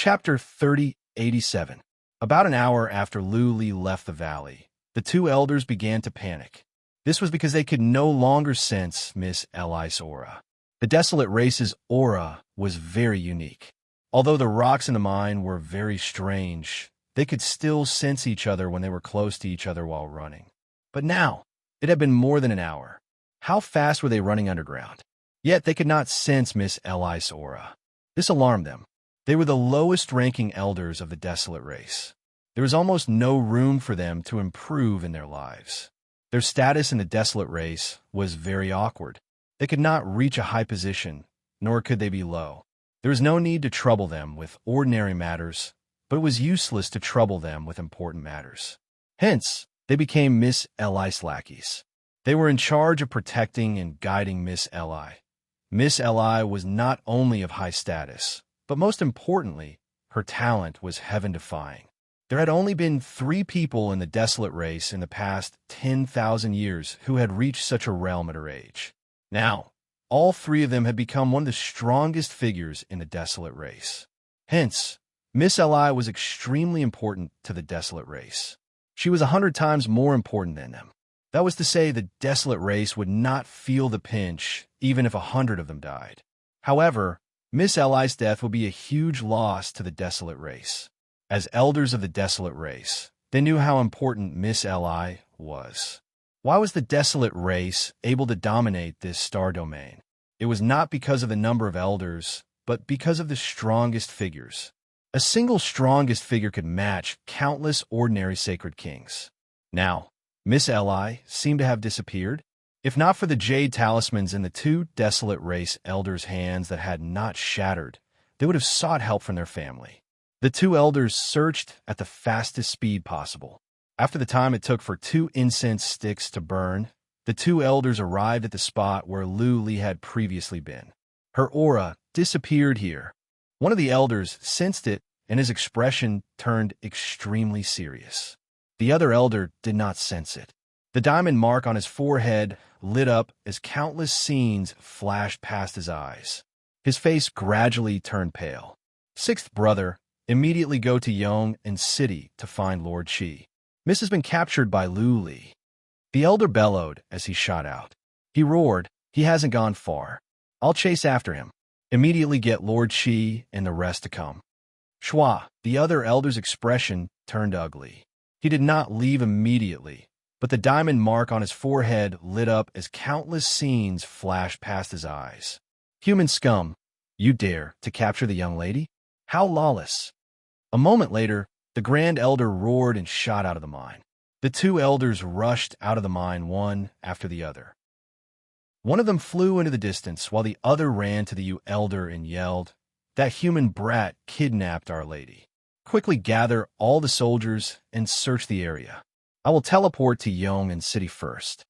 Chapter 3087. About an hour after Li left the valley, the two elders began to panic. This was because they could no longer sense Miss Li's aura. The desolate race's aura was very unique. Although the rocks in the mine were very strange, they could still sense each other when they were close to each other while running. But now, it had been more than an hour. How fast were they running underground? Yet they could not sense Miss Li's aura. This alarmed them. They were the lowest-ranking elders of the desolate race. There was almost no room for them to improve in their lives. Their status in the desolate race was very awkward. They could not reach a high position, nor could they be low. There was no need to trouble them with ordinary matters, but it was useless to trouble them with important matters. Hence, they became Miss Li's lackeys. They were in charge of protecting and guiding Miss Li. Miss Li was not only of high status, but most importantly, her talent was heaven-defying. There had only been 3 people in the desolate race in the past 10,000 years who had reached such a realm at her age. Now, all 3 of them had become one of the strongest figures in the desolate race. Hence, Miss Li was extremely important to the desolate race. She was 100 times more important than them. That was to say, the desolate race would not feel the pinch even if 100 of them died. However, Miss Li's death would be a huge loss to the desolate race. As elders of the desolate race, they knew how important Miss Li was. Why was the desolate race able to dominate this star domain? It was not because of the number of elders, but because of the strongest figures. A single strongest figure could match countless ordinary sacred kings. Now, Miss Li seemed to have disappeared. If not for the jade talismans in the 2 desolate race elders' hands that had not shattered, they would have sought help from their family. The 2 elders searched at the fastest speed possible. After the time it took for 2 incense sticks to burn, the 2 elders arrived at the spot where Li had previously been. Her aura disappeared here. One of the elders sensed it, and his expression turned extremely serious. The other elder did not sense it. The diamond mark on his forehead lit up as countless scenes flashed past his eyes. His face gradually turned pale. 6th brother, immediately go to Yong and City to find Lord Qi. Miss has been captured by Li. The elder bellowed as he shot out. He roared, "He hasn't gone far. I'll chase after him. Immediately get Lord Qi and the rest to come." Shua, the other elder's expression turned ugly. He did not leave immediately, but the diamond mark on his forehead lit up as countless scenes flashed past his eyes. "Human scum, you dare to capture the young lady? How lawless!" A moment later, the Grand Elder roared and shot out of the mine. The 2 elders rushed out of the mine one after the other. One of them flew into the distance while the other ran to the elder and yelled, "That human brat kidnapped Our Lady. Quickly gather all the soldiers and search the area. I will teleport to Yong and City first."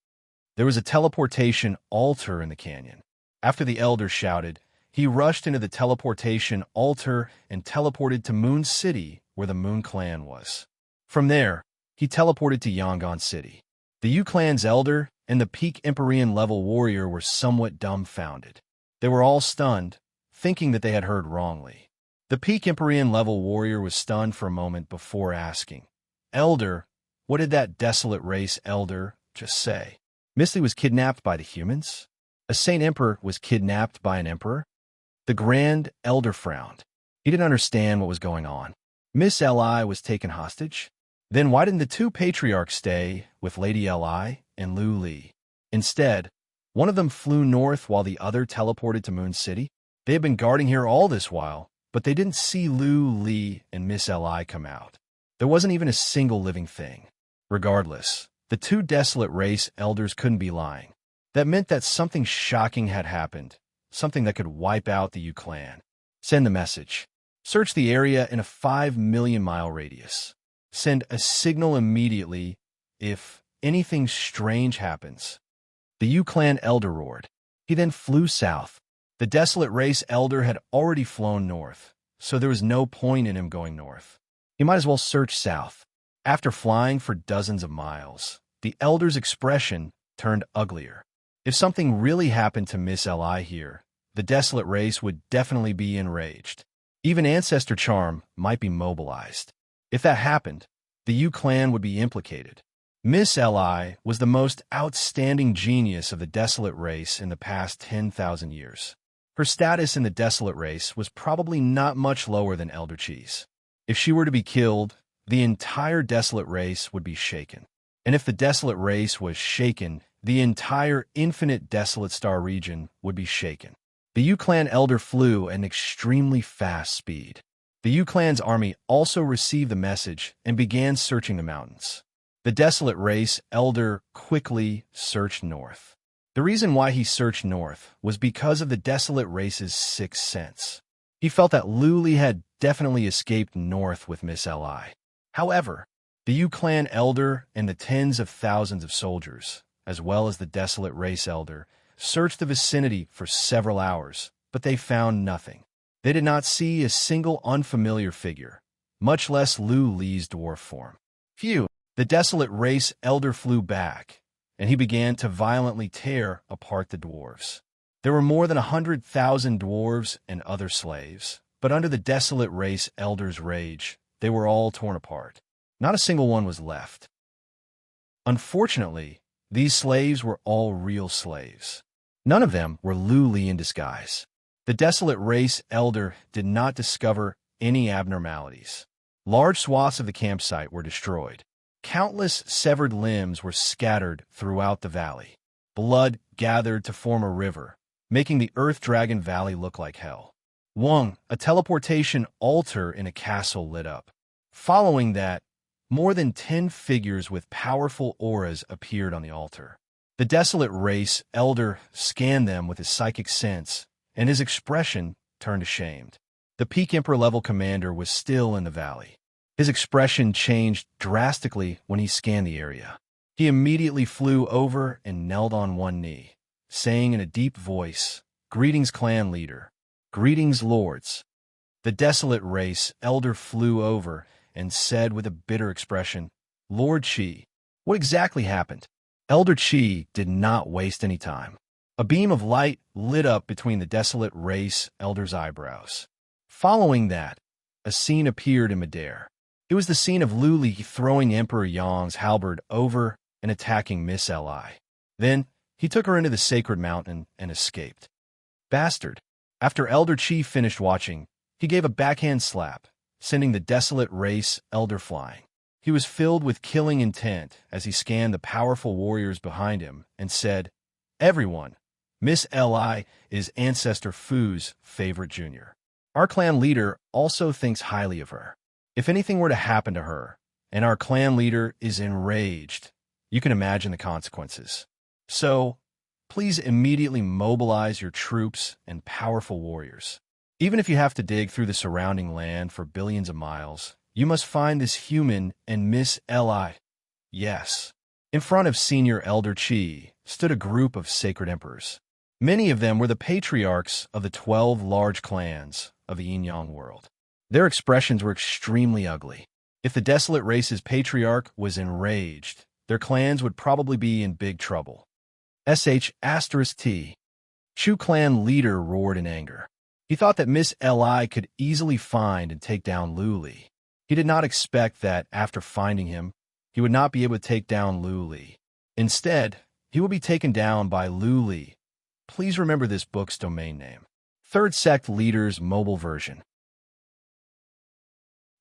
There was a teleportation altar in the canyon. After the elder shouted, he rushed into the teleportation altar and teleported to Moon City, where the Moon Clan was. From there, he teleported to Yangon City. The Yu Clan's elder and the peak Empyrean level warrior were somewhat dumbfounded. They were all stunned, thinking that they had heard wrongly. The peak Empyrean level warrior was stunned for a moment before asking, "Elder, what did that desolate race elder just say? Misty was kidnapped by the humans? A Saint Emperor was kidnapped by an emperor?" The Grand Elder frowned. He didn't understand what was going on. Miss Li was taken hostage? Then why didn't the 2 patriarchs stay with Lady Li and Li? Instead, one of them flew north while the other teleported to Moon City. They had been guarding here all this while, but they didn't see Li and Miss Li come out. There wasn't even a single living thing. Regardless, the 2 desolate race elders couldn't be lying. That meant that something shocking had happened, something that could wipe out the Yu Clan. Send the message. Search the area in a 5 million-mile radius. Send a signal immediately if anything strange happens. The Yu Clan elder roared. He then flew south. The desolate race elder had already flown north, so there was no point in him going north. He might as well search south. After flying for dozens of miles, the elder's expression turned uglier. If something really happened to Miss Li here, the desolate race would definitely be enraged. Even ancestor charm might be mobilized. If that happened, the U clan would be implicated. Miss Li was the most outstanding genius of the Desolate race in the past 10,000 years. Her status in the Desolate race was probably not much lower than Elder Chi's. If she were to be killed, the entire Desolate race would be shaken. And if the Desolate race was shaken, the entire infinite Desolate Star region would be shaken. The U clan elder flew at an extremely fast speed. The U clan's army also received the message and began searching the mountains. The Desolate race elder quickly searched north. The reason why he searched north was because of the Desolate race's sixth sense. He felt that Luli had definitely escaped north with Miss Li. However, the U clan elder and the tens of thousands of soldiers, as well as the Desolate race elder, searched the vicinity for several hours, but they found nothing. They did not see a single unfamiliar figure, much less Lu Li's dwarf form. Phew! The Desolate race elder flew back, and he began to violently tear apart the dwarves. There were more than 100,000 dwarves and other slaves, but under the Desolate race elder's rage, they were all torn apart. Not a single one was left. Unfortunately, these slaves were all real slaves. None of them were Lu Li in disguise. The Desolate race elder did not discover any abnormalities. Large swaths of the campsite were destroyed. Countless severed limbs were scattered throughout the valley. Blood gathered to form a river, making the Earth Dragon Valley look like hell. A teleportation altar in a castle lit up. Following that, more than 10 figures with powerful auras appeared on the altar. The Desolate race elder scanned them with his psychic sense, and his expression turned ashamed. The Peak Emperor level commander was still in the valley. His expression changed drastically when he scanned the area. He immediately flew over and knelt on one knee, saying in a deep voice, "Greetings, clan leader. Greetings, lords." The Desolate race elder flew over and said with a bitter expression, "Lord Chi, what exactly happened?" Elder Chi did not waste any time. A beam of light lit up between the Desolate race elder's eyebrows. Following that, a scene appeared in midair. It was the scene of Lu Li throwing Emperor Yang's halberd over and attacking Miss Li. Then, he took her into the sacred mountain and escaped. Bastard! After Elder Chi finished watching, he gave a backhand slap, sending the Desolate race elder flying. He was filled with killing intent as he scanned the powerful warriors behind him and said, "Everyone, Miss Li is Ancestor Fu's favorite junior. Our clan leader also thinks highly of her. If anything were to happen to her, and our clan leader is enraged, you can imagine the consequences. So, please immediately mobilize your troops and powerful warriors. Even if you have to dig through the surrounding land for billions of miles, you must find this human and Miss Li." Yes. In front of Senior Elder Chi stood a group of sacred emperors. Many of them were the patriarchs of the 12 large clans of the Yin-Yang world. Their expressions were extremely ugly. If the Desolate race's patriarch was enraged, their clans would probably be in big trouble. *T. Chu clan leader roared in anger. He thought that Miss Li could easily find and take down Lu Li. He did not expect that after finding him, he would not be able to take down Lu Li. Instead, he would be taken down by Lu Li. Please remember this book's domain name. Third Sect Leader's Mobile Version.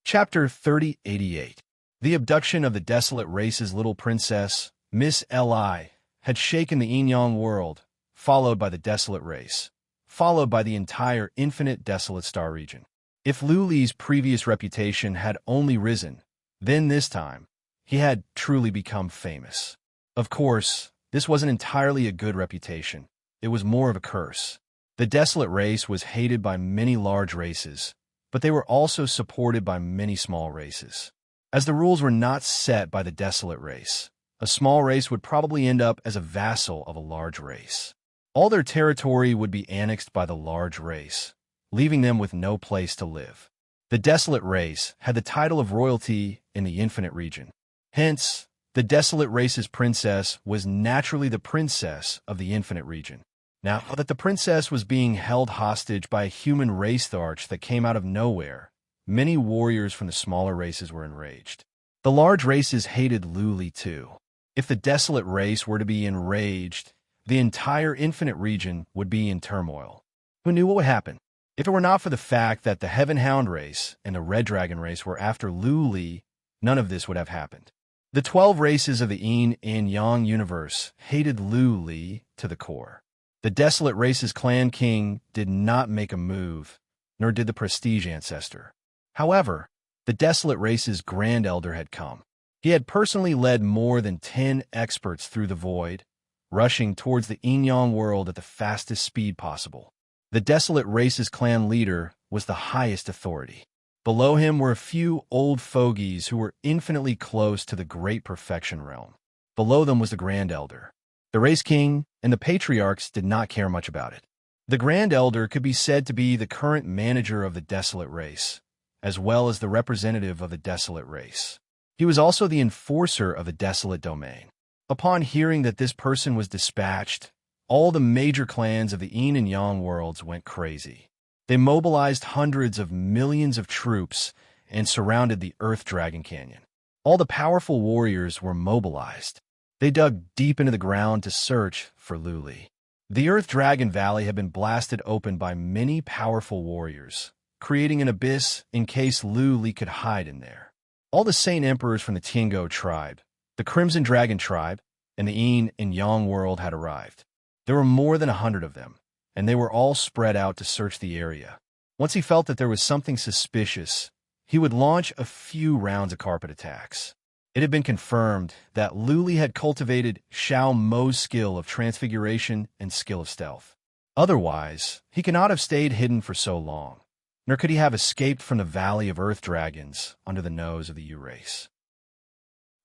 Chapter 3088. The abduction of the Desolate race's little princess, Miss Li, had shaken the Yin-Yang world, followed by the Desolate race, followed by the entire infinite Desolate Star region. If Lu Li's previous reputation had only risen, then this time, he had truly become famous. Of course, this wasn't entirely a good reputation. It was more of a curse. The Desolate race was hated by many large races, but they were also supported by many small races. As the rules were not set by the Desolate race, a small race would probably end up as a vassal of a large race. All their territory would be annexed by the large race, leaving them with no place to live. The Desolate race had the title of royalty in the Infinite region. Hence, the Desolate race's princess was naturally the princess of the Infinite region. Now that the princess was being held hostage by a human race Tharch that came out of nowhere, many warriors from the smaller races were enraged. The large races hated Luli too. If the desolate race were to be enraged, the entire infinite region would be in turmoil. Who knew what would happen? If it were not for the fact that the Heaven Hound race and the Red Dragon race were after Luli, none of this would have happened. The 12 races of the Yin and Yang universe hated Luli to the core. The desolate race's clan king did not make a move, nor did the prestige ancestor. However, the desolate race's grand elder had come. He had personally led more than 10 experts through the void, rushing towards the Yin-Yang world at the fastest speed possible. The desolate race's clan leader was the highest authority. Below him were a few old fogies who were infinitely close to the great perfection realm. Below them was the Grand Elder. The race king and the patriarchs did not care much about it. The Grand Elder could be said to be the current manager of the desolate race, as well as the representative of the desolate race. He was also the enforcer of the desolate domain. Upon hearing that this person was dispatched, all the major clans of the Yin and Yang worlds went crazy. They mobilized hundreds of millions of troops and surrounded the Earth Dragon Canyon. All the powerful warriors were mobilized. They dug deep into the ground to search for Luli. The Earth Dragon Valley had been blasted open by many powerful warriors, creating an abyss in case Luli could hide in there. All the Saint Emperors from the Tiango tribe, the Crimson Dragon tribe, and the Yin and Yang world had arrived. There were more than 100 of them, and they were all spread out to search the area. Once he felt that there was something suspicious, he would launch a few rounds of carpet attacks. It had been confirmed that Luli had cultivated Xiao Mo's skill of transfiguration and skill of stealth. Otherwise, he could not have stayed hidden for so long, nor could he have escaped from the Valley of Earth Dragons under the nose of the U-race.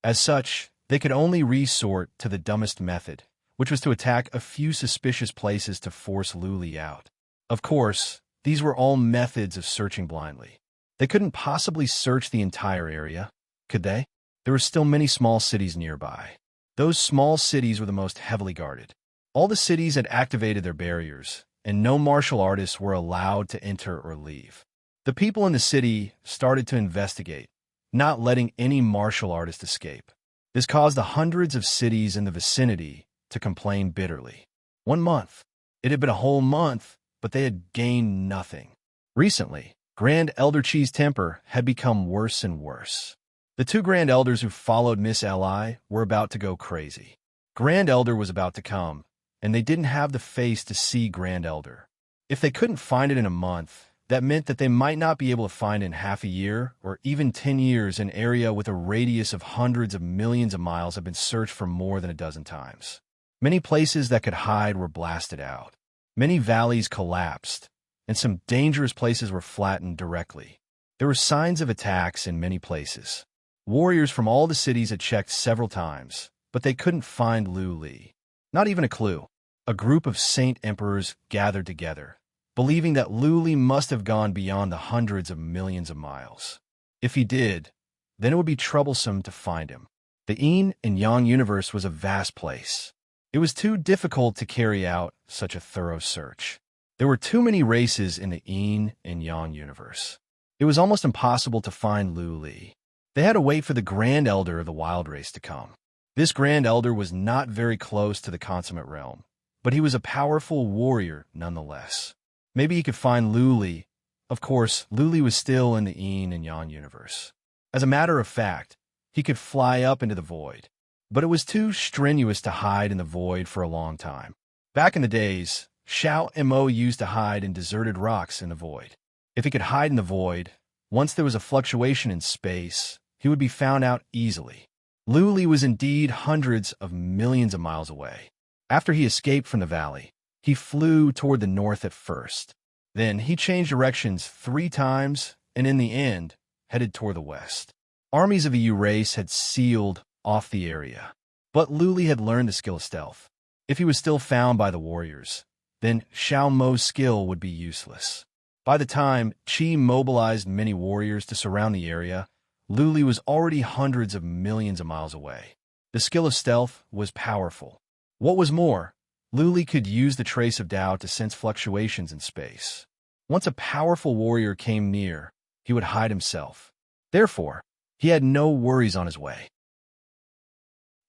As such, they could only resort to the dumbest method, which was to attack a few suspicious places to force Luli out. Of course, these were all methods of searching blindly. They couldn't possibly search the entire area, could they? There were still many small cities nearby. Those small cities were the most heavily guarded. All the cities had activated their barriers, and no martial artists were allowed to enter or leave. The people in the city started to investigate, not letting any martial artist escape. This caused the hundreds of cities in the vicinity to complain bitterly. 1 month. It had been a whole month, but they had gained nothing. Recently, Grand Elder Chi's temper had become worse and worse. The 2 Grand Elders who followed Miss Li were about to go crazy. Grand Elder was about to come, and they didn't have the face to see Grand Elder. If they couldn't find it in a month, that meant that they might not be able to find in half a year or even 10 years an area with a radius of hundreds of millions of miles have been searched for more than a dozen times. Many places that could hide were blasted out. Many valleys collapsed, and some dangerous places were flattened directly. There were signs of attacks in many places. Warriors from all the cities had checked several times, but they couldn't find Luli. Not even a clue. A group of Saint Emperors gathered together, believing that Luli must have gone beyond the hundreds of millions of miles. If he did, then it would be troublesome to find him. The Yin and Yang universe was a vast place. It was too difficult to carry out such a thorough search. There were too many races in the Yin and Yang universe. It was almost impossible to find Luli. They had to wait for the Grand Elder of the Wild Race to come. This Grand Elder was not very close to the consummate realm, but he was a powerful warrior nonetheless. Maybe he could find Luli. Of course, Luli was still in the Yin and Yang universe. As a matter of fact, he could fly up into the void, but it was too strenuous to hide in the void for a long time. Back in the days, Xiao Mo used to hide in deserted rocks in the void. If he could hide in the void, once there was a fluctuation in space, he would be found out easily. Luli was indeed hundreds of millions of miles away. After he escaped from the valley, he flew toward the north at first. Then he changed directions 3 times and in the end headed toward the west. Armies of the U-race had sealed off the area, but Luli had learned the skill of stealth. If he was still found by the warriors, then Xiao Mo's skill would be useless. By the time Chi mobilized many warriors to surround the area, Luli was already hundreds of millions of miles away. The skill of stealth was powerful. What was more, Luli could use the trace of Tao to sense fluctuations in space. Once a powerful warrior came near, he would hide himself. Therefore, he had no worries on his way.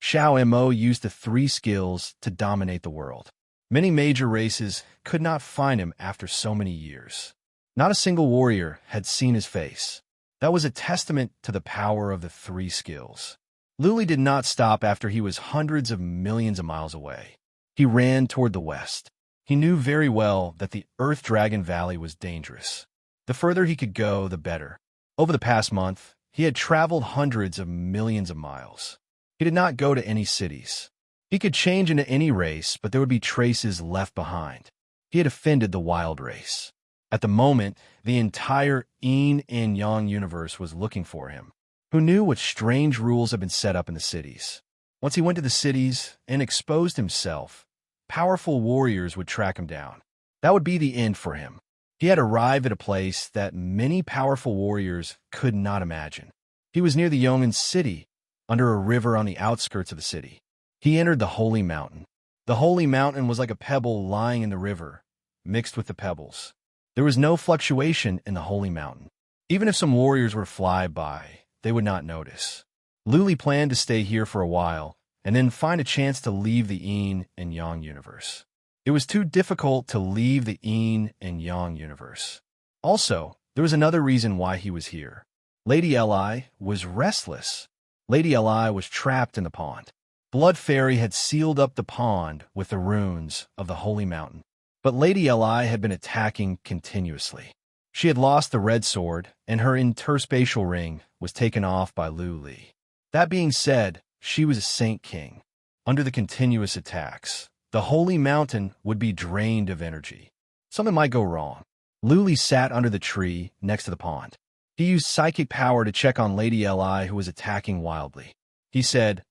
Xiao Mo used the three skills to dominate the world. Many major races could not find him after so many years. Not a single warrior had seen his face. That was a testament to the power of the three skills. Luli did not stop after he was hundreds of millions of miles away. He ran toward the west. He knew very well that the Earth Dragon Valley was dangerous. The further he could go, the better. Over the past month, he had traveled hundreds of millions of miles. He did not go to any cities. He could change into any race, but there would be traces left behind. He had offended the wild race. At the moment, the entire yin and yang universe was looking for him. Who knew what strange rules had been set up in the cities? Once he went to the cities and exposed himself, powerful warriors would track him down. That would be the end for him. He had arrived at a place that many powerful warriors could not imagine. He was near the Yong'an city, under a river on the outskirts of the city. He entered the Holy Mountain. The Holy Mountain was like a pebble lying in the river, mixed with the pebbles. There was no fluctuation in the Holy Mountain. Even if some warriors were to fly by, they would not notice. Luli planned to stay here for a while, and then find a chance to leave the yin and yang universe. It was too difficult to leave the yin and yang universe. Also, there was another reason why he was here. Lady Li was restless. Lady Li was trapped in the pond. Blood Fairy had sealed up the pond with the runes of the Holy Mountain. But Lady Li had been attacking continuously. She had lost the red sword, and her interspatial ring was taken off by Luli. That being said, she was a Saint King. Under the continuous attacks, the Holy Mountain would be drained of energy. Something might go wrong. Luli sat under the tree next to the pond. He used psychic power to check on Lady Li, who was attacking wildly. He said,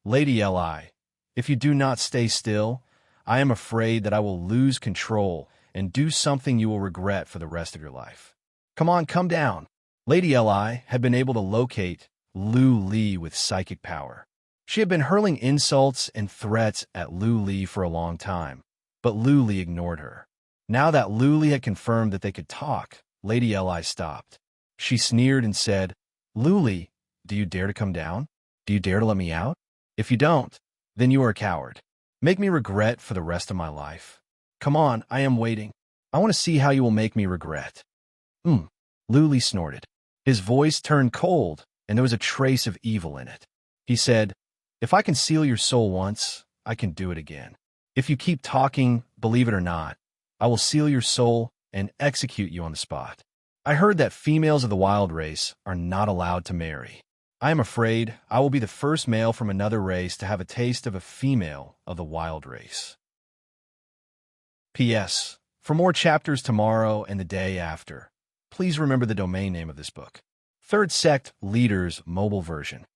"Lady Li, if you do not stay still, I am afraid that I will lose control and do something you will regret for the rest of your life. Come on, come down." Lady Li had been able to locate Lu Li with psychic power. She had been hurling insults and threats at Lu Li for a long time, but Lu Li ignored her. Now that Lu Li had confirmed that they could talk, Lady Li stopped. She sneered and said, "Lu Li, do you dare to come down? Do you dare to let me out? If you don't, then you are a coward. Make me regret for the rest of my life. Come on, I am waiting. I want to see how you will make me regret." Lu Li snorted. His voice turned cold, and there was a trace of evil in it. He said, "If I can seal your soul once, I can do it again. If you keep talking, believe it or not, I will seal your soul and execute you on the spot. I heard that females of the wild race are not allowed to marry. I am afraid I will be the first male from another race to have a taste of a female of the wild race." P.S. For more chapters tomorrow and the day after, please remember the domain name of this book. Third Sect Leaders Mobile Version.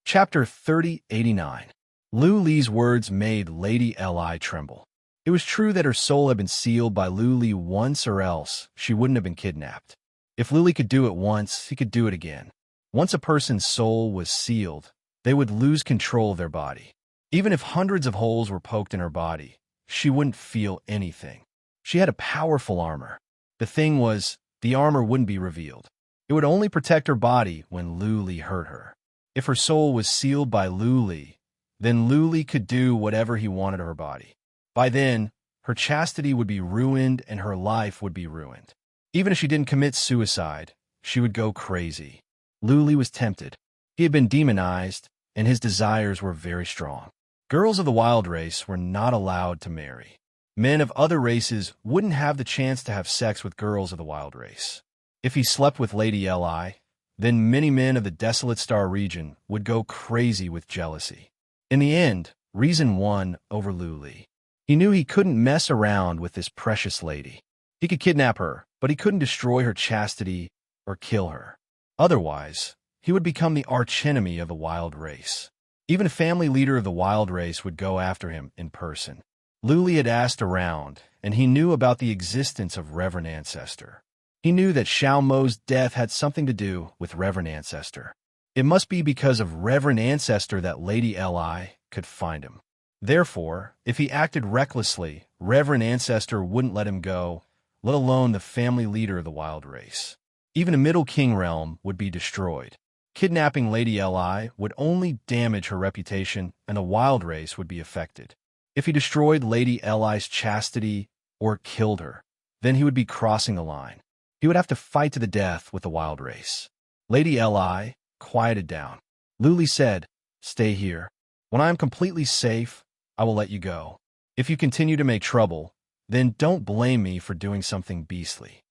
Chapter 3089. Lu Li's words made Lady Li tremble. It was true that her soul had been sealed by Lu Li once, or else she wouldn't have been kidnapped. If Lu Li could do it once, he could do it again. Once a person's soul was sealed, they would lose control of their body. Even if hundreds of holes were poked in her body, she wouldn't feel anything. She had a powerful armor. The thing was, the armor wouldn't be revealed. It would only protect her body when Lu Li hurt her. If her soul was sealed by Lu Li, then Lu Li could do whatever he wanted to her body. By then, her chastity would be ruined and her life would be ruined. Even if she didn't commit suicide, she would go crazy. Lu Li was tempted. He had been demonized, and his desires were very strong. Girls of the wild race were not allowed to marry. Men of other races wouldn't have the chance to have sex with girls of the wild race. If he slept with Lady Li, then many men of the Desolate Star region would go crazy with jealousy. In the end, reason won over Lu Li. He knew he couldn't mess around with this precious lady. He could kidnap her, but he couldn't destroy her chastity or kill her. Otherwise, he would become the archenemy of the wild race. Even a family leader of the wild race would go after him in person. Lu Li had asked around, and he knew about the existence of Reverend Ancestor. He knew that Xiao Mo's death had something to do with Reverend Ancestor. It must be because of Reverend Ancestor that Lady Li could find him. Therefore, if he acted recklessly, Reverend Ancestor wouldn't let him go, let alone the family leader of the wild race. Even a Middle King realm would be destroyed. Kidnapping Lady Li would only damage her reputation, and the wild race would be affected. If he destroyed Lady Li's chastity or killed her, then he would be crossing the line. He would have to fight to the death with the wild race. Lady Li quieted down. Luli said, "Stay here. When I am completely safe, I will let you go. If you continue to make trouble, then don't blame me for doing something beastly."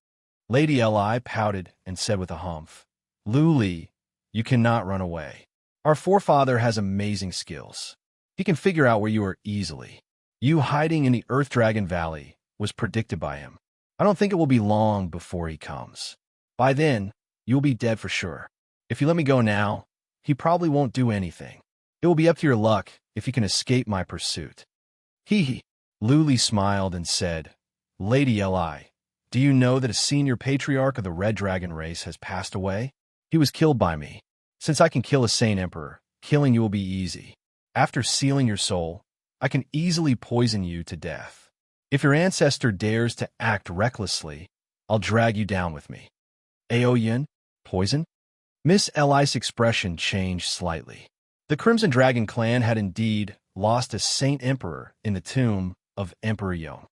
Lady Li pouted and said with a humph, "Luli, you cannot run away. Our forefather has amazing skills. He can figure out where you are easily. You hiding in the Earth Dragon Valley was predicted by him. I don't think it will be long before he comes. By then, you will be dead for sure. If you let me go now, he probably won't do anything. It will be up to your luck if you can escape my pursuit." Hee. Luli smiled and said, "Lady Li, do you know that a senior patriarch of the Red Dragon race has passed away? He was killed by me. Since I can kill a sane emperor, killing you will be easy. After sealing your soul, I can easily poison you to death. If your ancestor dares to act recklessly, I'll drag you down with me." Aoyin? Poison? Miss Li's expression changed slightly. The Crimson Dragon clan had indeed lost a saint emperor in the tomb of Emperor Yon.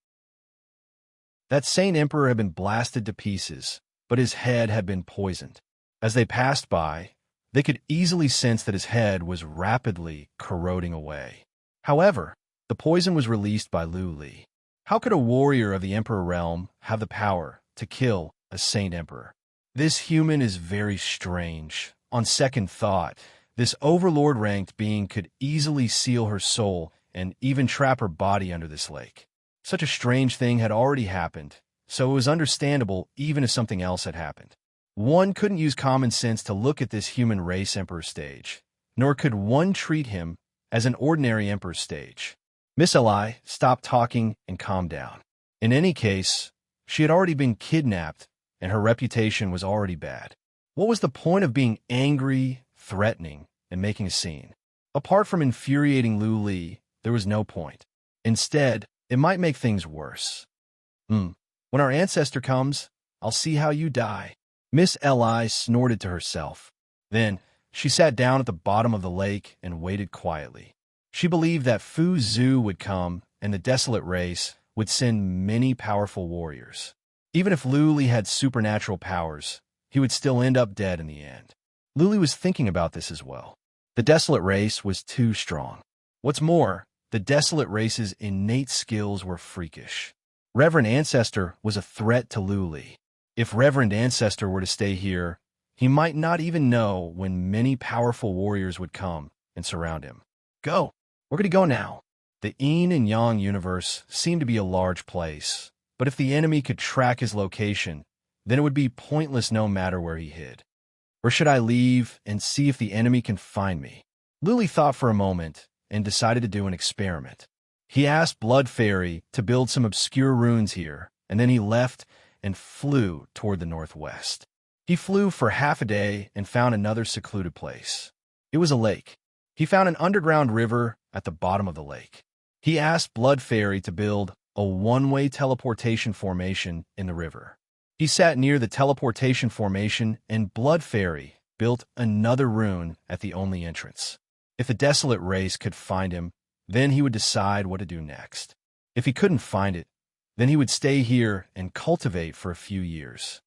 That saint emperor had been blasted to pieces, but his head had been poisoned. As they passed by, they could easily sense that his head was rapidly corroding away. However, the poison was released by Luli. How could a warrior of the Emperor realm have the power to kill a saint emperor? This human is very strange. On second thought, this overlord-ranked being could easily seal her soul and even trap her body under this lake. Such a strange thing had already happened, so it was understandable even if something else had happened. One couldn't use common sense to look at this human race emperor stage, nor could one treat him as an ordinary emperor stage. Miss Li stopped talking and calmed down. In any case, she had already been kidnapped, and her reputation was already bad. What was the point of being angry, threatening, and making a scene? Apart from infuriating Luli, there was no point. Instead, it might make things worse. When our ancestor comes, I'll see how you die." Miss Li snorted to herself. Then, she sat down at the bottom of the lake and waited quietly. She believed that Fu Zhu would come and the desolate race would send many powerful warriors. Even if Luli had supernatural powers, he would still end up dead in the end. Luli was thinking about this as well. The desolate race was too strong. What's more, the desolate race's innate skills were freakish. Reverend Ancestor was a threat to Luli. If Reverend Ancestor were to stay here, he might not even know when many powerful warriors would come and surround him. "Go! We're going to go now." The yin and yang universe seemed to be a large place, but if the enemy could track his location, then it would be pointless no matter where he hid. Or should I leave and see if the enemy can find me? Luli thought for a moment and decided to do an experiment. He asked Blood Fairy to build some obscure runes here, and then he left and flew toward the northwest. He flew for half a day and found another secluded place. It was a lake. He found an underground river at the bottom of the lake. He asked Blood Fairy to build a one-way teleportation formation in the river. He sat near the teleportation formation, and Blood Fairy built another rune at the only entrance. If the desolate race could find him, then he would decide what to do next. If he couldn't find it, then he would stay here and cultivate for a few years.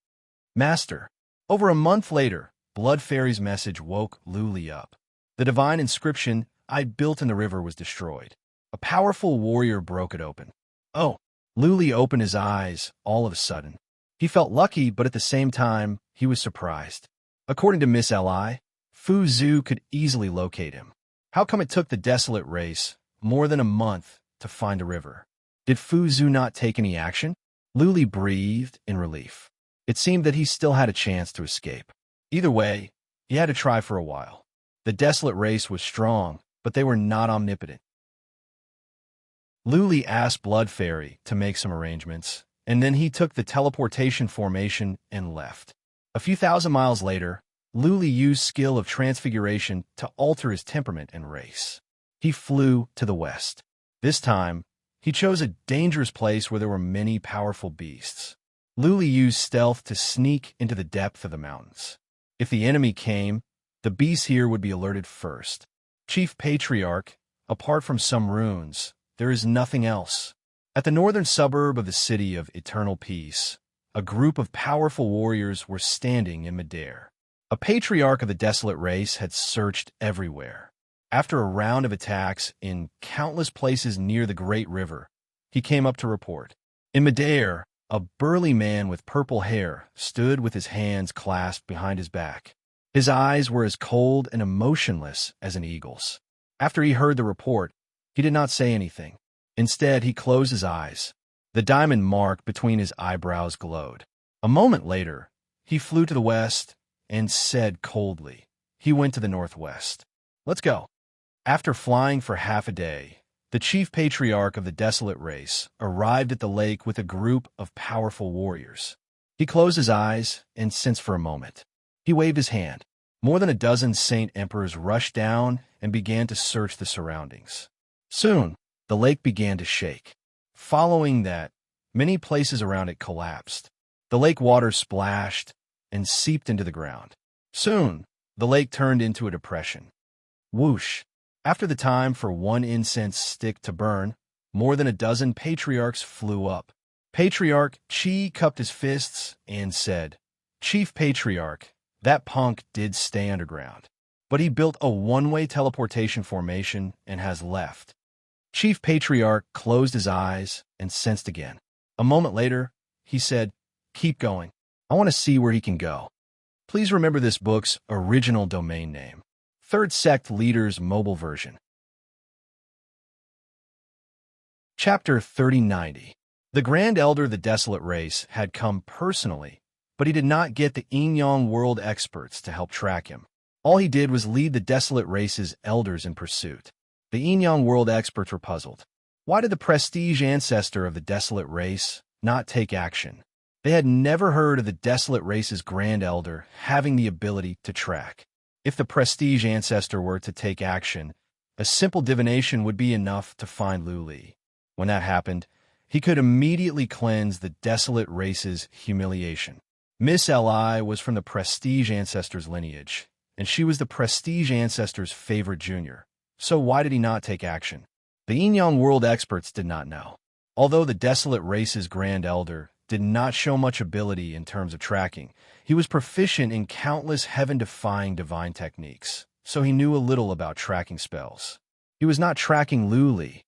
"Master." Over a month later, Blood Fairy's message woke Luli up. The divine inscription I'd built in the river was destroyed. A powerful warrior broke it open. "Oh." Luli opened his eyes all of a sudden. He felt lucky, but at the same time, he was surprised. According to Miss Li, Fu Zhu could easily locate him. How come it took the desolate race more than a month to find the river? Did Fu Zhu not take any action? Luli breathed in relief. It seemed that he still had a chance to escape. Either way, he had to try for a while. The desolate race was strong, but they were not omnipotent. Luli asked Blood Fairy to make some arrangements, and then he took the teleportation formation and left. A few thousand miles later, Luli used skill of transfiguration to alter his temperament and race. He flew to the west. This time, he chose a dangerous place where there were many powerful beasts. Luli used stealth to sneak into the depth of the mountains. If the enemy came, the beasts here would be alerted first. Chief Patriarch, apart from some ruins, there is nothing else. At the northern suburb of the city of Eternal Peace, a group of powerful warriors were standing in midair. A patriarch of the desolate race had searched everywhere. After a round of attacks in countless places near the great river, he came up to report. In midair, a burly man with purple hair stood with his hands clasped behind his back. His eyes were as cold and emotionless as an eagle's. After he heard the report, he did not say anything. Instead, he closed his eyes. The diamond mark between his eyebrows glowed. A moment later, he flew to the west and said coldly, he went to the northwest. Let's go. After flying for half a day, the chief patriarch of the desolate race arrived at the lake with a group of powerful warriors. He closed his eyes and sensed for a moment. He waved his hand. More than a dozen saint emperors rushed down and began to search the surroundings. Soon, the lake began to shake. Following that, many places around it collapsed. The lake water splashed and seeped into the ground. Soon, the lake turned into a depression. Whoosh! After the time for one incense stick to burn, more than a dozen patriarchs flew up. Patriarch Chi cupped his fists and said, Chief Patriarch, that punk did stay underground, but he built a one-way teleportation formation and has left. Chief Patriarch closed his eyes and sensed again. A moment later, he said, keep going. I want to see where he can go. Please remember this book's original domain name. Third Sect Leader's Mobile Version. Chapter 3090. The Grand Elder of the Desolate Race had come personally, but he did not get the Yin-Yang world experts to help track him. All he did was lead the Desolate Race's elders in pursuit. The Yin-Yang world experts were puzzled. Why did the prestige ancestor of the Desolate Race not take action? They had never heard of the Desolate Race's Grand Elder having the ability to track. If the prestige ancestor were to take action, a simple divination would be enough to find Luli. When that happened, he could immediately cleanse the Desolate Race's humiliation. Miss Li was from the prestige ancestor's lineage, and she was the prestige ancestor's favorite junior. So why did he not take action? The Yin-Yang world experts did not know. Although the Desolate Race's Grand Elder did not show much ability in terms of tracking, he was proficient in countless heaven-defying divine techniques, so he knew a little about tracking spells. He was not tracking Luli.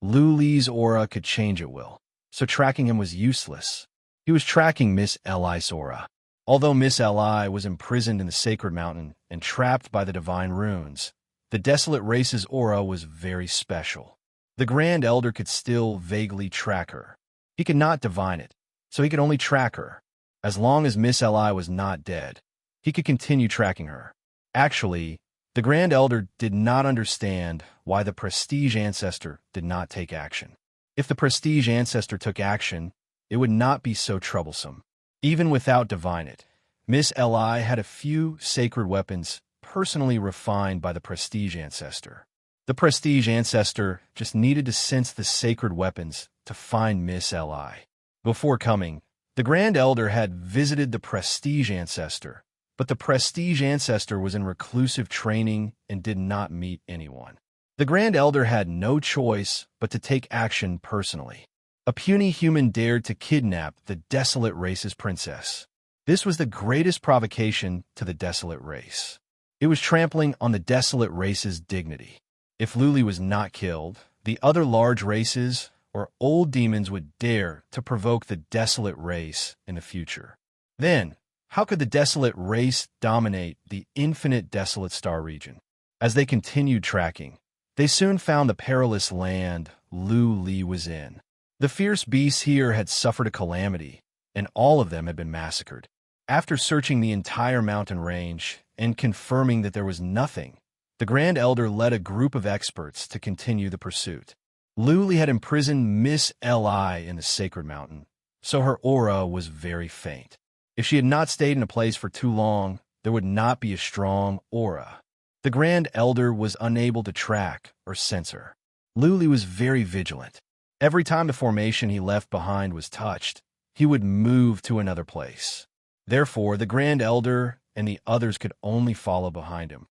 Luli's aura could change at will, so tracking him was useless. He was tracking Miss Li's aura. Although Miss Li was imprisoned in the sacred mountain and trapped by the divine runes, the Desolate Race's aura was very special. The Grand Elder could still vaguely track her. He could not divine it, so he could only track her. As long as Miss Li was not dead, he could continue tracking her. Actually, the Grand Elder did not understand why the Prestige Ancestor did not take action. If the Prestige Ancestor took action, it would not be so troublesome. Even without divine it, Miss Li had a few sacred weapons personally refined by the Prestige Ancestor. The Prestige Ancestor just needed to sense the sacred weapons to find Miss Li. Before coming, the Grand Elder had visited the Prestige Ancestor, but the Prestige Ancestor was in reclusive training and did not meet anyone. The Grand Elder had no choice but to take action personally. A puny human dared to kidnap the Desolate Race's princess. This was the greatest provocation to the Desolate Race. It was trampling on the Desolate Race's dignity. If Luli was not killed, the other large races or old demons would dare to provoke the Desolate Race in the future. Then, how could the Desolate Race dominate the infinite Desolate Star region? As they continued tracking, they soon found the perilous land Luli was in. The fierce beasts here had suffered a calamity, and all of them had been massacred. After searching the entire mountain range and confirming that there was nothing, the Grand Elder led a group of experts to continue the pursuit. Luli had imprisoned Miss Li in the sacred mountain, so her aura was very faint. If she had not stayed in a place for too long, there would not be a strong aura. The Grand Elder was unable to track or sense her. Luli was very vigilant. Every time the formation he left behind was touched, he would move to another place. Therefore, the Grand Elder and the others could only follow behind him.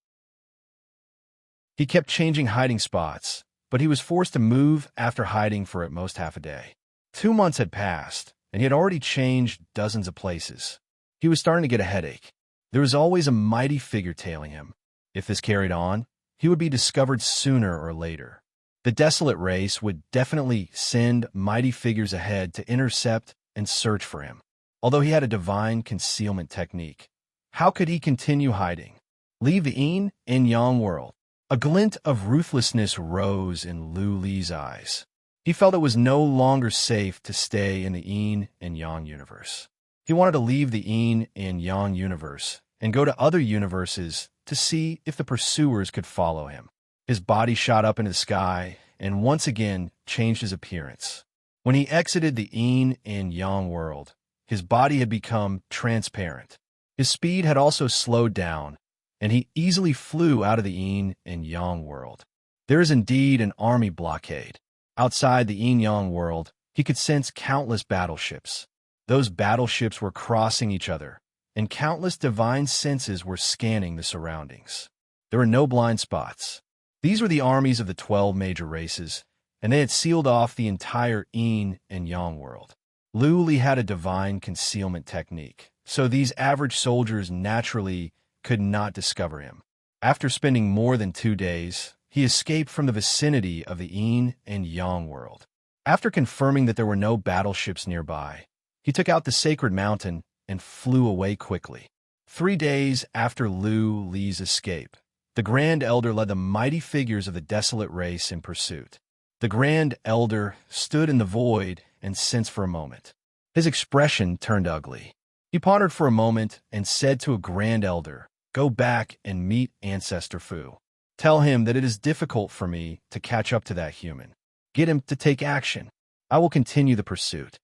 He kept changing hiding spots, but he was forced to move after hiding for at most half a day. 2 months had passed, and he had already changed dozens of places. He was starting to get a headache. There was always a mighty figure tailing him. If this carried on, he would be discovered sooner or later. The desolate race would definitely send mighty figures ahead to intercept and search for him. Although he had a divine concealment technique, how could he continue hiding? Leave the yin and yang world. A glint of ruthlessness rose in Luli's eyes. He felt it was no longer safe to stay in the yin and yang universe. He wanted to leave the yin and yang universe and go to other universes to see if the pursuers could follow him. His body shot up into the sky and once again changed his appearance. When he exited the yin and yang world, his body had become transparent. His speed had also slowed down, and he easily flew out of the yin and yang world. There is indeed an army blockade. Outside the yin-yang world, he could sense countless battleships. Those battleships were crossing each other, and countless divine senses were scanning the surroundings. There were no blind spots. These were the armies of the 12 major races, and they had sealed off the entire yin and yang world. Luli had a divine concealment technique, so these average soldiers naturally could not discover him. After spending more than 2 days, he escaped from the vicinity of the yin and yang world. After confirming that there were no battleships nearby, he took out the sacred mountain and flew away quickly. 3 days after Luli's escape, the Grand Elder led the mighty figures of the desolate race in pursuit. The Grand Elder stood in the void and sensed for a moment. His expression turned ugly. He pondered for a moment and said to a Grand Elder, "Go back and meet Ancestor Fu. Tell him that it is difficult for me to catch up to that human. Get him to take action. I will continue the pursuit."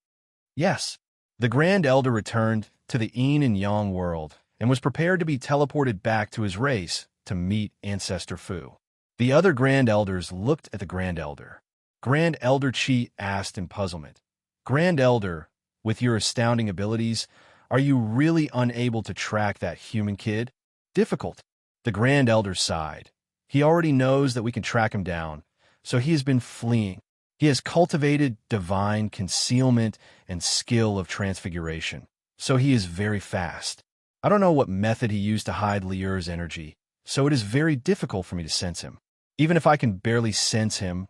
Yes. The Grand Elder returned to the yin and yang world and was prepared to be teleported back to his race to meet Ancestor Fu. The other Grand Elders looked at the Grand Elder. Grand Elder Chi asked in puzzlement, "Grand Elder, with your astounding abilities, are you really unable to track that human kid?" "Difficult." The Grand Elder sighed. "He already knows that we can track him down, so he has been fleeing. He has cultivated divine concealment and skill of transfiguration, so he is very fast. I don't know what method he used to hide Liur's energy, so it is very difficult for me to sense him. Even if I can barely sense him,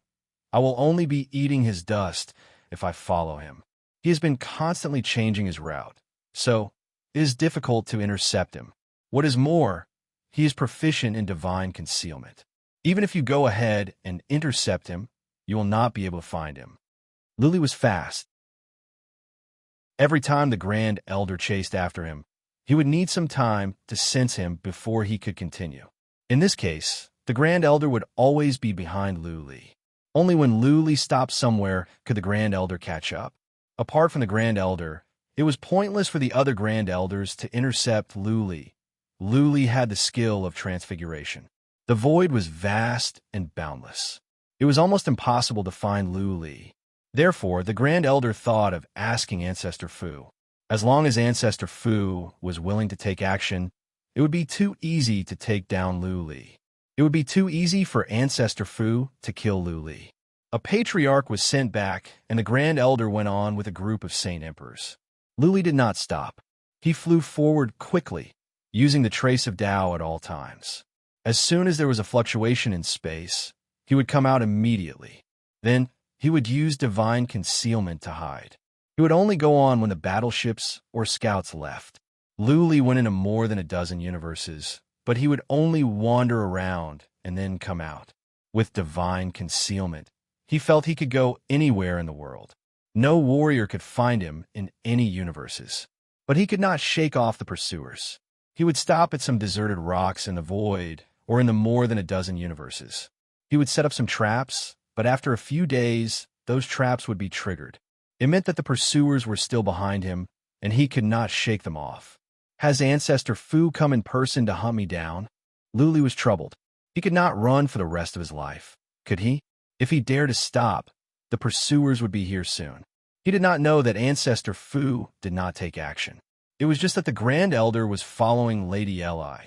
I will only be eating his dust if I follow him. He has been constantly changing his route, so it is difficult to intercept him. What is more, he is proficient in divine concealment. Even if you go ahead and intercept him, you will not be able to find him." Luli was fast. Every time the Grand Elder chased after him, he would need some time to sense him before he could continue. In this case, the Grand Elder would always be behind Luli. Only when Luli stopped somewhere could the Grand Elder catch up. Apart from the Grand Elder, it was pointless for the other Grand Elders to intercept Luli. Luli had the skill of transfiguration. The void was vast and boundless. It was almost impossible to find Luli. Therefore, the Grand Elder thought of asking Ancestor Fu. As long as Ancestor Fu was willing to take action, it would be too easy to take down Luli. It would be too easy for Ancestor Fu to kill Luli. A patriarch was sent back, and the Grand Elder went on with a group of Saint Emperors. Luli did not stop. He flew forward quickly, using the trace of Tao at all times. As soon as there was a fluctuation in space, he would come out immediately. Then, he would use divine concealment to hide. He would only go on when the battleships or scouts left. Luli went into more than a dozen universes, but he would only wander around and then come out. With divine concealment, he felt he could go anywhere in the world. No warrior could find him in any universes. But he could not shake off the pursuers. He would stop at some deserted rocks in the void or in the more than a dozen universes. He would set up some traps, but after a few days, those traps would be triggered. It meant that the pursuers were still behind him, and he could not shake them off. Has Ancestor Fu come in person to hunt me down? Luli was troubled. He could not run for the rest of his life. Could he? If he dared to stop, the pursuers would be here soon. He did not know that Ancestor Fu did not take action. It was just that the Grand Elder was following Lady Eli.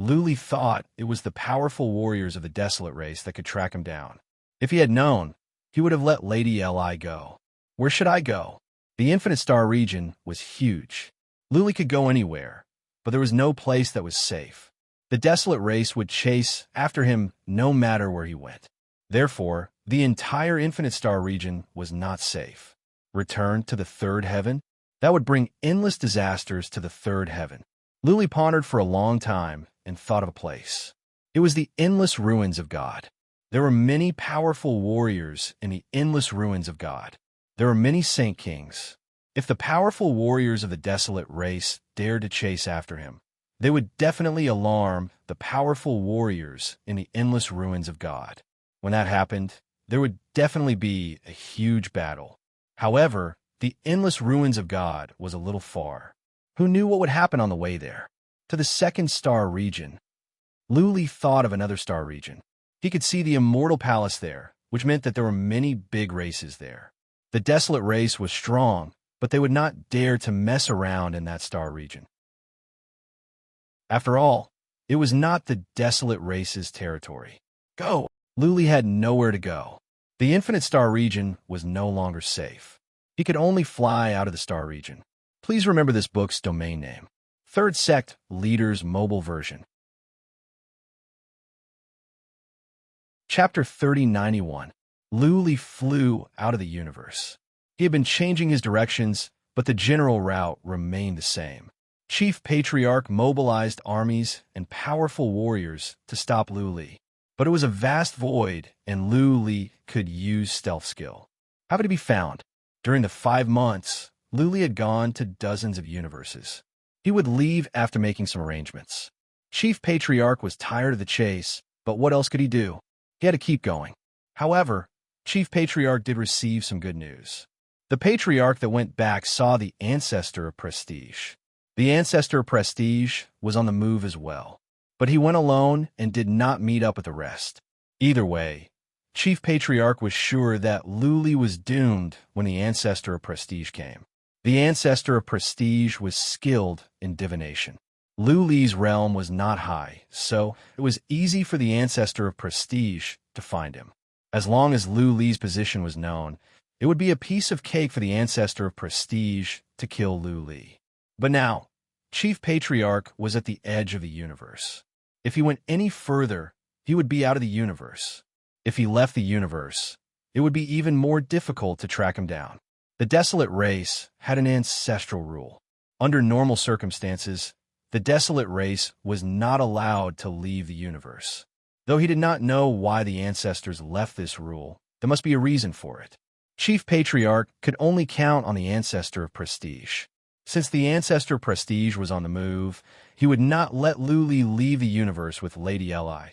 Luli thought it was the powerful warriors of the Desolate race that could track him down. If he had known, he would have let Lady Eli go. Where should I go? The Infinite Star region was huge. Luli could go anywhere, but there was no place that was safe. The Desolate race would chase after him no matter where he went. Therefore, the entire Infinite Star region was not safe. Return to the third heaven? That would bring endless disasters to the third heaven. Luli pondered for a long time and thought of a place. It was the endless ruins of God. There were many powerful warriors in the endless ruins of God. There were many saint kings. If the powerful warriors of the Desolate race dared to chase after him, they would definitely alarm the powerful warriors in the endless ruins of God. When that happened, there would definitely be a huge battle. However, the endless ruins of God was a little far. Who knew what would happen on the way there? To the second star region. Luli thought of another star region. He could see the Immortal Palace there, which meant that there were many big races there. The Desolate race was strong, but they would not dare to mess around in that star region. After all, it was not the Desolate race's territory. Go! Luli had nowhere to go. The Infinite Star region was no longer safe. He could only fly out of the star region. Please remember this book's domain name. Third Sect Leaders Mobile Version. Chapter 3091. Luli flew out of the universe. He had been changing his directions, but the general route remained the same. Chief Patriarch mobilized armies and powerful warriors to stop Luli. But it was a vast void, and Luli could use stealth skill. How could he be found? During the 5 months, Luli had gone to dozens of universes. He would leave after making some arrangements. Chief Patriarch was tired of the chase, but what else could he do? He had to keep going. However, Chief Patriarch did receive some good news. The Patriarch that went back saw the Ancestor of Prestige. The Ancestor of Prestige was on the move as well, but he went alone and did not meet up with the rest. Either way, Chief Patriarch was sure that Luli was doomed when the Ancestor of Prestige came. The Ancestor of Prestige was skilled in divination. Luli's realm was not high, so it was easy for the Ancestor of Prestige to find him. As long as Luli's position was known, it would be a piece of cake for the Ancestor of Prestige to kill Luli. But now, Chief Patriarch was at the edge of the universe. If he went any further, he would be out of the universe. If he left the universe, it would be even more difficult to track him down. The Desolate race had an ancestral rule. Under normal circumstances, the Desolate race was not allowed to leave the universe. Though he did not know why the ancestors left this rule, there must be a reason for it. Chief Patriarch could only count on the Ancestor of Prestige. Since the Ancestor of Prestige was on the move, he would not let Luli leave the universe with Lady Eli.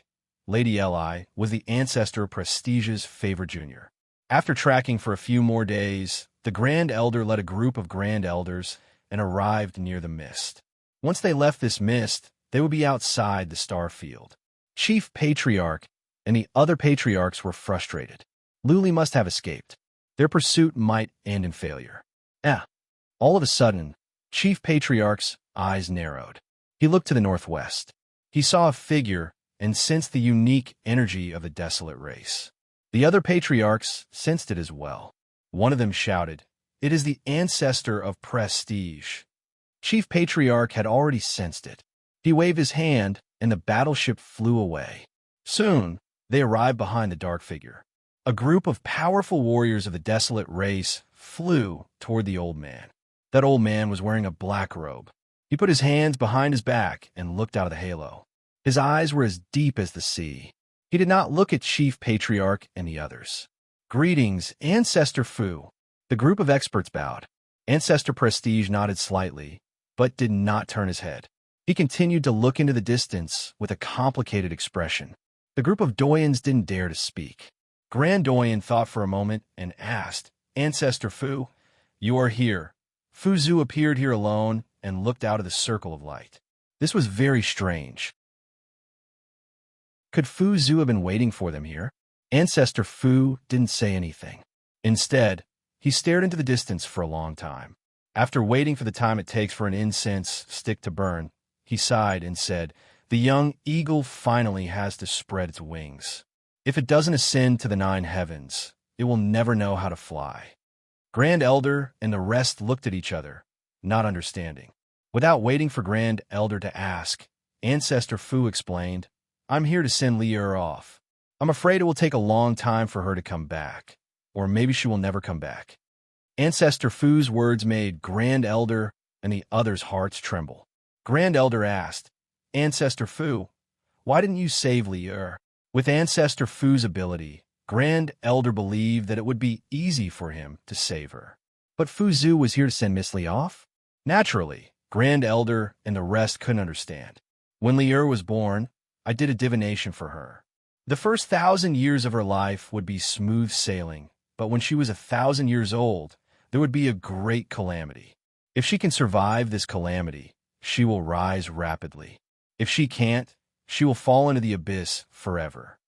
Lady Eli was the Ancestor of Prestige's favorite junior. After tracking for a few more days, the Grand Elder led a group of Grand Elders and arrived near the mist. Once they left this mist, they would be outside the star field. Chief Patriarch and the other patriarchs were frustrated. Luli must have escaped. Their pursuit might end in failure. All of a sudden, Chief Patriarch's eyes narrowed. He looked to the northwest. He saw a figure and sensed the unique energy of the Desolate race. The other patriarchs sensed it as well. One of them shouted, "It is the Ancestor of Prestige." Chief Patriarch had already sensed it. He waved his hand, and the battleship flew away. Soon, they arrived behind the dark figure. A group of powerful warriors of the Desolate race flew toward the old man. That old man was wearing a black robe. He put his hands behind his back and looked out of the halo. His eyes were as deep as the sea. He did not look at Chief Patriarch and the others. "Greetings, Ancestor Fu." The group of experts bowed. Ancestor Prestige nodded slightly, but did not turn his head. He continued to look into the distance with a complicated expression. The group of Doyens didn't dare to speak. Grand Doyen thought for a moment and asked, "Ancestor Fu, you are here." Fu Zhu appeared here alone and looked out of the circle of light. This was very strange. Could Fu Zhu have been waiting for them here? Ancestor Fu didn't say anything. Instead, he stared into the distance for a long time. After waiting for the time it takes for an incense stick to burn, he sighed and said, "The young eagle finally has to spread its wings. If it doesn't ascend to the 9 heavens, it will never know how to fly." Grand Elder and the rest looked at each other, not understanding. Without waiting for Grand Elder to ask, Ancestor Fu explained, "I'm here to send Li Er off. I'm afraid it will take a long time for her to come back, or maybe she will never come back." Ancestor Fu's words made Grand Elder and the others' hearts tremble. Grand Elder asked, "Ancestor Fu, why didn't you save Li Er?" With Ancestor Fu's ability, Grand Elder believed that it would be easy for him to save her. But Fu Zhu was here to send Miss Li off? Naturally, Grand Elder and the rest couldn't understand. When Li Er was born, I did a divination for her. The first 1,000 years of her life would be smooth sailing, but when she was 1,000 years old, there would be a great calamity. If she can survive this calamity, she will rise rapidly. If she can't, she will fall into the abyss forever.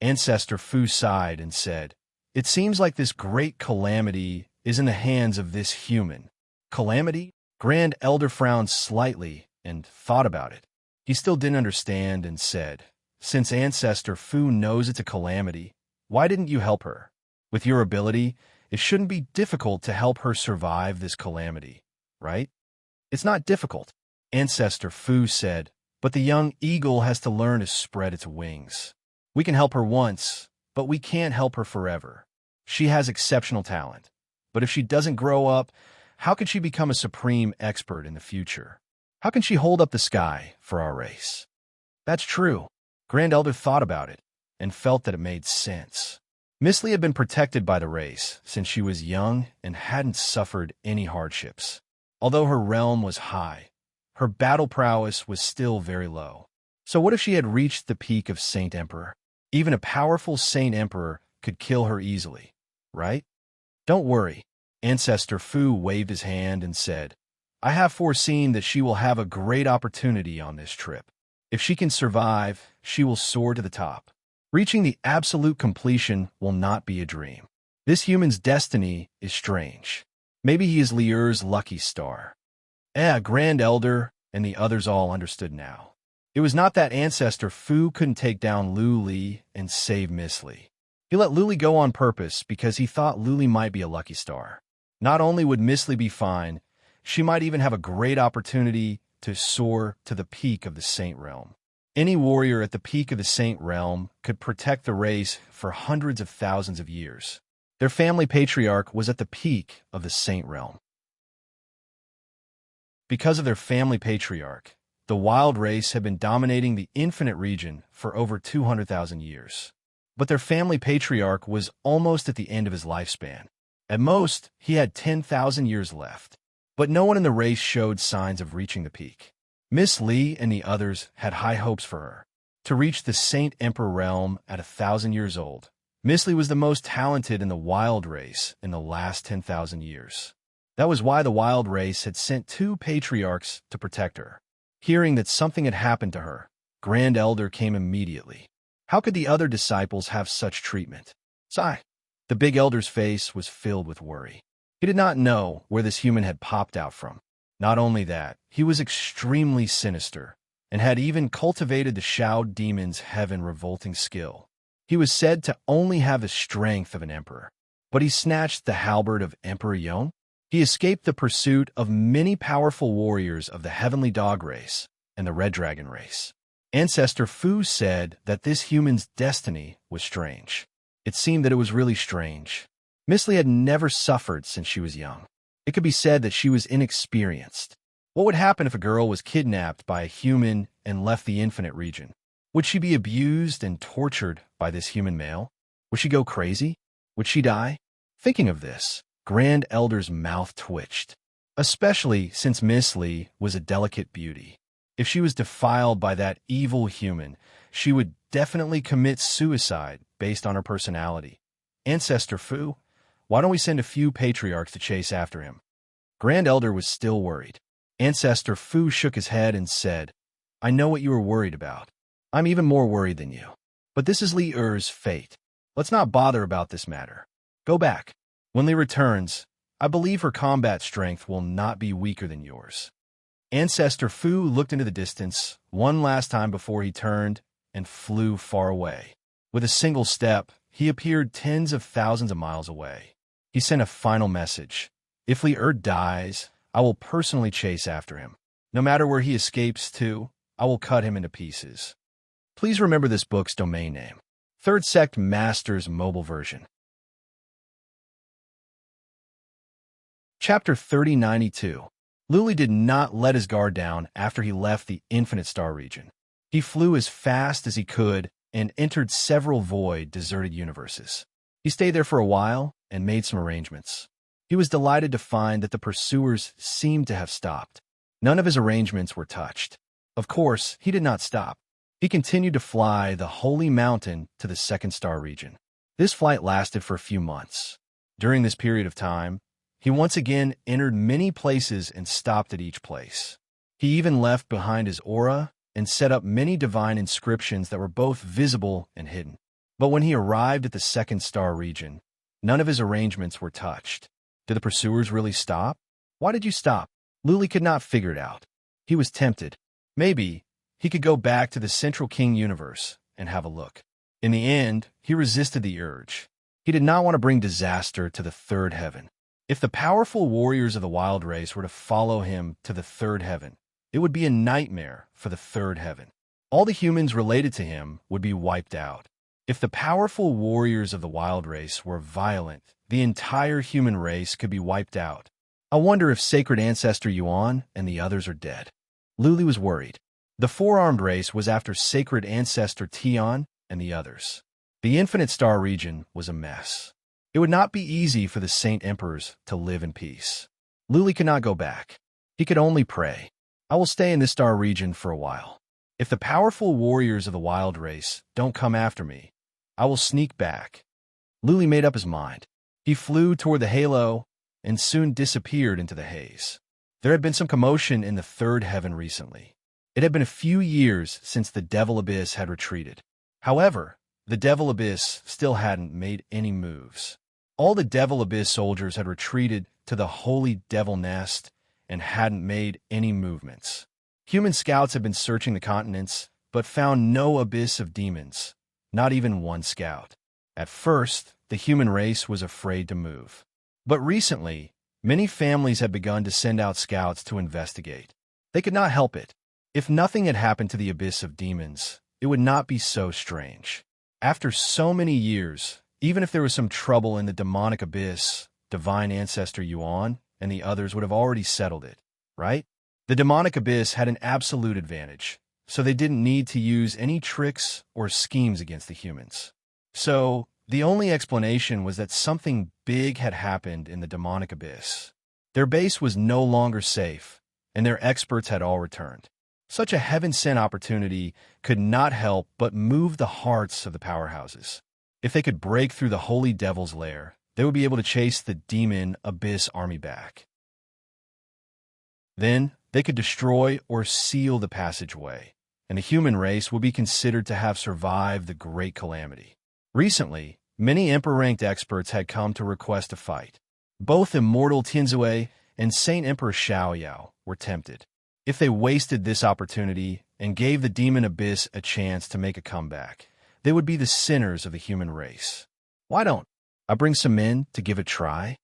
Ancestor Fu sighed and said, "It seems like this great calamity is in the hands of this human." Calamity? Grand Elder frowned slightly and thought about it. He still didn't understand and said, "Since Ancestor Fu knows it's a calamity, why didn't you help her? With your ability, it shouldn't be difficult to help her survive this calamity, right?" "It's not difficult," Ancestor Fu said, "but the young eagle has to learn to spread its wings. We can help her once, but we can't help her forever. She has exceptional talent, but if she doesn't grow up, how can she become a supreme expert in the future? How can she hold up the sky for our race?" That's true. Grand Elder thought about it and felt that it made sense. Miss Li had been protected by the race since she was young and hadn't suffered any hardships. Although her realm was high, her battle prowess was still very low. So what if she had reached the peak of Saint Emperor? Even a powerful Saint Emperor could kill her easily, right? "Don't worry." Ancestor Fu waved his hand and said, "I have foreseen that she will have a great opportunity on this trip. If she can survive, she will soar to the top. Reaching the absolute completion will not be a dream. This human's destiny is strange. Maybe he is Li Er's lucky star." Grand Elder and the others all understood now. It was not that Ancestor Fu couldn't take down Lu Li and save Miss Li. He let Lu Li go on purpose because he thought Lu Li might be a lucky star. Not only would Miss Li be fine, she might even have a great opportunity to soar to the peak of the Saint Realm. Any warrior at the peak of the Saint Realm could protect the race for hundreds of thousands of years. Their family patriarch was at the peak of the Saint Realm. Because of their family patriarch, the wild race had been dominating the infinite region for over 200,000 years. But their family patriarch was almost at the end of his lifespan. At most, he had 10,000 years left. But no one in the race showed signs of reaching the peak. Miss Li and the others had high hopes for her. To reach the Saint Emperor realm at 1,000 years old, Miss Li was the most talented in the wild race in the last 10,000 years. That was why the wild race had sent 2 patriarchs to protect her. Hearing that something had happened to her, Grand Elder came immediately. How could the other disciples have such treatment? Sigh. The big elder's face was filled with worry. He did not know where this human had popped out from. Not only that, he was extremely sinister and had even cultivated the Shao demon's heaven revolting skill. He was said to only have the strength of an emperor, but he snatched the halberd of Emperor Yong. He escaped the pursuit of many powerful warriors of the Heavenly Dog race and the Red Dragon race. Ancestor Fu said that this human's destiny was strange. It seemed that it was really strange. Miss Li had never suffered since she was young. It could be said that she was inexperienced. What would happen if a girl was kidnapped by a human and left the infinite region? Would she be abused and tortured by this human male? Would she go crazy? Would she die? Thinking of this, Grand Elder's mouth twitched, especially since Miss Li was a delicate beauty. If she was defiled by that evil human, she would definitely commit suicide based on her personality. Ancestor Fu, why don't we send a few patriarchs to chase after him? Grand Elder was still worried. Ancestor Fu shook his head and said, "I know what you are worried about. I'm even more worried than you. But this is Li Er's fate. Let's not bother about this matter. Go back. When Li returns, I believe her combat strength will not be weaker than yours." Ancestor Fu looked into the distance one last time before he turned and flew far away. With a single step, he appeared tens of thousands of miles away. He sent a final message. "If Li dies, I will personally chase after him. No matter where he escapes to, I will cut him into pieces." Please remember this book's domain name. Third Sect Masters Mobile Version. Chapter 3092. Luli did not let his guard down after he left the Infinite Star region. He flew as fast as he could and entered several void, deserted universes. He stayed there for a while and made some arrangements. He was delighted to find that the pursuers seemed to have stopped. None of his arrangements were touched. Of course, he did not stop. He continued to fly the Holy Mountain to the Second Star region. This flight lasted for a few months. During this period of time, he once again entered many places and stopped at each place. He even left behind his aura and set up many divine inscriptions that were both visible and hidden. But when he arrived at the Second Star region, none of his arrangements were touched. Did the pursuers really stop? Why did you stop? Luli could not figure it out. He was tempted. Maybe he could go back to the Central King universe and have a look. In the end, he resisted the urge. He did not want to bring disaster to the third heaven. If the powerful warriors of the wild race were to follow him to the third heaven, it would be a nightmare for the third heaven. All the humans related to him would be wiped out. If the powerful warriors of the wild race were violent, the entire human race could be wiped out. I wonder if Sacred Ancestor Yuan and the others are dead. Luli was worried. The four-armed race was after Sacred Ancestor Tian and the others. The Infinite Star region was a mess. It would not be easy for the Saint Emperors to live in peace. Luli could not go back. He could only pray. "I will stay in this star region for a while. If the powerful warriors of the wild race don't come after me, I will sneak back." Luli made up his mind. He flew toward the halo and soon disappeared into the haze. There had been some commotion in the third heaven recently. It had been a few years since the Devil Abyss had retreated. However, the Devil Abyss still hadn't made any moves. All the Devil Abyss soldiers had retreated to the Holy Devil Nest and hadn't made any movements. Human scouts had been searching the continents, but found no abyss of demons, not even one scout. At first, the human race was afraid to move. But recently, many families had begun to send out scouts to investigate. They could not help it. If nothing had happened to the abyss of demons, it would not be so strange. After so many years, even if there was some trouble in the demonic abyss, Divine Ancestor Yuan and the others would have already settled it, right? The demonic abyss had an absolute advantage, so they didn't need to use any tricks or schemes against the humans. So, the only explanation was that something big had happened in the demonic abyss. Their base was no longer safe, and their experts had all returned. Such a heaven-sent opportunity could not help but move the hearts of the powerhouses. If they could break through the Holy Devil's lair, they would be able to chase the demon Abyss army back. Then, they could destroy or seal the passageway, and the human race would be considered to have survived the Great Calamity. Recently, many Emperor-ranked experts had come to request a fight. Both Immortal Tianzue and Saint Emperor Xiaoyao were tempted. If they wasted this opportunity and gave the demon Abyss a chance to make a comeback, they would be the sinners of the human race. Why don't I bring some men to give it a try?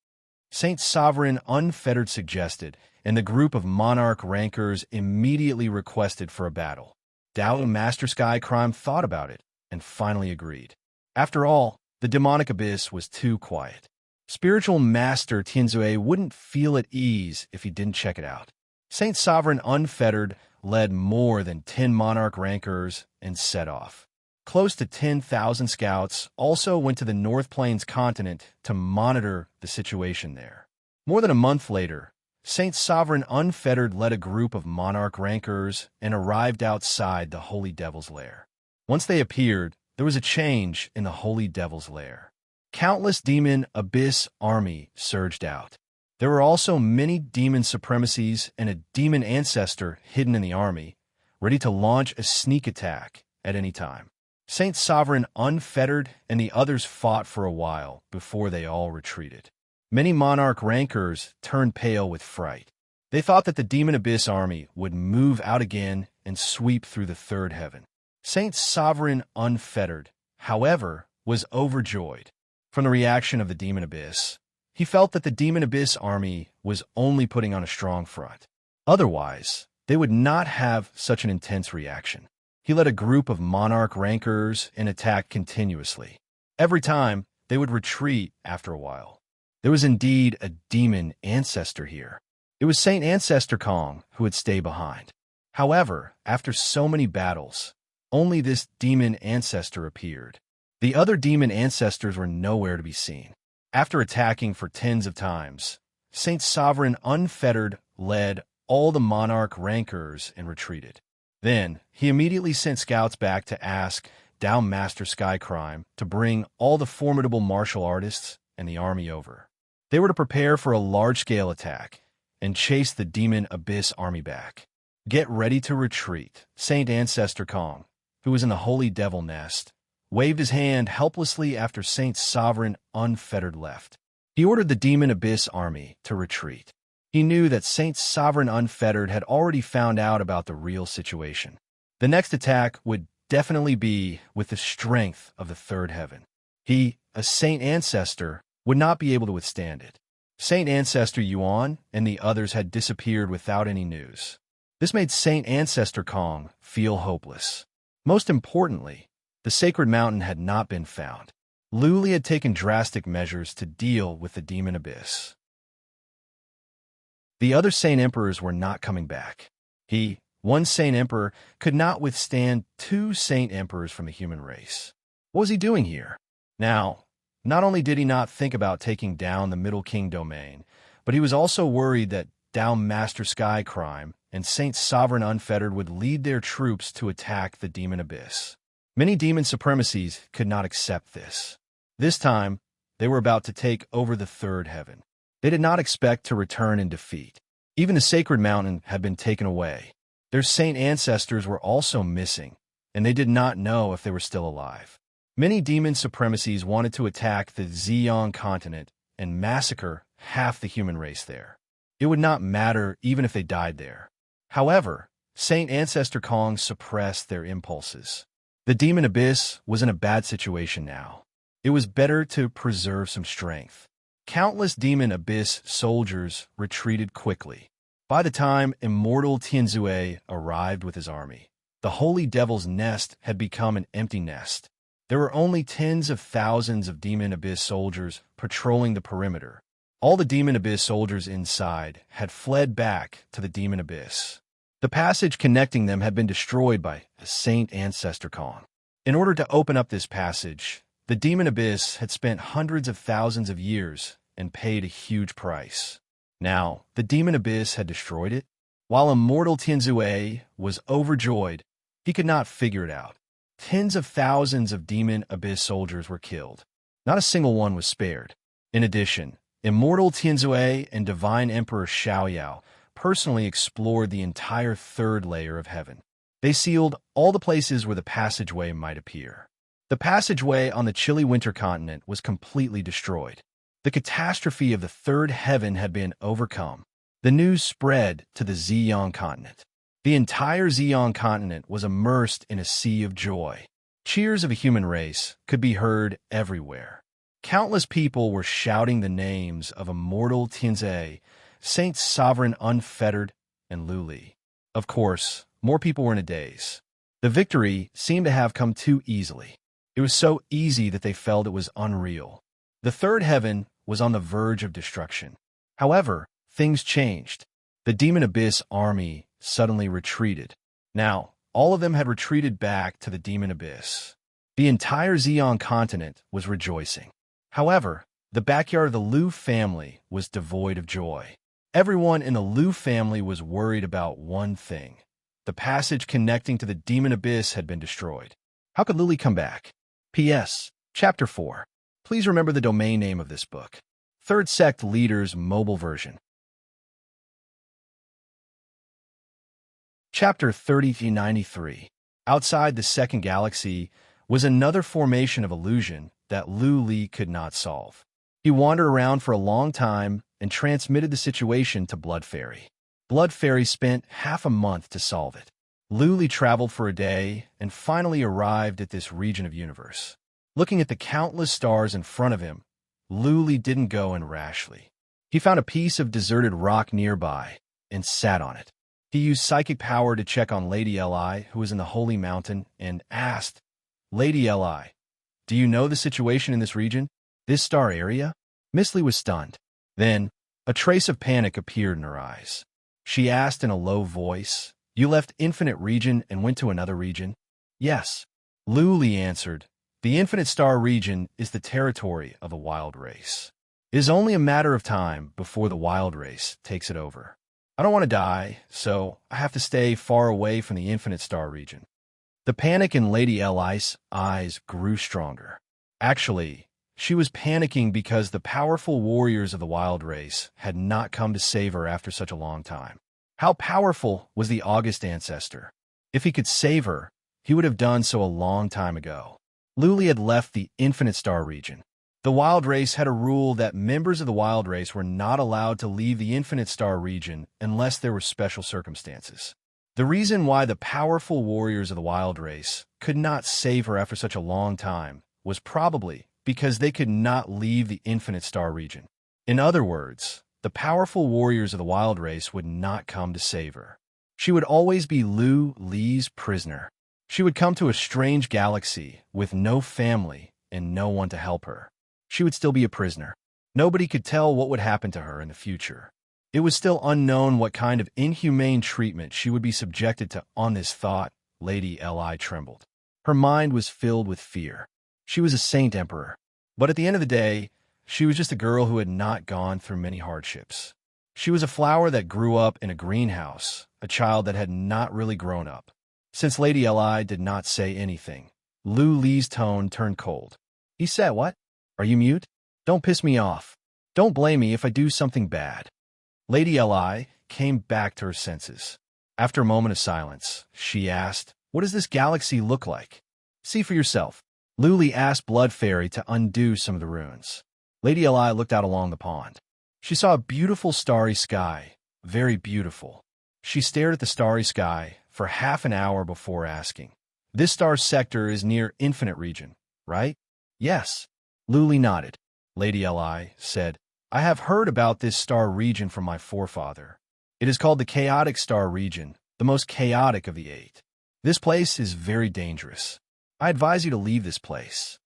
Saint Sovereign Unfettered suggested, and the group of monarch rankers immediately requested for a battle. Dao and Master Sky Crime thought about it and finally agreed. After all, the demonic abyss was too quiet. Spiritual Master Tianzue wouldn't feel at ease if he didn't check it out. Saint Sovereign Unfettered led more than 10 monarch rankers and set off. Close to 10,000 scouts also went to the North Plains continent to monitor the situation there. More than a month later, Saint Sovereign Unfettered led a group of monarch rankers and arrived outside the Holy Devil's lair. Once they appeared, there was a change in the Holy Devil's lair. Countless demon Abyss army surged out. There were also many demon supremacies and a demon ancestor hidden in the army, ready to launch a sneak attack at any time. Saint Sovereign unfettered and the others fought for a while before they all retreated. Many monarch rankers turned pale with fright. They thought that the demon abyss army would move out again and sweep through the third heaven. Saint Sovereign unfettered, however, was overjoyed. From the reaction of the demon abyss, he felt that the demon abyss army was only putting on a strong front. Otherwise, they would not have such an intense reaction. He led a group of monarch rankers and attacked continuously. Every time, they would retreat after a while. There was indeed a demon ancestor here. It was Saint Ancestor Kong who would stay behind. However, after so many battles, only this demon ancestor appeared. The other demon ancestors were nowhere to be seen. After attacking for tens of times, Saint Sovereign unfettered led all the monarch rankers and retreated. Then, he immediately sent scouts back to ask Down Master Skycrime to bring all the formidable martial artists and the army over. They were to prepare for a large-scale attack and chase the demon abyss army back. Get ready to retreat. Saint Ancestor Kong, who was in the holy devil nest, waved his hand helplessly after Saint Sovereign unfettered left. He ordered the demon abyss army to retreat. He knew that Saint Sovereign unfettered had already found out about the real situation. The next attack would definitely be with the strength of the third heaven. He, a Saint Ancestor, would not be able to withstand it. Saint Ancestor Yuan and the others had disappeared without any news. This made Saint Ancestor Kong feel hopeless. Most importantly, the sacred mountain had not been found. Lu Li had taken drastic measures to deal with the demon abyss. The other Saint Emperors were not coming back. He, one Saint Emperor, could not withstand two Saint Emperors from the human race. What was he doing here? Now, not only did he not think about taking down the Middle King domain, but he was also worried that Down Master Skycrime and Saint Sovereign Unfettered would lead their troops to attack the demon abyss. Many demon supremacies could not accept this. This time, they were about to take over the third heaven. They did not expect to return in defeat. Even the sacred mountain had been taken away. Their saint ancestors were also missing, and they did not know if they were still alive. Many demon supremacies wanted to attack the Ziyang continent and massacre half the human race there. It would not matter even if they died there. However, Saint Ancestor Kong suppressed their impulses. The demon abyss was in a bad situation now. It was better to preserve some strength. Countless demon abyss soldiers retreated quickly. By the time immortal Tianzue arrived with his army, the holy devil's nest had become an empty nest. There were only tens of thousands of demon abyss soldiers patrolling the perimeter. All the demon abyss soldiers inside had fled back to the demon abyss. The passage connecting them had been destroyed by a Saint Ancestor Kong. In order to open up this passage, the demon abyss had spent hundreds of thousands of years and paid a huge price. Now, the demon abyss had destroyed it. While immortal Tianzue was overjoyed, he could not figure it out. Tens of thousands of demon abyss soldiers were killed. Not a single one was spared. In addition, immortal Tianzue and divine emperor Xiaoyao personally explored the entire third layer of heaven. They sealed all the places where the passageway might appear. The passageway on the chilly winter continent was completely destroyed. The catastrophe of the third heaven had been overcome. The news spread to the Ziyang continent. The entire Ziyang continent was immersed in a sea of joy. Cheers of a human race could be heard everywhere. Countless people were shouting the names of immortal Tianzue, Saint Sovereign Unfettered, and Lu Li. Of course, more people were in a daze. The victory seemed to have come too easily. It was so easy that they felt it was unreal. The third heaven was on the verge of destruction. However, things changed. The demon abyss army suddenly retreated. Now, all of them had retreated back to the demon abyss. The entire Ziyang continent was rejoicing. However, the backyard of the Liu family was devoid of joy. Everyone in the Liu family was worried about one thing. The passage connecting to the demon abyss had been destroyed. How could Lu Li come back? P.S. Chapter 4. Please remember the domain name of this book. Third Sect Leaders Mobile Version. Chapter 30-93. Outside the second galaxy was another formation of illusion that Lu Li could not solve. He wandered around for a long time and transmitted the situation to Blood Fairy. Blood Fairy spent half a month to solve it. Lu Li traveled for a day and finally arrived at this region of universe. Looking at the countless stars in front of him, Lu Li didn't go in rashly. He found a piece of deserted rock nearby and sat on it. He used psychic power to check on Lady Li, who was in the Holy Mountain, and asked, "Lady Li, do you know the situation in this region, this star area?" Misty was stunned. Then, a trace of panic appeared in her eyes. She asked in a low voice, "You left Infinite Region and went to another region?" "Yes," Lu Li answered. "The Infinite Star region is the territory of the wild race. It is only a matter of time before the wild race takes it over. I don't want to die, so I have to stay far away from the Infinite Star region." The panic in Lady Li's eyes grew stronger. Actually, she was panicking because the powerful warriors of the wild race had not come to save her after such a long time. How powerful was the August ancestor? If he could save her, he would have done so a long time ago. Lu Li had left the Infinite Star region. The wild race had a rule that members of the wild race were not allowed to leave the Infinite Star region unless there were special circumstances. The reason why the powerful warriors of the wild race could not save her after such a long time was probably because they could not leave the Infinite Star region. In other words, the powerful warriors of the wild race would not come to save her. She would always be Lu Li's prisoner. She would come to a strange galaxy with no family and no one to help her. She would still be a prisoner. Nobody could tell what would happen to her in the future. It was still unknown what kind of inhumane treatment she would be subjected to. On this thought, Lady Li trembled. Her mind was filled with fear. She was a saint emperor. But at the end of the day, she was just a girl who had not gone through many hardships. She was a flower that grew up in a greenhouse, a child that had not really grown up. Since Lady Li did not say anything, Lu Li's tone turned cold. He said, "What? Are you mute? Don't piss me off. Don't blame me if I do something bad." Lady Li came back to her senses. After a moment of silence, she asked, "What does this galaxy look like?" "See for yourself." Lu Li asked Blood Fairy to undo some of the runes. Lady Li looked out along the pond. She saw a beautiful starry sky, very beautiful. She stared at the starry sky for half an hour before asking, "This star sector is near Infinite Region, right?" "Yes." Lu Li nodded. Lady Li said, "I have heard about this star region from my forefather. It is called the Chaotic Star region, the most chaotic of the 8. This place is very dangerous. I advise you to leave this place.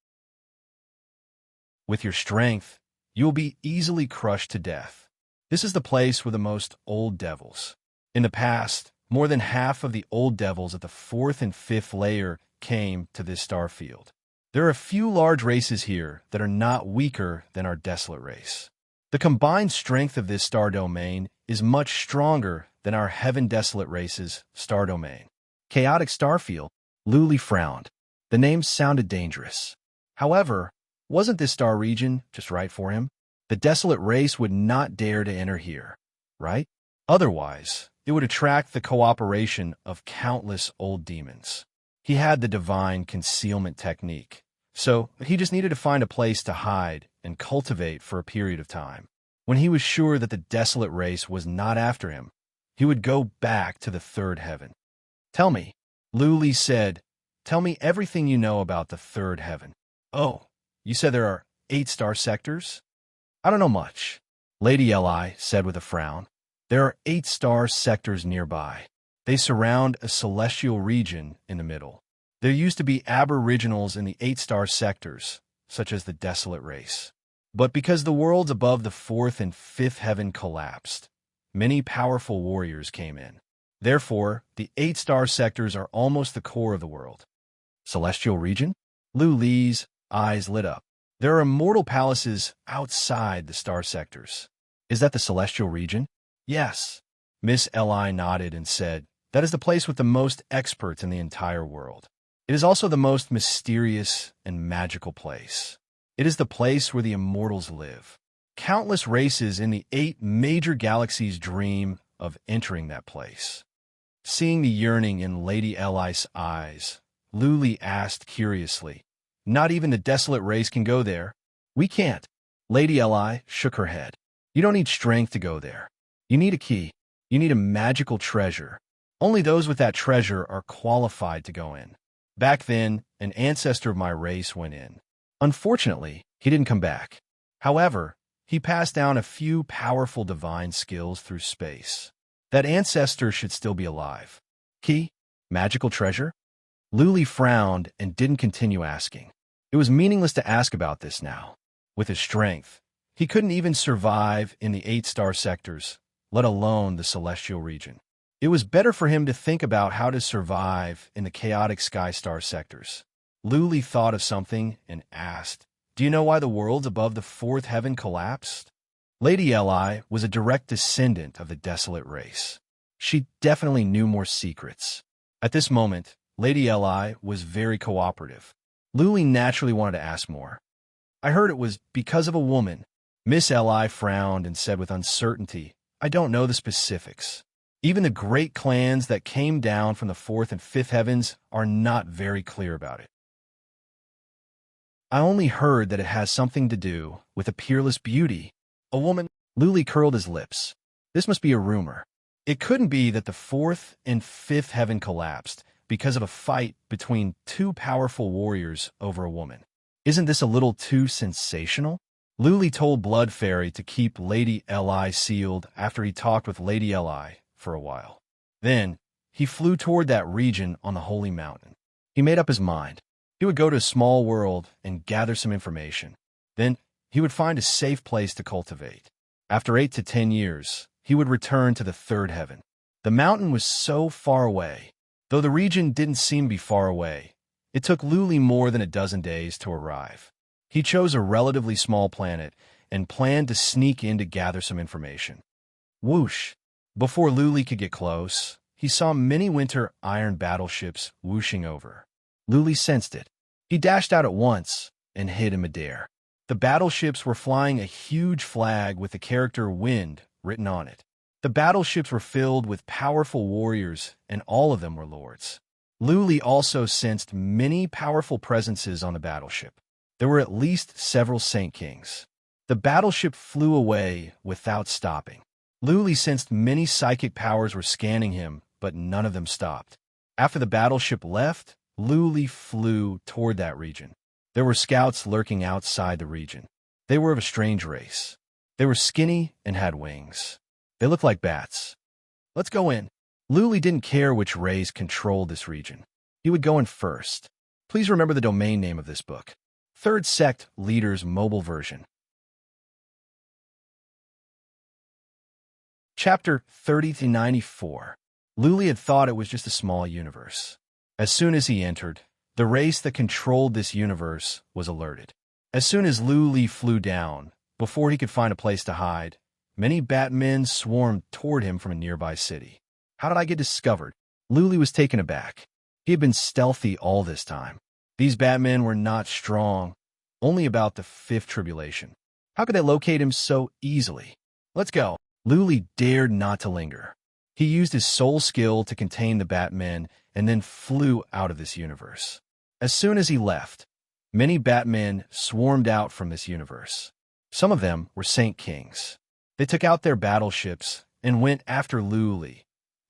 With your strength, you will be easily crushed to death. This is the place where the most old devils. In the past, more than half of the old devils at the 4th and 5th layer came to this star field. There are a few large races here that are not weaker than our desolate race. The combined strength of this star domain is much stronger than our heaven desolate race's star domain." Chaotic Starfield. Lu Li frowned. The name sounded dangerous. However, wasn't this star region just right for him? The desolate race would not dare to enter here, right? Otherwise, it would attract the cooperation of countless old demons. He had the divine concealment technique, so he just needed to find a place to hide and cultivate for a period of time. When he was sure that the desolate race was not after him, he would go back to the 3rd heaven. "Tell me," Lu Li said, "tell me everything you know about the 3rd heaven." "Oh, you said there are 8 star sectors?" "I don't know much," Lady Li said with a frown. "There are 8 star sectors nearby. They surround a celestial region in the middle. There used to be aboriginals in the 8 star sectors, such as the desolate race. But because the worlds above the 4th and 5th heaven collapsed, many powerful warriors came in. Therefore, the 8 star sectors are almost the core of the world." "Celestial region?" Lu Li's eyes lit up. "There are immortal palaces outside the star sectors. Is that the celestial region?" "Yes." Miss Li nodded and said, "That is the place with the most experts in the entire world. It is also the most mysterious and magical place. It is the place where the immortals live. Countless races in the 8 major galaxies dream of entering that place." Seeing the yearning in Lady Li's eyes, Luli asked curiously. Not even the desolate race can go there. We can't. Lady Li shook her head. You don't need strength to go there. You need a key. You need a magical treasure. Only those with that treasure are qualified to go in. Back then, an ancestor of my race went in. Unfortunately, he didn't come back. However, he passed down a few powerful divine skills through space. That ancestor should still be alive. Key? Magical treasure? Luli frowned and didn't continue asking. It was meaningless to ask about this now. With his strength, he couldn't even survive in the 8-star sectors, let alone the celestial region. It was better for him to think about how to survive in the chaotic sky-star sectors. Luli thought of something and asked, Do you know why the worlds above the 4th heaven collapsed? Lady Li was a direct descendant of the desolate race. She definitely knew more secrets. At this moment, Lady Li was very cooperative. Luli naturally wanted to ask more. I heard it was because of a woman. Miss Li frowned and said with uncertainty, I don't know the specifics. Even the great clans that came down from the 4th and 5th heavens are not very clear about it. I only heard that it has something to do with a peerless beauty. A woman. Luli curled his lips. This must be a rumor. It couldn't be that the 4th and 5th heaven collapsed because of a fight between two powerful warriors over a woman. Isn't this a little too sensational? Luli told Blood Fairy to keep Lady Li sealed after he talked with Lady Li for a while. Then, he flew toward that region on the Holy Mountain. He made up his mind. He would go to a small world and gather some information. Then, he would find a safe place to cultivate. After 8 to 10 years, he would return to the 3rd heaven. The mountain was so far away. Though the region didn't seem to be far away, it took Luli more than a dozen days to arrive. He chose a relatively small planet and planned to sneak in to gather some information. Whoosh! Before Luli could get close, he saw many winter iron battleships whooshing over. Luli sensed it. He dashed out at once and hid in midair. The battleships were flying a huge flag with the character Wind written on it. The battleships were filled with powerful warriors, and all of them were lords. Luli also sensed many powerful presences on the battleship. There were at least several Saint Kings. The battleship flew away without stopping. Luli sensed many psychic powers were scanning him, but none of them stopped. After the battleship left, Luli flew toward that region. There were scouts lurking outside the region. They were of a strange race. They were skinny and had wings. They looked like bats. Let's go in. Luli didn't care which race controlled this region. He would go in first. Please remember the domain name of this book. 3rd Sect Leaders Mobile Version. Chapter 30-94. Luli had thought it was just a small universe. As soon as he entered, the race that controlled this universe was alerted. As soon as Luli flew down, before he could find a place to hide, many Batmen swarmed toward him from a nearby city. How did I get discovered? Luli was taken aback. He had been stealthy all this time. These Batmen were not strong, only about the 5th tribulation. How could they locate him so easily? Let's go. Luli dared not to linger. He used his soul skill to contain the Batmen and then flew out of this universe. As soon as he left, many Batmen swarmed out from this universe. Some of them were Saint Kings. They took out their battleships and went after Luli.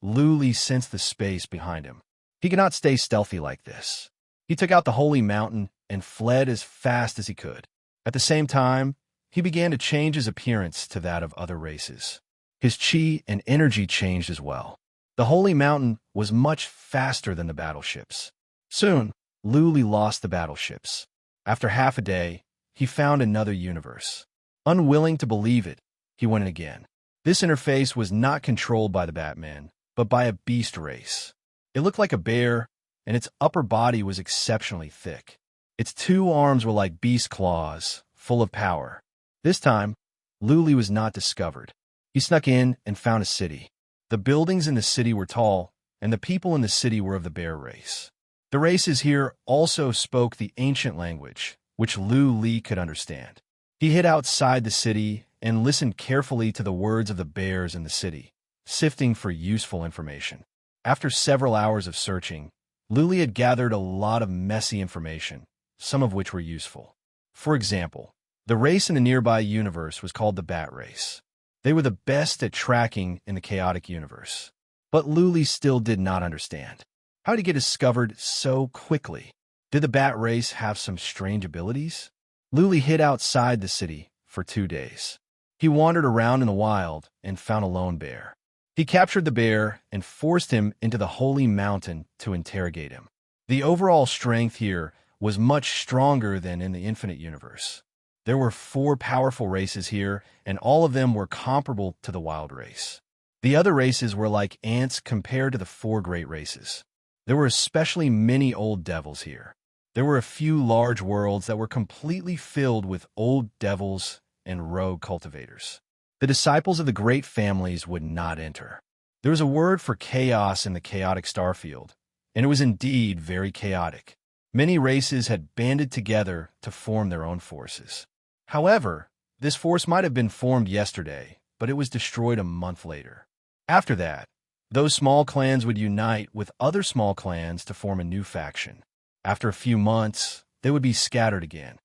Luli sensed the space behind him. He could not stay stealthy like this. He took out the Holy Mountain and fled as fast as he could. At the same time, he began to change his appearance to that of other races. His chi and energy changed as well. The Holy Mountain was much faster than the battleships. Soon, Luli lost the battleships. After half a day, he found another universe. Unwilling to believe it, he went in again. This interface was not controlled by the Batman, but by a beast race. It looked like a bear, and its upper body was exceptionally thick. Its 2 arms were like beast claws, full of power. This time, Luli was not discovered. He snuck in and found a city. The buildings in the city were tall, and the people in the city were of the bear race. The races here also spoke the ancient language, which Luli could understand. He hid outside the city and listened carefully to the words of the bears in the city, sifting for useful information. After several hours of searching, Luli had gathered a lot of messy information, some of which were useful. For example, the race in the nearby universe was called the Bat Race. They were the best at tracking in the chaotic universe. But Luli still did not understand. How did he get discovered so quickly? Did the Bat Race have some strange abilities? Luli hid outside the city for 2 days. He wandered around in the wild and found a lone bear. He captured the bear and forced him into the holy mountain to interrogate him. The overall strength here was much stronger than in the infinite universe. There were 4 powerful races here, and all of them were comparable to the wild race. The other races were like ants compared to the 4 great races. There were especially many old devils here. There were a few large worlds that were completely filled with old devils and rogue cultivators. The disciples of the great families would not enter. There was a word for chaos in the chaotic starfield, and it was indeed very chaotic. Many races had banded together to form their own forces. However, this force might have been formed yesterday, but it was destroyed a month later. After that, those small clans would unite with other small clans to form a new faction. After a few months, they would be scattered again.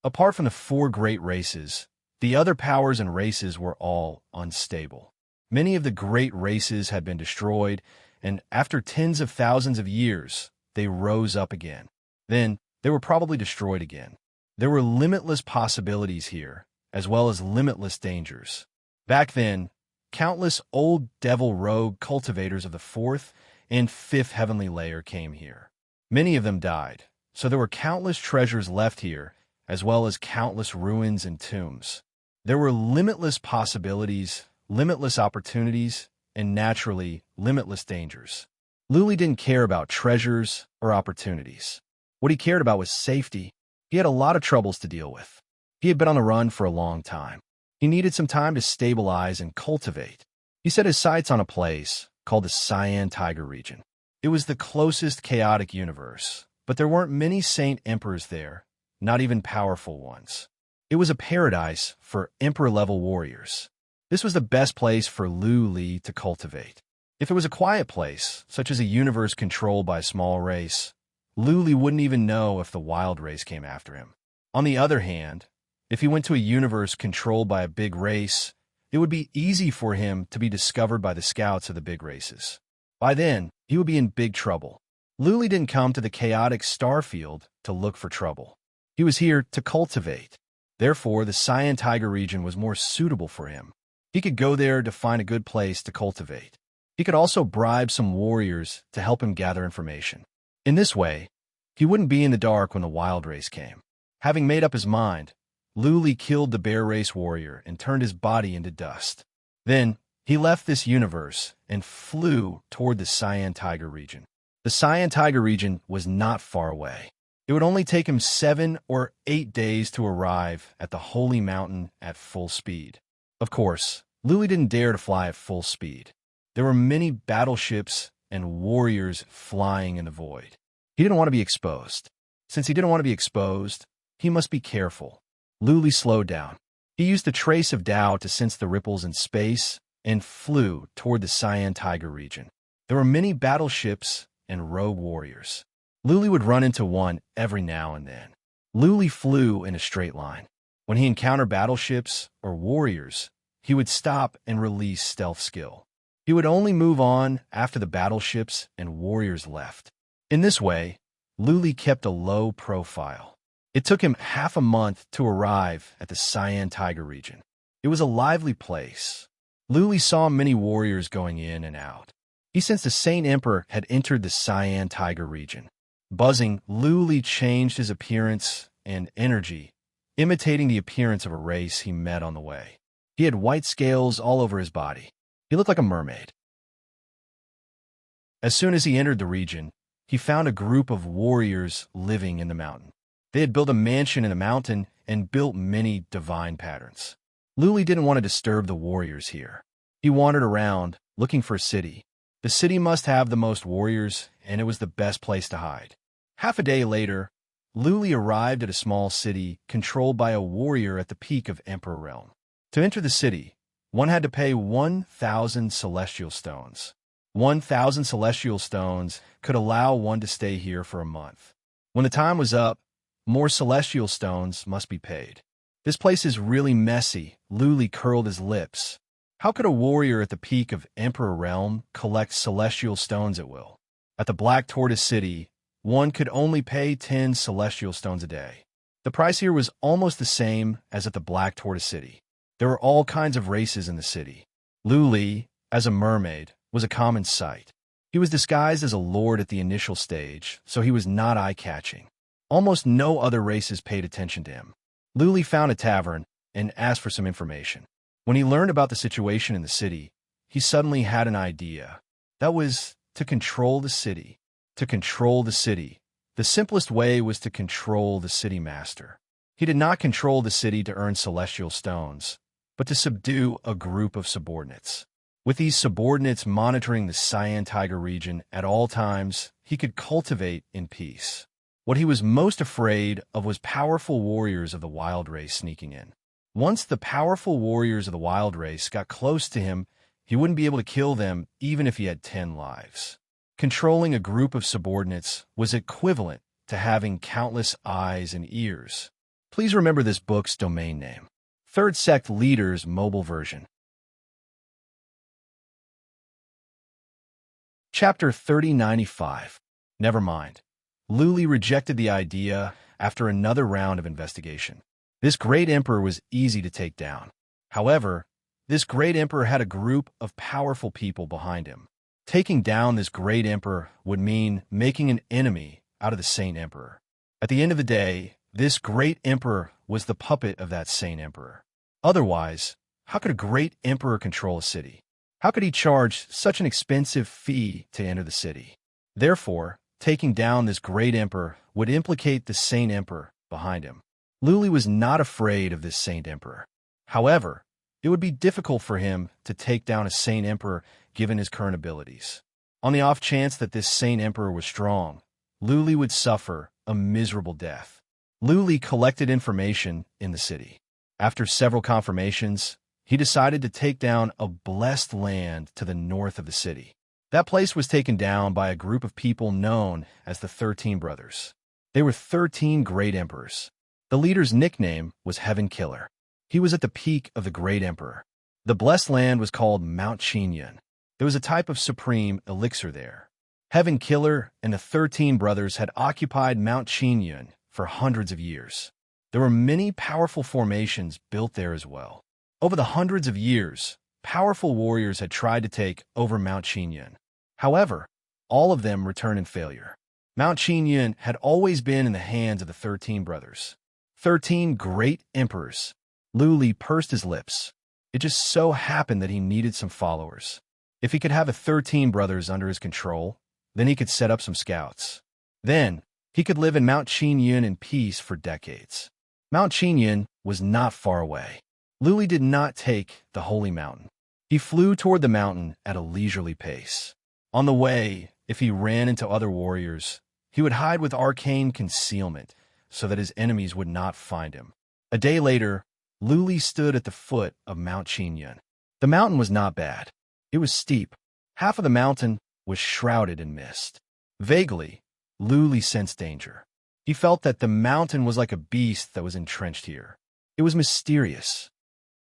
Apart from the 4 great races, the other powers and races were all unstable. Many of the great races had been destroyed, and after tens of thousands of years, they rose up again. Then, they were probably destroyed again. There were limitless possibilities here, as well as limitless dangers. Back then, countless old devil rogue cultivators of the 4th and 5th heavenly layer came here. Many of them died, so there were countless treasures left here, as well as countless ruins and tombs. There were limitless possibilities, limitless opportunities, and naturally, limitless dangers. Luli didn't care about treasures or opportunities. What he cared about was safety. He had a lot of troubles to deal with. He had been on the run for a long time. He needed some time to stabilize and cultivate. He set his sights on a place called the Cyan Tiger region. It was the closest chaotic universe, but there weren't many Saint Emperors there, not even powerful ones. It was a paradise for Emperor-level warriors. This was the best place for Luli to cultivate. If it was a quiet place, such as a universe controlled by a small race, Luli wouldn't even know if the wild race came after him. On the other hand, if he went to a universe controlled by a big race, it would be easy for him to be discovered by the scouts of the big races. By then, he would be in big trouble. Luli didn't come to the chaotic starfield to look for trouble. He was here to cultivate. Therefore, the Cyan Tiger region was more suitable for him. He could go there to find a good place to cultivate. He could also bribe some warriors to help him gather information. In this way, he wouldn't be in the dark when the wild race came. Having made up his mind, Luli killed the bear race warrior and turned his body into dust. Then, he left this universe and flew toward the Cyan Tiger region. The Cyan Tiger region was not far away. It would only take him 7 or 8 days to arrive at the Holy Mountain at full speed. Of course, Luli didn't dare to fly at full speed. There were many battleships and warriors flying in the void. He didn't want to be exposed. Since he didn't want to be exposed, he must be careful. Luli slowed down. He used the trace of Tao to sense the ripples in space and flew toward the Cyan Tiger region. There were many battleships and rogue warriors. Luli would run into one every now and then. Luli flew in a straight line. When he encountered battleships or warriors, he would stop and release stealth skill. He would only move on after the battleships and warriors left. In this way, Luli kept a low profile. It took him half a month to arrive at the Cyan Tiger region. It was a lively place. Luli saw many warriors going in and out. He sensed the Saint Emperor had entered the Cyan Tiger region. Buzzing, Luli changed his appearance and energy, imitating the appearance of a race he met on the way. He had white scales all over his body. He looked like a mermaid. As soon as he entered the region, he found a group of warriors living in the mountain. They had built a mansion in the mountain and built many divine patterns. Luli didn't want to disturb the warriors here. He wandered around, looking for a city. The city must have the most warriors, and it was the best place to hide. Half a day later, Luli arrived at a small city controlled by a warrior at the peak of Emperor Realm. To enter the city, one had to pay 1,000 celestial stones. 1,000 celestial stones could allow one to stay here for a month. When the time was up, more celestial stones must be paid. This place is really messy. Luli curled his lips. How could a warrior at the peak of Emperor Realm collect celestial stones at will? At the Black Tortoise City, one could only pay 10 celestial stones a day. The price here was almost the same as at the Black Tortoise City. There were all kinds of races in the city. Luli, as a mermaid, was a common sight. He was disguised as a lord at the initial stage, so he was not eye-catching. Almost no other races paid attention to him. Luli found a tavern and asked for some information. When he learned about the situation in the city, he suddenly had an idea. That was to control the city. To control the city. The simplest way was to control the city master. He did not control the city to earn celestial stones, but to subdue a group of subordinates. With these subordinates monitoring the Cyan Tiger region at all times, he could cultivate in peace. What he was most afraid of was powerful warriors of the wild race sneaking in. Once the powerful warriors of the wild race got close to him, he wouldn't be able to kill them even if he had 10 lives. Controlling a group of subordinates was equivalent to having countless eyes and ears. Please remember this book's domain name. Third Sect Leaders Mobile Version. Chapter 3095. Never mind. Luli rejected the idea after another round of investigation. This great emperor was easy to take down. However, this great emperor had a group of powerful people behind him. Taking down this great emperor would mean making an enemy out of the Saint Emperor. At the end of the day, this great emperor was the puppet of that Saint Emperor. Otherwise, how could a great emperor control a city? How could he charge such an expensive fee to enter the city? Therefore, taking down this great emperor would implicate the Saint Emperor behind him. Luli was not afraid of this Saint Emperor. However, it would be difficult for him to take down a Saint Emperor given his current abilities. On the off chance that this Saint Emperor was strong, Luli would suffer a miserable death. Luli collected information in the city. After several confirmations, he decided to take down a blessed land to the north of the city. That place was taken down by a group of people known as the 13 Brothers. They were 13 great emperors. The leader's nickname was Heaven Killer. He was at the peak of the great emperor. The blessed land was called Mount Chinyan. There was a type of supreme elixir there. Heaven Killer and the 13 Brothers had occupied Mount Chinyan for hundreds of years. There were many powerful formations built there as well. Over the hundreds of years, powerful warriors had tried to take over Mount Chinyan. However, all of them returned in failure. Mount Chinyan had always been in the hands of the 13 Brothers. 13 great emperors. Luli pursed his lips. It just so happened that he needed some followers. If he could have the 13 Brothers under his control, then he could set up some scouts. Then, he could live in Mount Chinyan in peace for decades. Mount Chinyan was not far away. Luli did not take the holy mountain. He flew toward the mountain at a leisurely pace. On the way, if he ran into other warriors, he would hide with arcane concealment so that his enemies would not find him. A day later, Luli stood at the foot of Mount Chinyan. The mountain was not bad. It was steep. Half of the mountain was shrouded in mist. Vaguely, Luli sensed danger. He felt that the mountain was like a beast that was entrenched here. It was mysterious.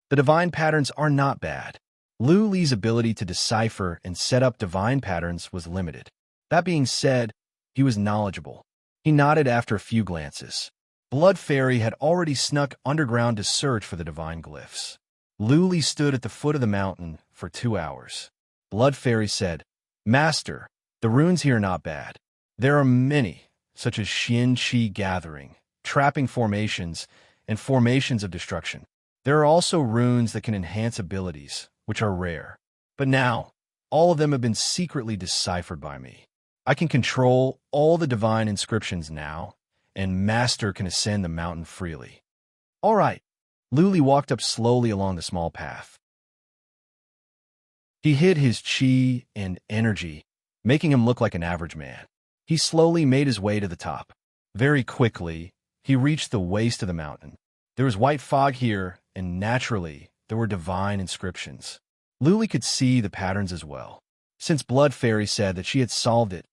The divine patterns are not bad. Luli's ability to decipher and set up divine patterns was limited. That being said, he was knowledgeable. He nodded after a few glances. Blood Fairy had already snuck underground to search for the divine glyphs. Luli stood at the foot of the mountain for 2 hours. Blood Fairy said, "Master, the runes here are not bad. There are many, such as Xian Qi Gathering, Trapping Formations, and Formations of Destruction. There are also runes that can enhance abilities, which are rare. But now, all of them have been secretly deciphered by me. I can control all the divine inscriptions now, and Master can ascend the mountain freely." All right. Luli walked up slowly along the small path. He hid his chi and energy, making him look like an average man. He slowly made his way to the top. Very quickly, he reached the waist of the mountain. There was white fog here, and naturally, there were divine inscriptions. Luli could see the patterns as well. Since Blood Fairy said that she had solved it,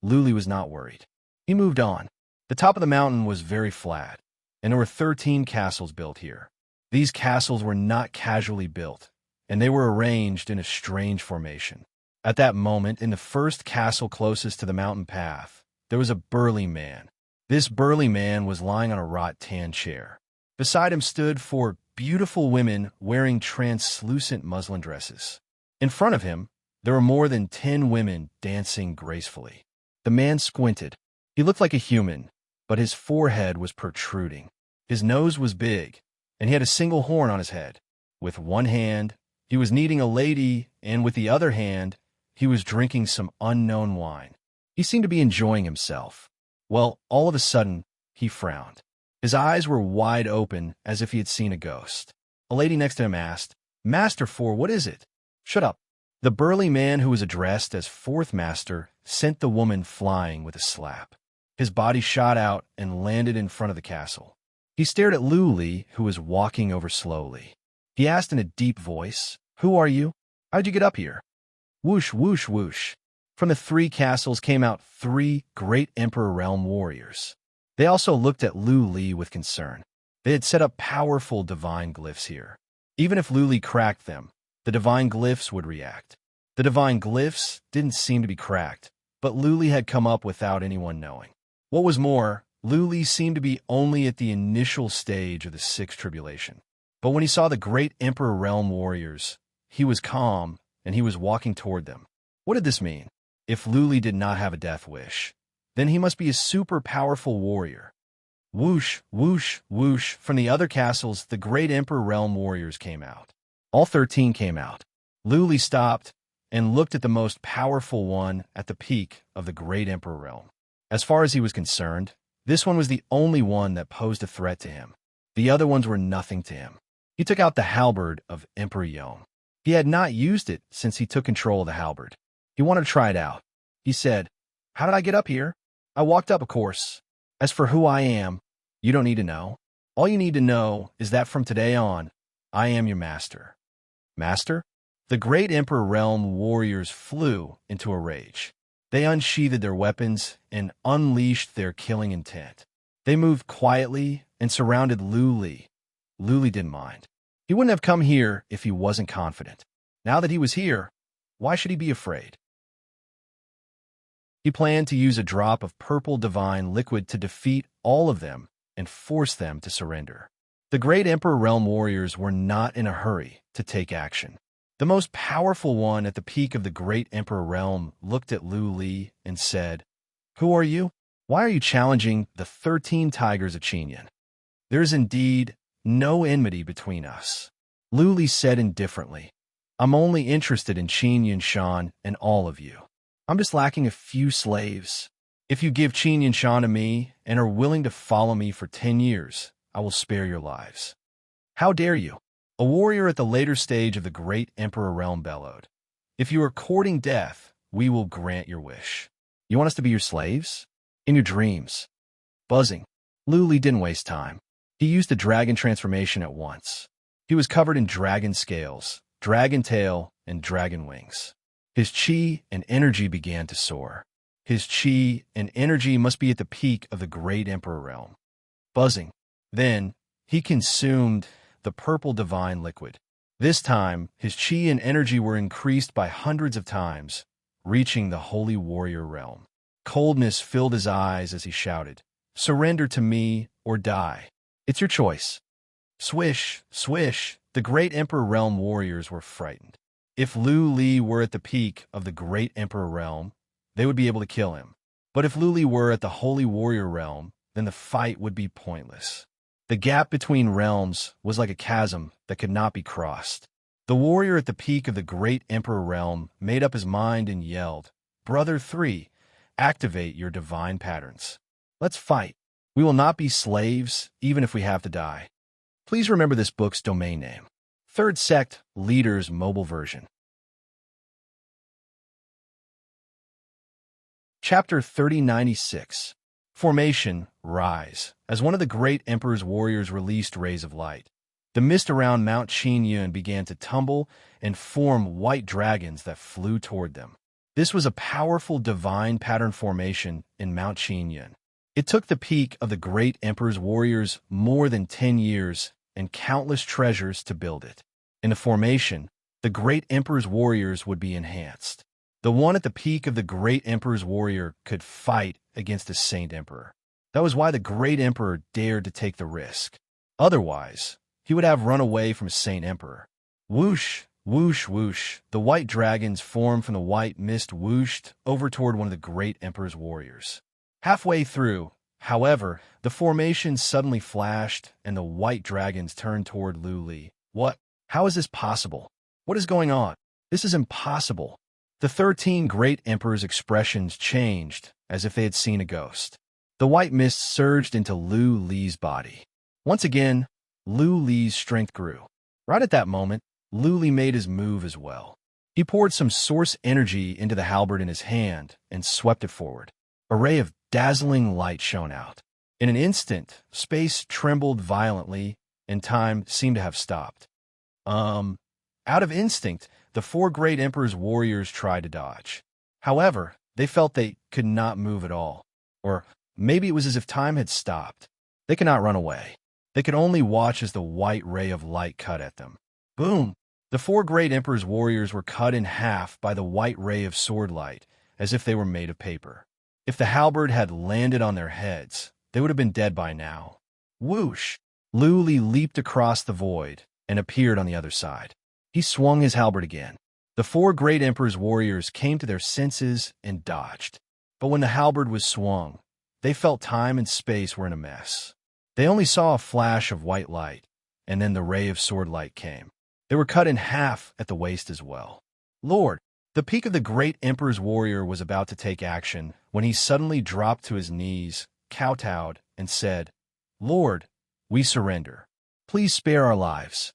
Luli was not worried. He moved on. The top of the mountain was very flat, and there were 13 castles built here. These castles were not casually built, and they were arranged in a strange formation. At that moment, in the first castle closest to the mountain path, there was a burly man. This burly man was lying on a wrought-tan chair. Beside him stood 4 beautiful women wearing translucent muslin dresses. In front of him, there were more than 10 women dancing gracefully. The man squinted. He looked like a human, but his forehead was protruding. His nose was big, and he had a single horn on his head. With one hand, he was kneading a lady, and with the other hand, he was drinking some unknown wine. He seemed to be enjoying himself. Well, all of a sudden, he frowned. His eyes were wide open, as if he had seen a ghost. A lady next to him asked, "Master 4, what is it?" "Shut up." The burly man who was addressed as 4th Master sent the woman flying with a slap. His body shot out and landed in front of the castle. He stared at Luli, who was walking over slowly. He asked in a deep voice, "Who are you? How'd you get up here?" Whoosh, whoosh, whoosh. From the 3 castles came out 3 great Emperor Realm warriors. They also looked at Luli with concern. They had set up powerful divine glyphs here. Even if Luli cracked them, the divine glyphs would react. The divine glyphs didn't seem to be cracked, but Luli had come up without anyone knowing. What was more, Luli seemed to be only at the initial stage of the 6th tribulation. But when he saw the great Emperor Realm warriors, he was calm, and he was walking toward them. What did this mean? If Luli did not have a death wish, then he must be a super powerful warrior. Whoosh, whoosh, whoosh. From the other castles, the great Emperor Realm warriors came out. All 13 came out. Luli stopped and looked at the most powerful one at the peak of the great Emperor Realm. As far as he was concerned, this one was the only one that posed a threat to him. The other ones were nothing to him. He took out the halberd of Emperor Yom. He had not used it since he took control of the halberd. He wanted to try it out. He said, "How did I get up here? I walked up, of course. As for who I am, you don't need to know. All you need to know is that from today on, I am your master." Master? The great Emperor Realm warriors flew into a rage. They unsheathed their weapons and unleashed their killing intent. They moved quietly and surrounded Luli. Luli didn't mind. He wouldn't have come here if he wasn't confident. Now that he was here, why should he be afraid? He planned to use a drop of purple divine liquid to defeat all of them and force them to surrender. The great Emperor Realm warriors were not in a hurry to take action. The most powerful one at the peak of the great Emperor Realm looked at Luli and said, "Who are you? Why are you challenging the 13 tigers of Qinyan? There is indeed no enmity between us." Luli said indifferently, "I'm only interested in Qinyan Shan and all of you. I'm just lacking a few slaves. If you give Qinyan Shan to me and are willing to follow me for 10 years, I will spare your lives." "How dare you?" A warrior at the later stage of the great Emperor Realm bellowed. "If you are courting death, we will grant your wish. You want us to be your slaves? In your dreams." Buzzing. Luli didn't waste time. He used the dragon transformation at once. He was covered in dragon scales, dragon tail, and dragon wings. His chi and energy began to soar. His chi and energy must be at the peak of the great Emperor Realm. Buzzing. Then, he consumed the purple divine liquid. This time, his chi and energy were increased by hundreds of times, reaching the holy warrior realm. Coldness filled his eyes as he shouted, "Surrender to me or die. It's your choice." Swish, swish, the great Emperor Realm warriors were frightened. If Luli were at the peak of the great Emperor Realm, they would be able to kill him. But if Luli were at the holy warrior realm, then the fight would be pointless. The gap between realms was like a chasm that could not be crossed. The warrior at the peak of the great Emperor Realm made up his mind and yelled, "Brother 3, activate your divine patterns. Let's fight. We will not be slaves, even if we have to die." Please remember this book's domain name. Third Sect Leaders Mobile Version. Chapter 3096. Formation, Rise. As one of the great Emperor's warriors released rays of light, the mist around Mount Qinyan began to tumble and form white dragons that flew toward them. This was a powerful divine pattern formation in Mount Qingyun. It took the peak of the great emperor's warriors more than 10 years and countless treasures to build it. In the formation, the great emperor's warriors would be enhanced. The one at the peak of the great emperor's warrior could fight against the saint emperor. That was why the great emperor dared to take the risk. Otherwise, he would have run away from saint emperor. Whoosh, whoosh, whoosh, the white dragons formed from the white mist whooshed over toward one of the great emperor's warriors. Halfway through, however, the formation suddenly flashed and the white dragons turned toward Lu Li. What? How is this possible? What is going on? This is impossible. The 13 great emperors' expressions changed as if they had seen a ghost. The white mist surged into Lu Li's body. Once again, Lu Li's strength grew. Right at that moment, Lu Li made his move as well. He poured some source energy into the halberd in his hand and swept it forward. A ray of dazzling light shone out. In an instant, space trembled violently, and time seemed to have stopped. Out of instinct, the 4 great emperor's warriors tried to dodge. However, they felt they could not move at all. Or maybe it was as if time had stopped. They could not run away. They could only watch as the white ray of light cut at them. Boom! The 4 great emperor's warriors were cut in half by the white ray of sword light, as if they were made of paper. If the halberd had landed on their heads, they would have been dead by now. Whoosh! Lu Li leaped across the void and appeared on the other side. He swung his halberd again. The 4 great emperor's warriors came to their senses and dodged. But when the halberd was swung, they felt time and space were in a mess. They only saw a flash of white light, and then the ray of sword light came. They were cut in half at the waist as well. Lord, the peak of the great emperor's warrior was about to take action when he suddenly dropped to his knees, kowtowed, and said, "Lord, we surrender. Please spare our lives."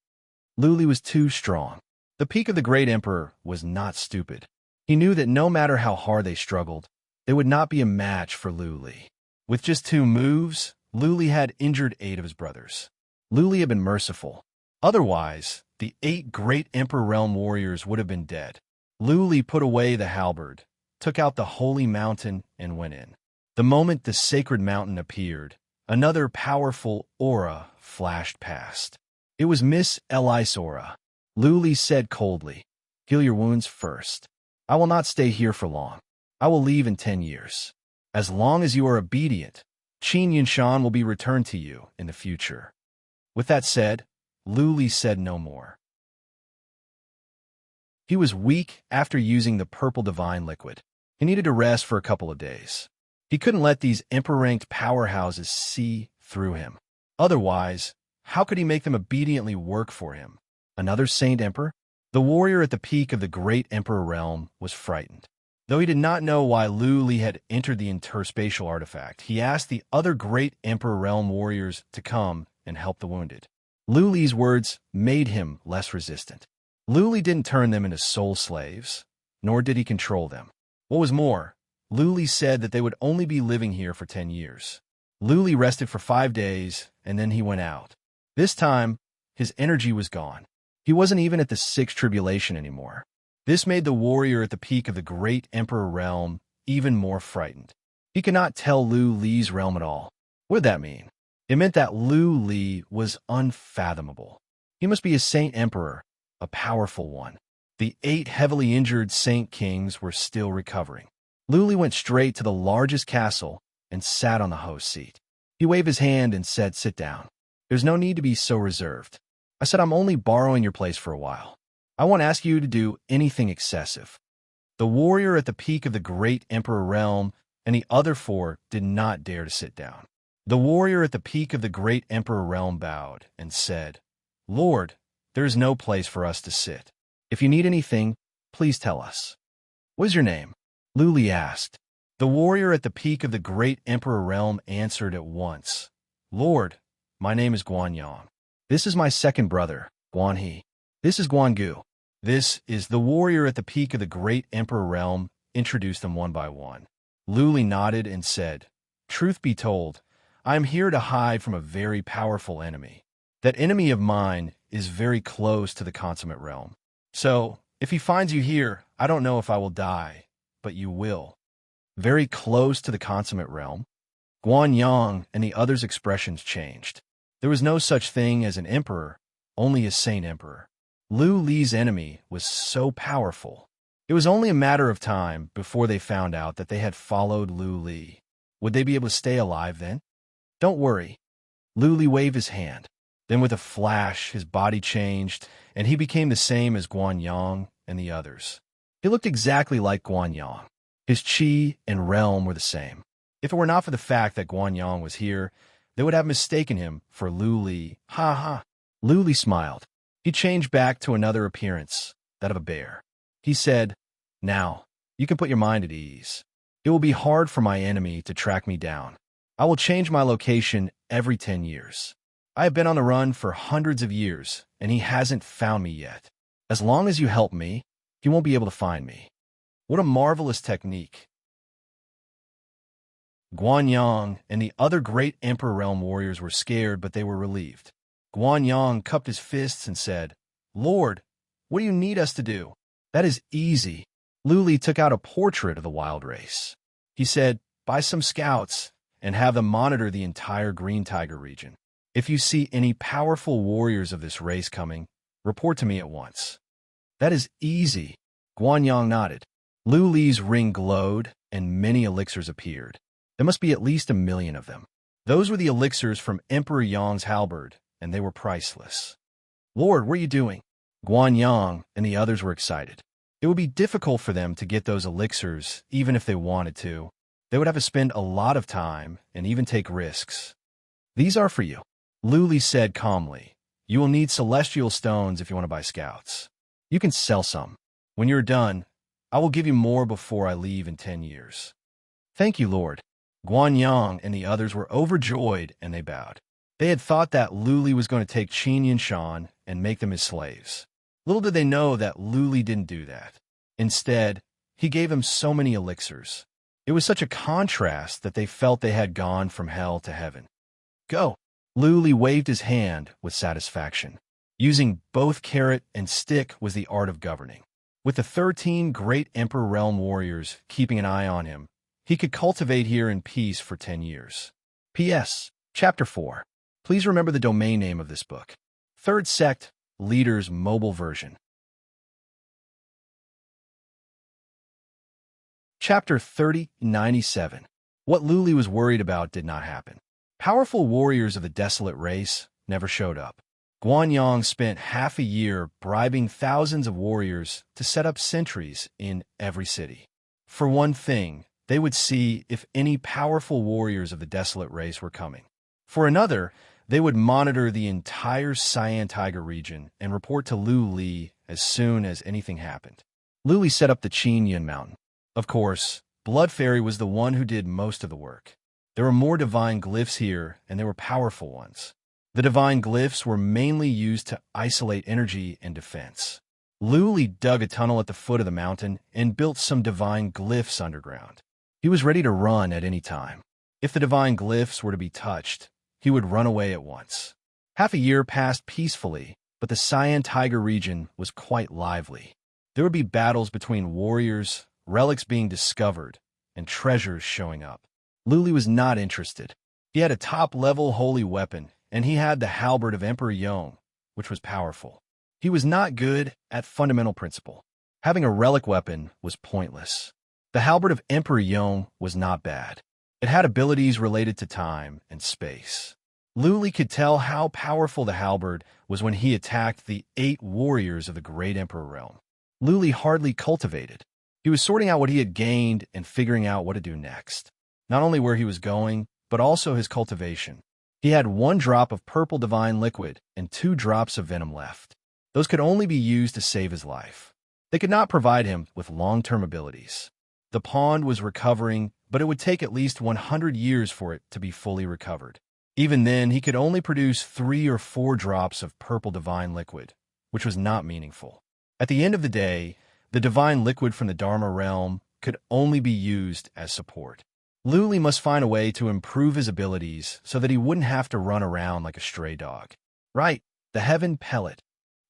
Lu Li was too strong. The peak of the great emperor was not stupid. He knew that no matter how hard they struggled, they would not be a match for Lu Li. With just 2 moves, Lu Li had injured 8 of his brothers. Lu Li had been merciful. Otherwise, the 8 great emperor realm warriors would have been dead. Lu Li put away the halberd, took out the holy mountain, and went in. The moment the sacred mountain appeared, another powerful aura flashed past. It was Miss Li's aura. Lu Li said coldly, "Heal your wounds first. I will not stay here for long. I will leave in 10 years. As long as you are obedient, Qin Yunshan will be returned to you in the future." With that said, Lu Li said no more. He was weak after using the purple divine liquid. He needed to rest for a couple of days. He couldn't let these emperor-ranked powerhouses see through him. Otherwise, how could he make them obediently work for him? Another saint emperor? The warrior at the peak of the great emperor realm was frightened. Though he did not know why Lu Li had entered the interspatial artifact, he asked the other great emperor realm warriors to come and help the wounded. Lu Li's words made him less resistant. Lu Li didn't turn them into soul slaves, nor did he control them. What was more, Lu Li said that they would only be living here for 10 years. Lu Li rested for 5 days, and then he went out. This time, his energy was gone. He wasn't even at the 6th tribulation anymore. This made the warrior at the peak of the great emperor realm even more frightened. He could not tell Lu Li's realm at all. What did that mean? It meant that Lu Li was unfathomable. He must be a saint emperor, a powerful one. The 8 heavily injured saint kings were still recovering. Lu Li went straight to the largest castle and sat on the host seat. He waved his hand and said, "Sit down. There's no need to be so reserved. I said I'm only borrowing your place for a while. I won't ask you to do anything excessive." The warrior at the peak of the great emperor realm and the other 4 did not dare to sit down. The warrior at the peak of the great emperor realm bowed and said, "Lord, there is no place for us to sit. If you need anything, please tell us." "What is your name?" Lu Li asked. The warrior at the peak of the great emperor realm answered at once, "Lord, my name is Guan Yang. This is my second brother, Guan He. This is Guan Gu. This is the warrior at the peak of the great emperor realm," introduced them one by one. Lu Li nodded and said, "Truth be told, I am here to hide from a very powerful enemy. That enemy of mine is very close to the consummate realm. So, if he finds you here, I don't know if I will die, but you will. Very close to the consummate realm, Guan Yang and the others' expressions changed. There was no such thing as an emperor, only a saint emperor. Lu Li's enemy was so powerful. It was only a matter of time before they found out that they had followed Lu Li. Would they be able to stay alive then? Don't worry. Lu Li waved his hand. Then with a flash, his body changed, and he became the same as Guan Yang and the others. He looked exactly like Guan Yang. His chi and realm were the same. If it were not for the fact that Guan Yang was here, they would have mistaken him for Lu Li. Ha ha. Lu Li smiled. He changed back to another appearance, that of a bear. He said, "Now, you can put your mind at ease. It will be hard for my enemy to track me down. I will change my location every 10 years. I have been on the run for hundreds of years, and he hasn't found me yet. As long as you help me, he won't be able to find me." What a marvelous technique. Guan Yang and the other great Emperor Realm warriors were scared, but they were relieved. Guan Yang cupped his fists and said, "Lord, what do you need us to do?" "That is easy." Lu Li took out a portrait of the wild race. He said, "Buy some scouts and have them monitor the entire Green Tiger region. If you see any powerful warriors of this race coming, report to me at once." "That is easy." Guan Yang nodded. Lu Li's ring glowed, and many elixirs appeared. There must be at least 1,000,000 of them. Those were the elixirs from Emperor Yang's halberd, and they were priceless. "Lord, what are you doing?" Guan Yang and the others were excited. It would be difficult for them to get those elixirs, even if they wanted to. They would have to spend a lot of time and even take risks. "These are for you," Lu Li said calmly. "You will need celestial stones if you want to buy scouts. You can sell some. When you're done, I will give you more before I leave in 10 years. "Thank you, Lord." Guan Yang and the others were overjoyed, and they bowed. They had thought that Lu Li was going to take Qin and Shan and make them his slaves. Little did they know that Lu Li didn't do that. Instead, he gave them so many elixirs. It was such a contrast that they felt they had gone from hell to heaven. "Go." Lu Li waved his hand with satisfaction. Using both carrot and stick was the art of governing. With the 13 great Emperor Realm warriors keeping an eye on him, he could cultivate here in peace for 10 years. P.S. Chapter 4. Please remember the domain name of this book. Third Sect, Leaders Mobile Version. Chapter 3097. What Lu Li was worried about did not happen. Powerful warriors of the desolate race never showed up. Guan Yang spent half a year bribing thousands of warriors to set up sentries in every city. For one thing, they would see if any powerful warriors of the desolate race were coming. For another, they would monitor the entire Cyan Tiger region and report to Lu Li as soon as anything happened. Lu Li set up the Qin Yun Mountain. Of course, Blood Fairy was the one who did most of the work. There were more divine glyphs here, and they were powerful ones. The divine glyphs were mainly used to isolate energy and defense. Lu Li dug a tunnel at the foot of the mountain and built some divine glyphs underground. He was ready to run at any time. If the divine glyphs were to be touched, he would run away at once. Half a year passed peacefully, but the Cyan Tiger region was quite lively. There would be battles between warriors, relics being discovered, and treasures showing up. Lu Li was not interested. He had a top-level holy weapon, and he had the halberd of Emperor Yong, which was powerful. He was not good at fundamental principle. Having a relic weapon was pointless. The halberd of Emperor Yong was not bad. It had abilities related to time and space. Lu Li could tell how powerful the halberd was when he attacked the 8 warriors of the Great Emperor Realm. Lu Li hardly cultivated. He was sorting out what he had gained and figuring out what to do next. Not only where he was going, but also his cultivation. He had 1 drop of purple divine liquid and 2 drops of venom left. Those could only be used to save his life. They could not provide him with long-term abilities. The pond was recovering, but it would take at least 100 years for it to be fully recovered. Even then, he could only produce 3 or 4 drops of purple divine liquid, which was not meaningful. At the end of the day, the divine liquid from the Dharma realm could only be used as support. Lu Li must find a way to improve his abilities so that he wouldn't have to run around like a stray dog. Right, the heaven pellet.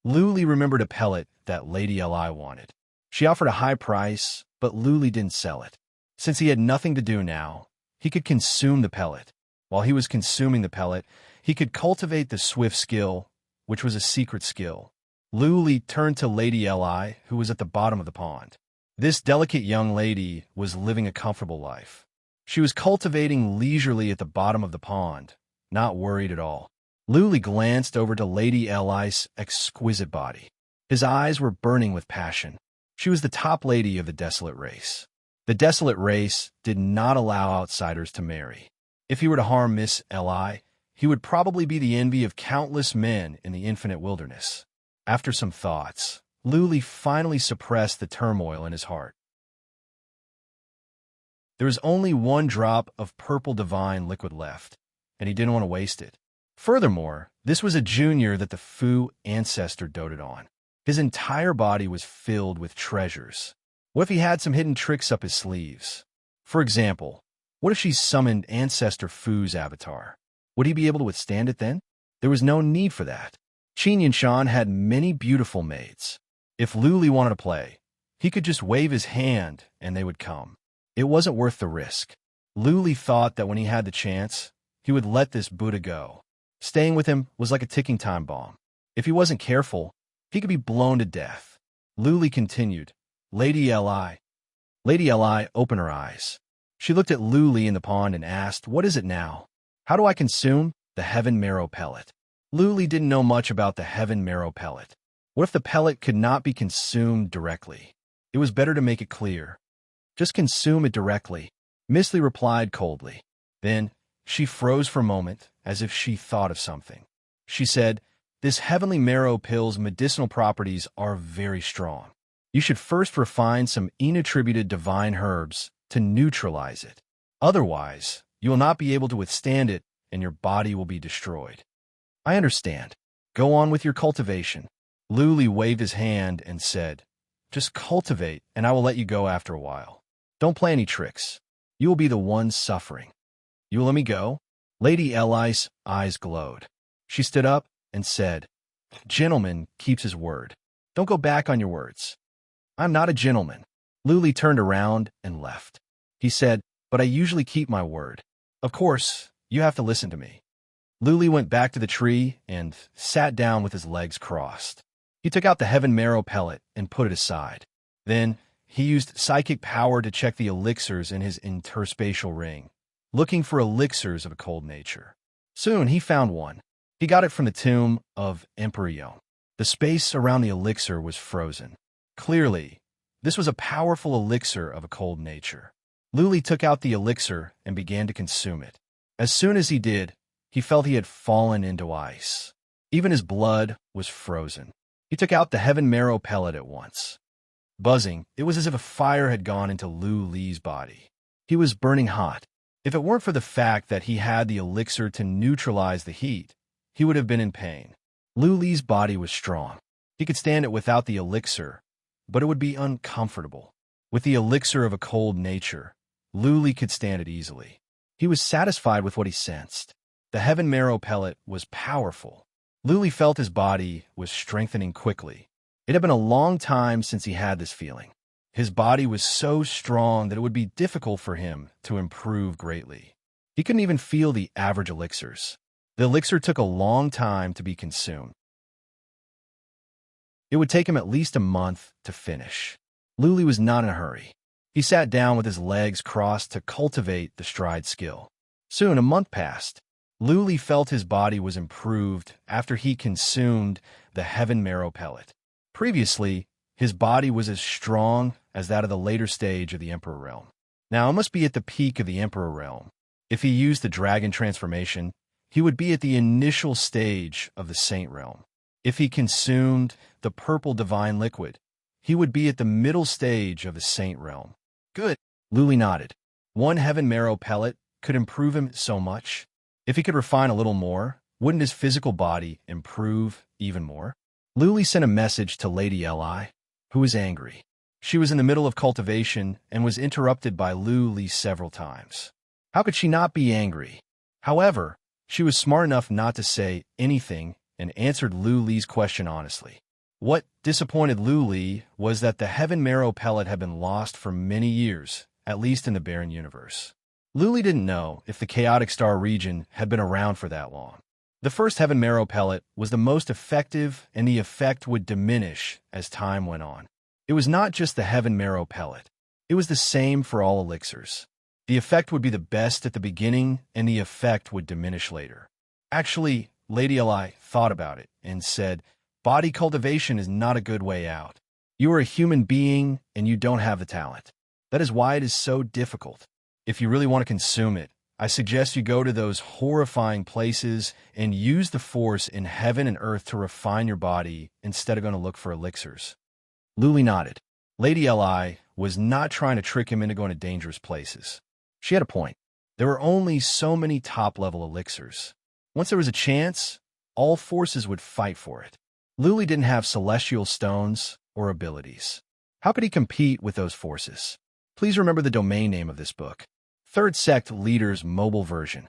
Lu Li remembered a pellet that Lady Li wanted. She offered a high price, but Luli didn't sell it. Since he had nothing to do now, he could consume the pellet. While he was consuming the pellet, he could cultivate the swift skill, which was a secret skill. Luli turned to Lady Li, who was at the bottom of the pond. This delicate young lady was living a comfortable life. She was cultivating leisurely at the bottom of the pond, not worried at all. Luli glanced over to Lady Li's exquisite body. His eyes were burning with passion. She was the top lady of the desolate race. The desolate race did not allow outsiders to marry. If he were to harm Miss Li, he would probably be the envy of countless men in the infinite wilderness. After some thoughts, Luli finally suppressed the turmoil in his heart. There was only one drop of purple divine liquid left, and he didn't want to waste it. Furthermore, this was a junior that the Fu ancestor doted on. His entire body was filled with treasures. What if he had some hidden tricks up his sleeves? For example, what if she summoned Ancestor Fu's avatar? Would he be able to withstand it then? There was no need for that. Qin Yinshan had many beautiful maids. If Luli wanted to play, he could just wave his hand and they would come. It wasn't worth the risk. Luli thought that when he had the chance, he would let this Buddha go. Staying with him was like a ticking time bomb. If he wasn't careful, he could be blown to death. Luli continued, Lady Li. Lady Li opened her eyes. She looked at Luli in the pond and asked, what is it now? How do I consume the heaven marrow pellet? Luli didn't know much about the heaven marrow pellet. What if the pellet could not be consumed directly? It was better to make it clear. Just consume it directly, Misty replied coldly. Then she froze for a moment, as if she thought of something. She said, this heavenly marrow pill's medicinal properties are very strong. You should first refine some inattributed divine herbs to neutralize it. Otherwise, you will not be able to withstand it and your body will be destroyed. I understand. Go on with your cultivation. Luli waved his hand and said, just cultivate and I will let you go after a while. Don't play any tricks. You will be the one suffering. You will let me go? Lady Li's eyes glowed. She stood up and said, gentleman keeps his word. Don't go back on your words. I'm not a gentleman. Luli turned around and left. He said, but I usually keep my word. Of course, you have to listen to me. Luli went back to the tree and sat down with his legs crossed. He took out the heaven marrow pellet and put it aside. Then he used psychic power to check the elixirs in his interspatial ring, looking for elixirs of a cold nature. Soon he found one. He got it from the tomb of Emperor Yong. The space around the elixir was frozen. Clearly, this was a powerful elixir of a cold nature. Luli took out the elixir and began to consume it. As soon as he did, he felt he had fallen into ice. Even his blood was frozen. He took out the heaven marrow pellet at once. Buzzing, it was as if a fire had gone into Luli's body. He was burning hot. If it weren't for the fact that he had the elixir to neutralize the heat, he would have been in pain. Luli's body was strong. He could stand it without the elixir, but it would be uncomfortable. With the elixir of a cold nature, Luli could stand it easily. He was satisfied with what he sensed. The heaven marrow pellet was powerful. Luli felt his body was strengthening quickly. It had been a long time since he had this feeling. His body was so strong that it would be difficult for him to improve greatly. He couldn't even feel the average elixirs. The elixir took a long time to be consumed. It would take him at least a month to finish. Luli was not in a hurry. He sat down with his legs crossed to cultivate the stride skill. Soon a month passed. Luli felt his body was improved after he consumed the heaven marrow pellet. Previously, his body was as strong as that of the later stage of the Emperor realm. Now it must be at the peak of the Emperor realm. If he used the dragon transformation, he would be at the initial stage of the Saint realm. If he consumed the purple divine liquid, he would be at the middle stage of the Saint realm. Good. Luli nodded. One heaven marrow pellet could improve him so much. If he could refine a little more, wouldn't his physical body improve even more? Luli sent a message to Lady Li, who was angry. She was in the middle of cultivation and was interrupted by Luli several times. How could she not be angry? However, she was smart enough not to say anything and answered Luli's question honestly. What disappointed Luli was that the Heaven Marrow pellet had been lost for many years, at least in the barren universe. Luli didn't know if the chaotic star region had been around for that long. The first Heaven Marrow pellet was the most effective, and the effect would diminish as time went on. It was not just the Heaven Marrow pellet. It was the same for all elixirs. The effect would be the best at the beginning, and the effect would diminish later. Actually, Lady Eli thought about it and said, "Body cultivation is not a good way out. You are a human being, and you don't have the talent. That is why it is so difficult. If you really want to consume it, I suggest you go to those horrifying places and use the force in heaven and earth to refine your body instead of going to look for elixirs." Luli nodded. Lady Li was not trying to trick him into going to dangerous places. She had a point. There were only so many top-level elixirs. Once there was a chance, all forces would fight for it. Luli didn't have celestial stones or abilities. How could he compete with those forces? Please remember the domain name of this book. Third Sect Leader's Mobile Version.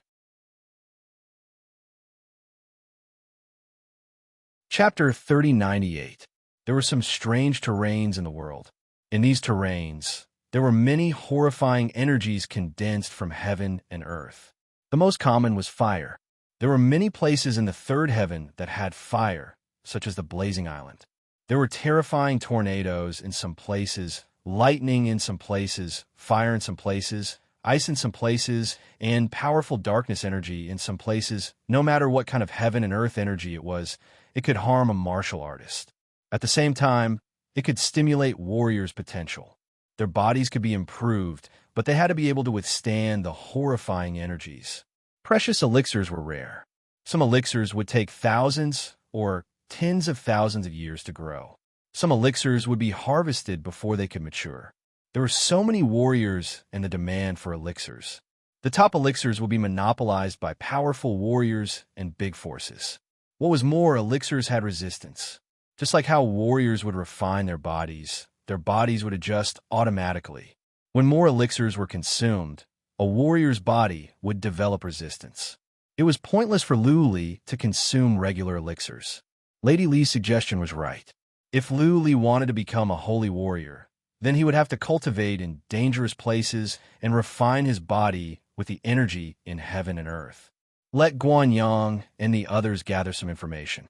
Chapter 3098. There were some strange terrains in the world. In these terrains, there were many horrifying energies condensed from heaven and earth. The most common was fire. There were many places in the third heaven that had fire, such as the Blazing Island. There were terrifying tornadoes in some places, lightning in some places, fire in some places, ice in some places, and powerful darkness energy in some places. No matter what kind of heaven and earth energy it was, it could harm a martial artist. At the same time, it could stimulate warriors' potential. Their bodies could be improved, but they had to be able to withstand the horrifying energies. Precious elixirs were rare. Some elixirs would take thousands or tens of thousands of years to grow. Some elixirs would be harvested before they could mature. There were so many warriors and the demand for elixirs. The top elixirs would be monopolized by powerful warriors and big forces. What was more, elixirs had resistance. Just like how warriors would refine their bodies would adjust automatically. When more elixirs were consumed, a warrior's body would develop resistance. It was pointless for Lu Li to consume regular elixirs. Lady Li's suggestion was right. If Lu Li wanted to become a holy warrior, then he would have to cultivate in dangerous places and refine his body with the energy in heaven and earth. Let Guanyang and the others gather some information.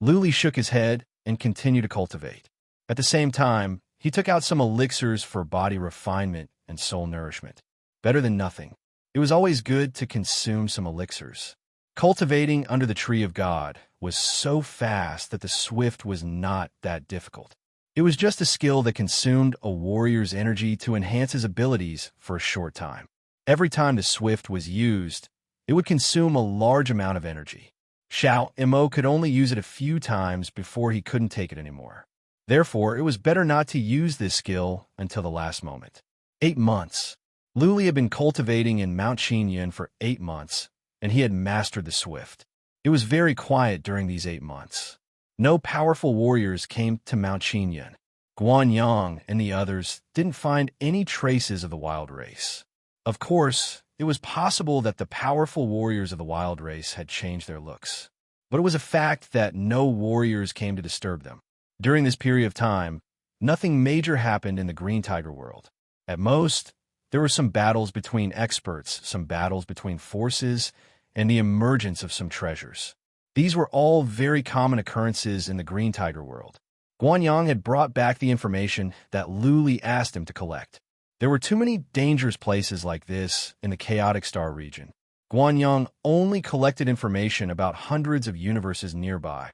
Lu Li shook his head and continued to cultivate. At the same time, he took out some elixirs for body refinement and soul nourishment. Better than nothing. It was always good to consume some elixirs. Cultivating under the tree of God was so fast that the swift was not that difficult. It was just a skill that consumed a warrior's energy to enhance his abilities for a short time. Every time the swift was used, it would consume a large amount of energy. Xiao Mo could only use it a few times before he couldn't take it anymore. Therefore, it was better not to use this skill until the last moment. 8 months. Lu Li had been cultivating in Mount Xinyan for 8 months, and he had mastered the swift. It was very quiet during these 8 months. No powerful warriors came to Mount Xinyan. Guanyang and the others didn't find any traces of the wild race. Of course, it was possible that the powerful warriors of the wild race had changed their looks, but it was a fact that no warriors came to disturb them. During this period of time, nothing major happened in the Green Tiger world. At most, there were some battles between experts, some battles between forces, and the emergence of some treasures. These were all very common occurrences in the Green Tiger world. Guanyang had brought back the information that Lu Li asked him to collect. There were too many dangerous places like this in the Chaotic Star region. Guanyang only collected information about hundreds of universes nearby.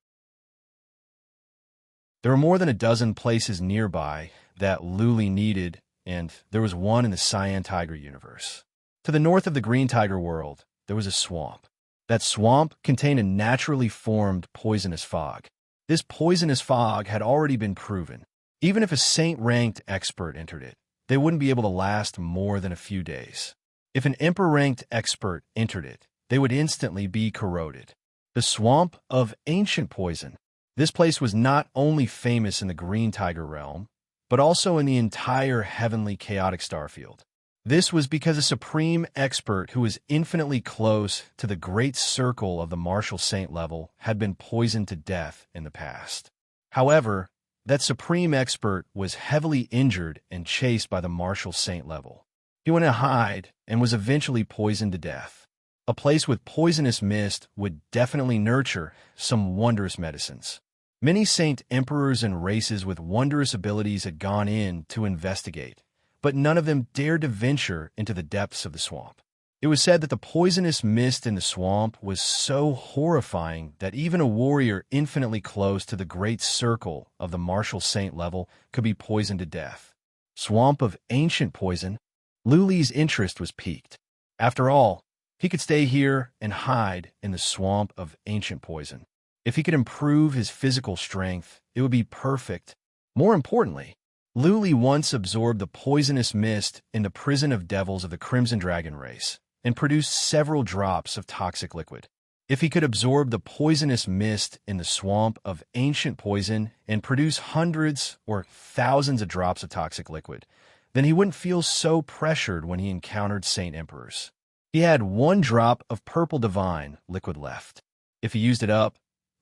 There were more than a dozen places nearby that Lu Li needed, and there was one in the Cyan Tiger universe. To the north of the Green Tiger world, there was a swamp. That swamp contained a naturally formed poisonous fog. This poisonous fog had already been proven. Even if a saint-ranked expert entered it, they wouldn't be able to last more than a few days. If an emperor-ranked expert entered it, they would instantly be corroded. The swamp of ancient poison. This place was not only famous in the Green Tiger realm, but also in the entire heavenly chaotic star field. This was because a supreme expert who was infinitely close to the great circle of the martial saint level had been poisoned to death in the past. However, That supreme expert was heavily injured and chased by the martial saint level. He went to hide and was eventually poisoned to death. A place with poisonous mist would definitely nurture some wondrous medicines. Many saint emperors and races with wondrous abilities had gone in to investigate, but none of them dared to venture into the depths of the swamp. It was said that the poisonous mist in the swamp was so horrifying that even a warrior infinitely close to the great circle of the martial saint level could be poisoned to death. Swamp of ancient poison. Luli's interest was piqued. After all, he could stay here and hide in the swamp of ancient poison. If he could improve his physical strength, it would be perfect. More importantly, Luli once absorbed the poisonous mist in the prison of devils of the Crimson Dragon race and produced several drops of toxic liquid. If he could absorb the poisonous mist in the swamp of ancient poison and produce hundreds or thousands of drops of toxic liquid, then he wouldn't feel so pressured when he encountered Saint Emperors. He had 1 drop of purple divine liquid left. If he used it up,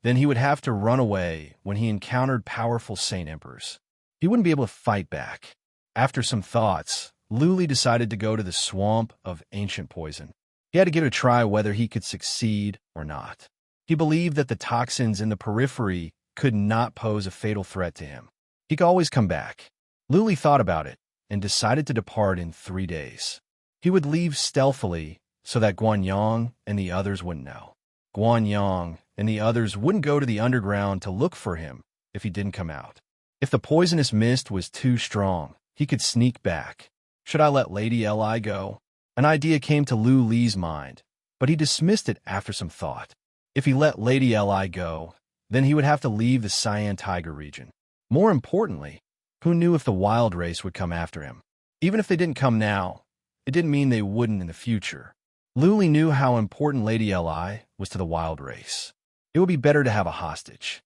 then he would have to run away when he encountered powerful Saint Emperors. He wouldn't be able to fight back. After some thoughts, Luli decided to go to the swamp of ancient poison. He had to give it a try whether he could succeed or not. He believed that the toxins in the periphery could not pose a fatal threat to him. He could always come back. Luli thought about it and decided to depart in 3 days. He would leave stealthily so that Guanyang and the others wouldn't know. Guanyang and the others wouldn't go to the underground to look for him if he didn't come out. If the poisonous mist was too strong, he could sneak back. Should I let Lady Li go? An idea came to Lu Li's mind, but he dismissed it after some thought. If he let Lady Li go, then he would have to leave the Cyan Tiger region. More importantly, who knew if the wild race would come after him? Even if they didn't come now, it didn't mean they wouldn't in the future. Luli knew how important Lady Li was to the wild race. It would be better to have a hostage.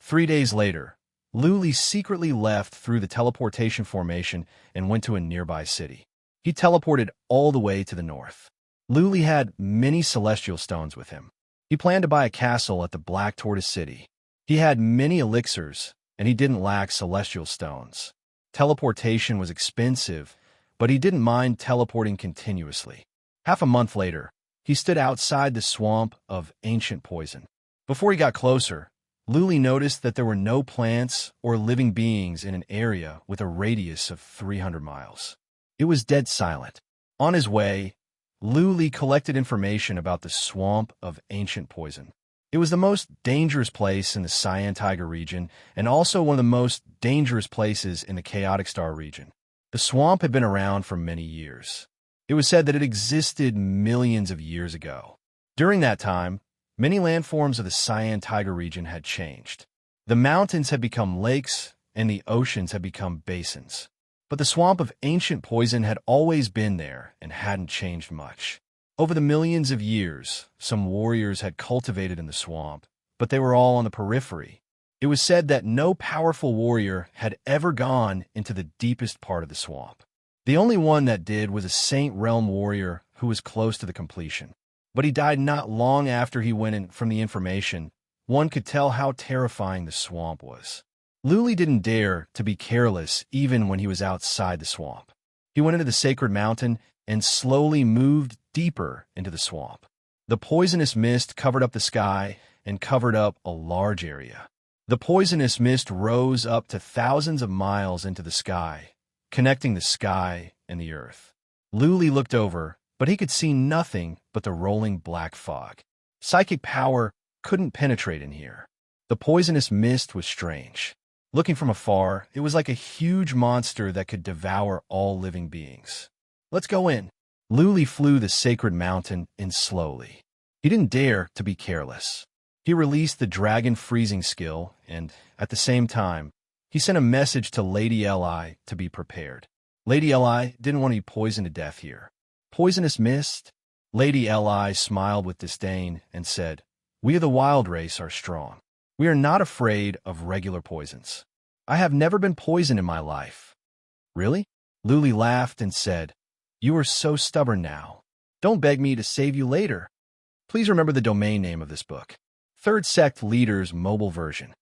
3 days later, Luli secretly left through the teleportation formation and went to a nearby city. He teleported all the way to the north. Luli had many celestial stones with him. He planned to buy a castle at the Black Tortoise City. He had many elixirs, and he didn't lack celestial stones. Teleportation was expensive, but he didn't mind teleporting continuously. Half a month later, he stood outside the swamp of ancient poison. Before he got closer, Luli noticed that there were no plants or living beings in an area with a radius of 300 miles. It was dead silent. On his way, Luli collected information about the swamp of ancient poison. It was the most dangerous place in the Cyan Tiger region and also one of the most dangerous places in the Chaotic Star region. The swamp had been around for many years. It was said that it existed millions of years ago. During that time, many landforms of the Cyan Tiger region had changed. The mountains had become lakes, and the oceans had become basins. But the swamp of ancient poison had always been there and hadn't changed much. Over the millions of years, some warriors had cultivated in the swamp, but they were all on the periphery. It was said that no powerful warrior had ever gone into the deepest part of the swamp. The only one that did was a Saint Realm warrior who was close to the completion. But he died not long after he went in. From the information, one could tell how terrifying the swamp was. Luli didn't dare to be careless even when he was outside the swamp. He went into the sacred mountain and slowly moved deeper into the swamp. The poisonous mist covered up the sky and covered up a large area. The poisonous mist rose up to thousands of miles into the sky, connecting the sky and the earth. Luli looked over, but he could see nothing but the rolling black fog. Psychic power couldn't penetrate in here. The poisonous mist was strange. Looking from afar, it was like a huge monster that could devour all living beings. Let's go in. Luli flew the sacred mountain in slowly. He didn't dare to be careless. He released the dragon freezing skill, and, at the same time, he sent a message to Lady Li to be prepared. Lady Li didn't want to be poisoned to death here. Poisonous mist? Lady Li smiled with disdain and said, "We of the wild race are strong. We are not afraid of regular poisons. I have never been poisoned in my life." "Really?" Luli laughed and said, "You are so stubborn now. Don't beg me to save you later. Please remember the domain name of this book. Third Sect Leader's Mobile Version.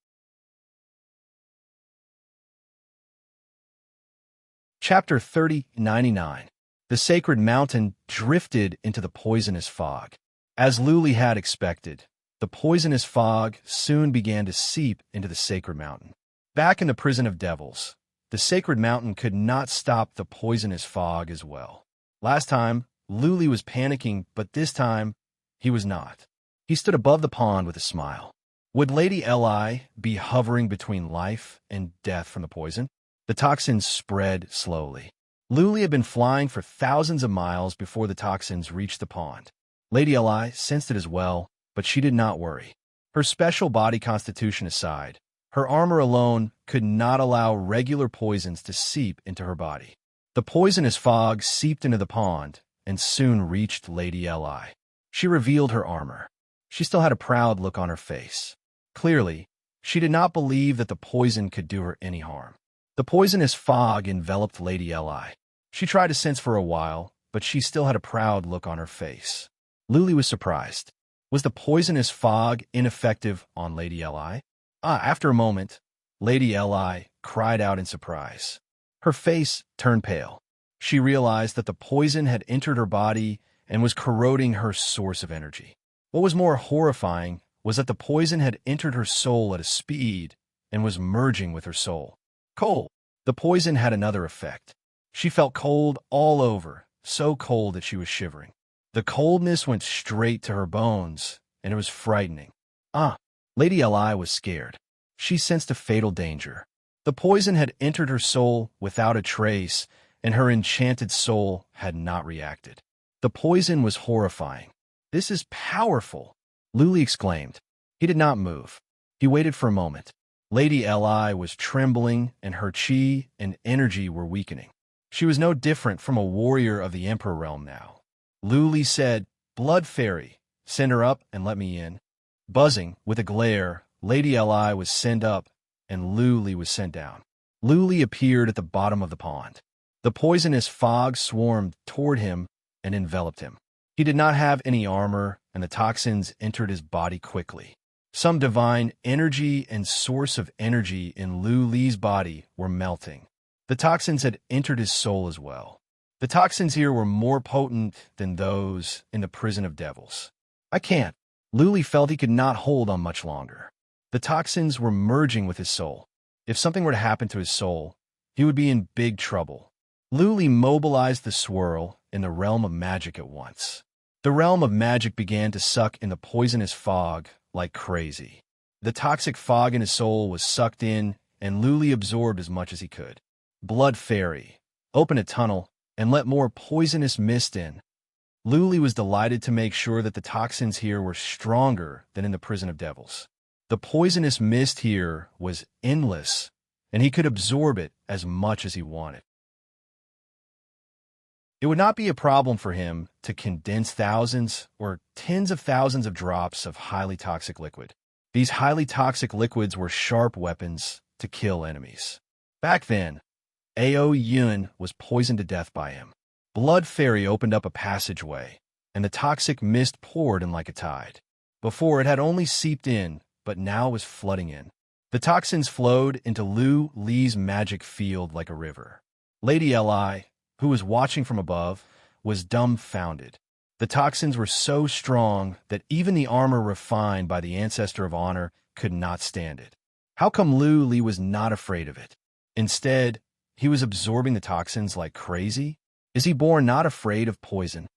Chapter 3099. The Sacred Mountain drifted into the poisonous fog. As Luli had expected, the poisonous fog soon began to seep into the Sacred Mountain. Back in the prison of devils, the Sacred Mountain could not stop the poisonous fog as well. Last time, Luli was panicking, but this time, he was not. He stood above the pond with a smile. Would Lady Eli be hovering between life and death from the poison? The toxins spread slowly. Luli had been flying for thousands of miles before the toxins reached the pond. Lady Eli sensed it as well, but she did not worry. Her special body constitution aside, her armor alone could not allow regular poisons to seep into her body. The poisonous fog seeped into the pond and soon reached Lady Eli. She revealed her armor. She still had a proud look on her face. Clearly, she did not believe that the poison could do her any harm. The poisonous fog enveloped Lady Eli. She tried to sense for a while, but she still had a proud look on her face. Luli was surprised. Was the poisonous fog ineffective on Lady Eli? After a moment, Lady Eli cried out in surprise. Her face turned pale. She realized that the poison had entered her body and was corroding her source of energy. What was more horrifying was that the poison had entered her soul at a speed and was merging with her soul. Cold. The poison had another effect. She felt cold all over, so cold that she was shivering. The coldness went straight to her bones, and it was frightening. Lady Eli was scared. She sensed a fatal danger. The poison had entered her soul without a trace, and her enchanted soul had not reacted. The poison was horrifying. "This is powerful," Luli exclaimed. He did not move. He waited for a moment. Lady Eli was trembling, and her chi and energy were weakening. She was no different from a warrior of the Emperor realm now. Luli said, "Blood Fairy, send her up and let me in." Buzzing with a glare, Lady Eli was sent up, and Luli was sent down. Luli appeared at the bottom of the pond. The poisonous fog swarmed toward him and enveloped him. He did not have any armor, and the toxins entered his body quickly. Some divine energy and source of energy in Luli's body were melting. The toxins had entered his soul as well. The toxins here were more potent than those in the prison of devils. "I can't." Luli felt he could not hold on much longer. The toxins were merging with his soul. If something were to happen to his soul, he would be in big trouble. Luli mobilized the swirl in the realm of magic at once. The realm of magic began to suck in the poisonous fog like crazy. The toxic fog in his soul was sucked in, and Luli absorbed as much as he could. "Blood Fairy, open a tunnel and let more poisonous mist in." Luli was delighted to make sure that the toxins here were stronger than in the prison of devils. The poisonous mist here was endless, and he could absorb it as much as he wanted. It would not be a problem for him to condense thousands or tens of thousands of drops of highly toxic liquid. These highly toxic liquids were sharp weapons to kill enemies. Back then, Ao Yun was poisoned to death by him. Blood Fairy opened up a passageway, and the toxic mist poured in like a tide. Before, it had only seeped in, but now was flooding in. The toxins flowed into Lu Li's magic field like a river. Lady Eli, who was watching from above, was dumbfounded. The toxins were so strong that even the armor refined by the Ancestor of Honor could not stand it. How come Lu Li was not afraid of it? Instead, he was absorbing the toxins like crazy? Is he born not afraid of poison?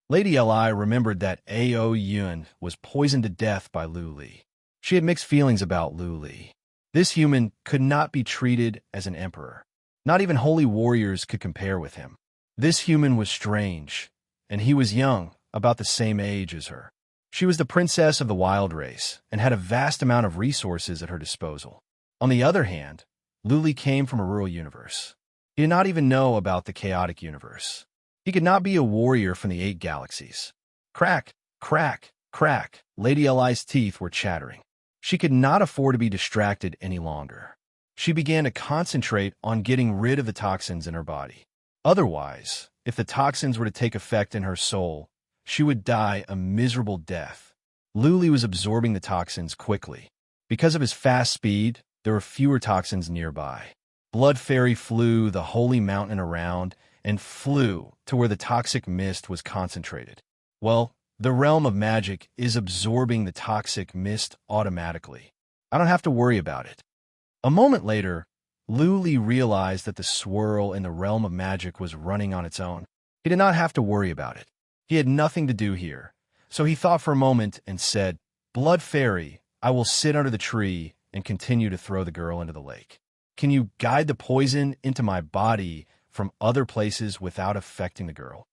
Lady Eli remembered that Ao Yun was poisoned to death by Lu Li. She had mixed feelings about Lu Li. This human could not be treated as an emperor. Not even holy warriors could compare with him. This human was strange, and he was young, about the same age as her. She was the princess of the wild race and had a vast amount of resources at her disposal. On the other hand, Lu Li came from a rural universe. He did not even know about the chaotic universe. He could not be a warrior from the 8 galaxies. Crack, crack, crack. Lady Eli's teeth were chattering. She could not afford to be distracted any longer. She began to concentrate on getting rid of the toxins in her body. Otherwise, if the toxins were to take effect in her soul, she would die a miserable death. Luli was absorbing the toxins quickly. Because of his fast speed, there were fewer toxins nearby. Blood Fairy flew the holy mountain around and flew to where the toxic mist was concentrated. Well, the realm of magic is absorbing the toxic mist automatically. I don't have to worry about it. A moment later, Luli realized that the swirl in the realm of magic was running on its own. He did not have to worry about it. He had nothing to do here. So he thought for a moment and said, "Blood Fairy, I will sit under the tree and continue to throw the girl into the lake. Can you guide the poison into my body from other places without affecting the girl?"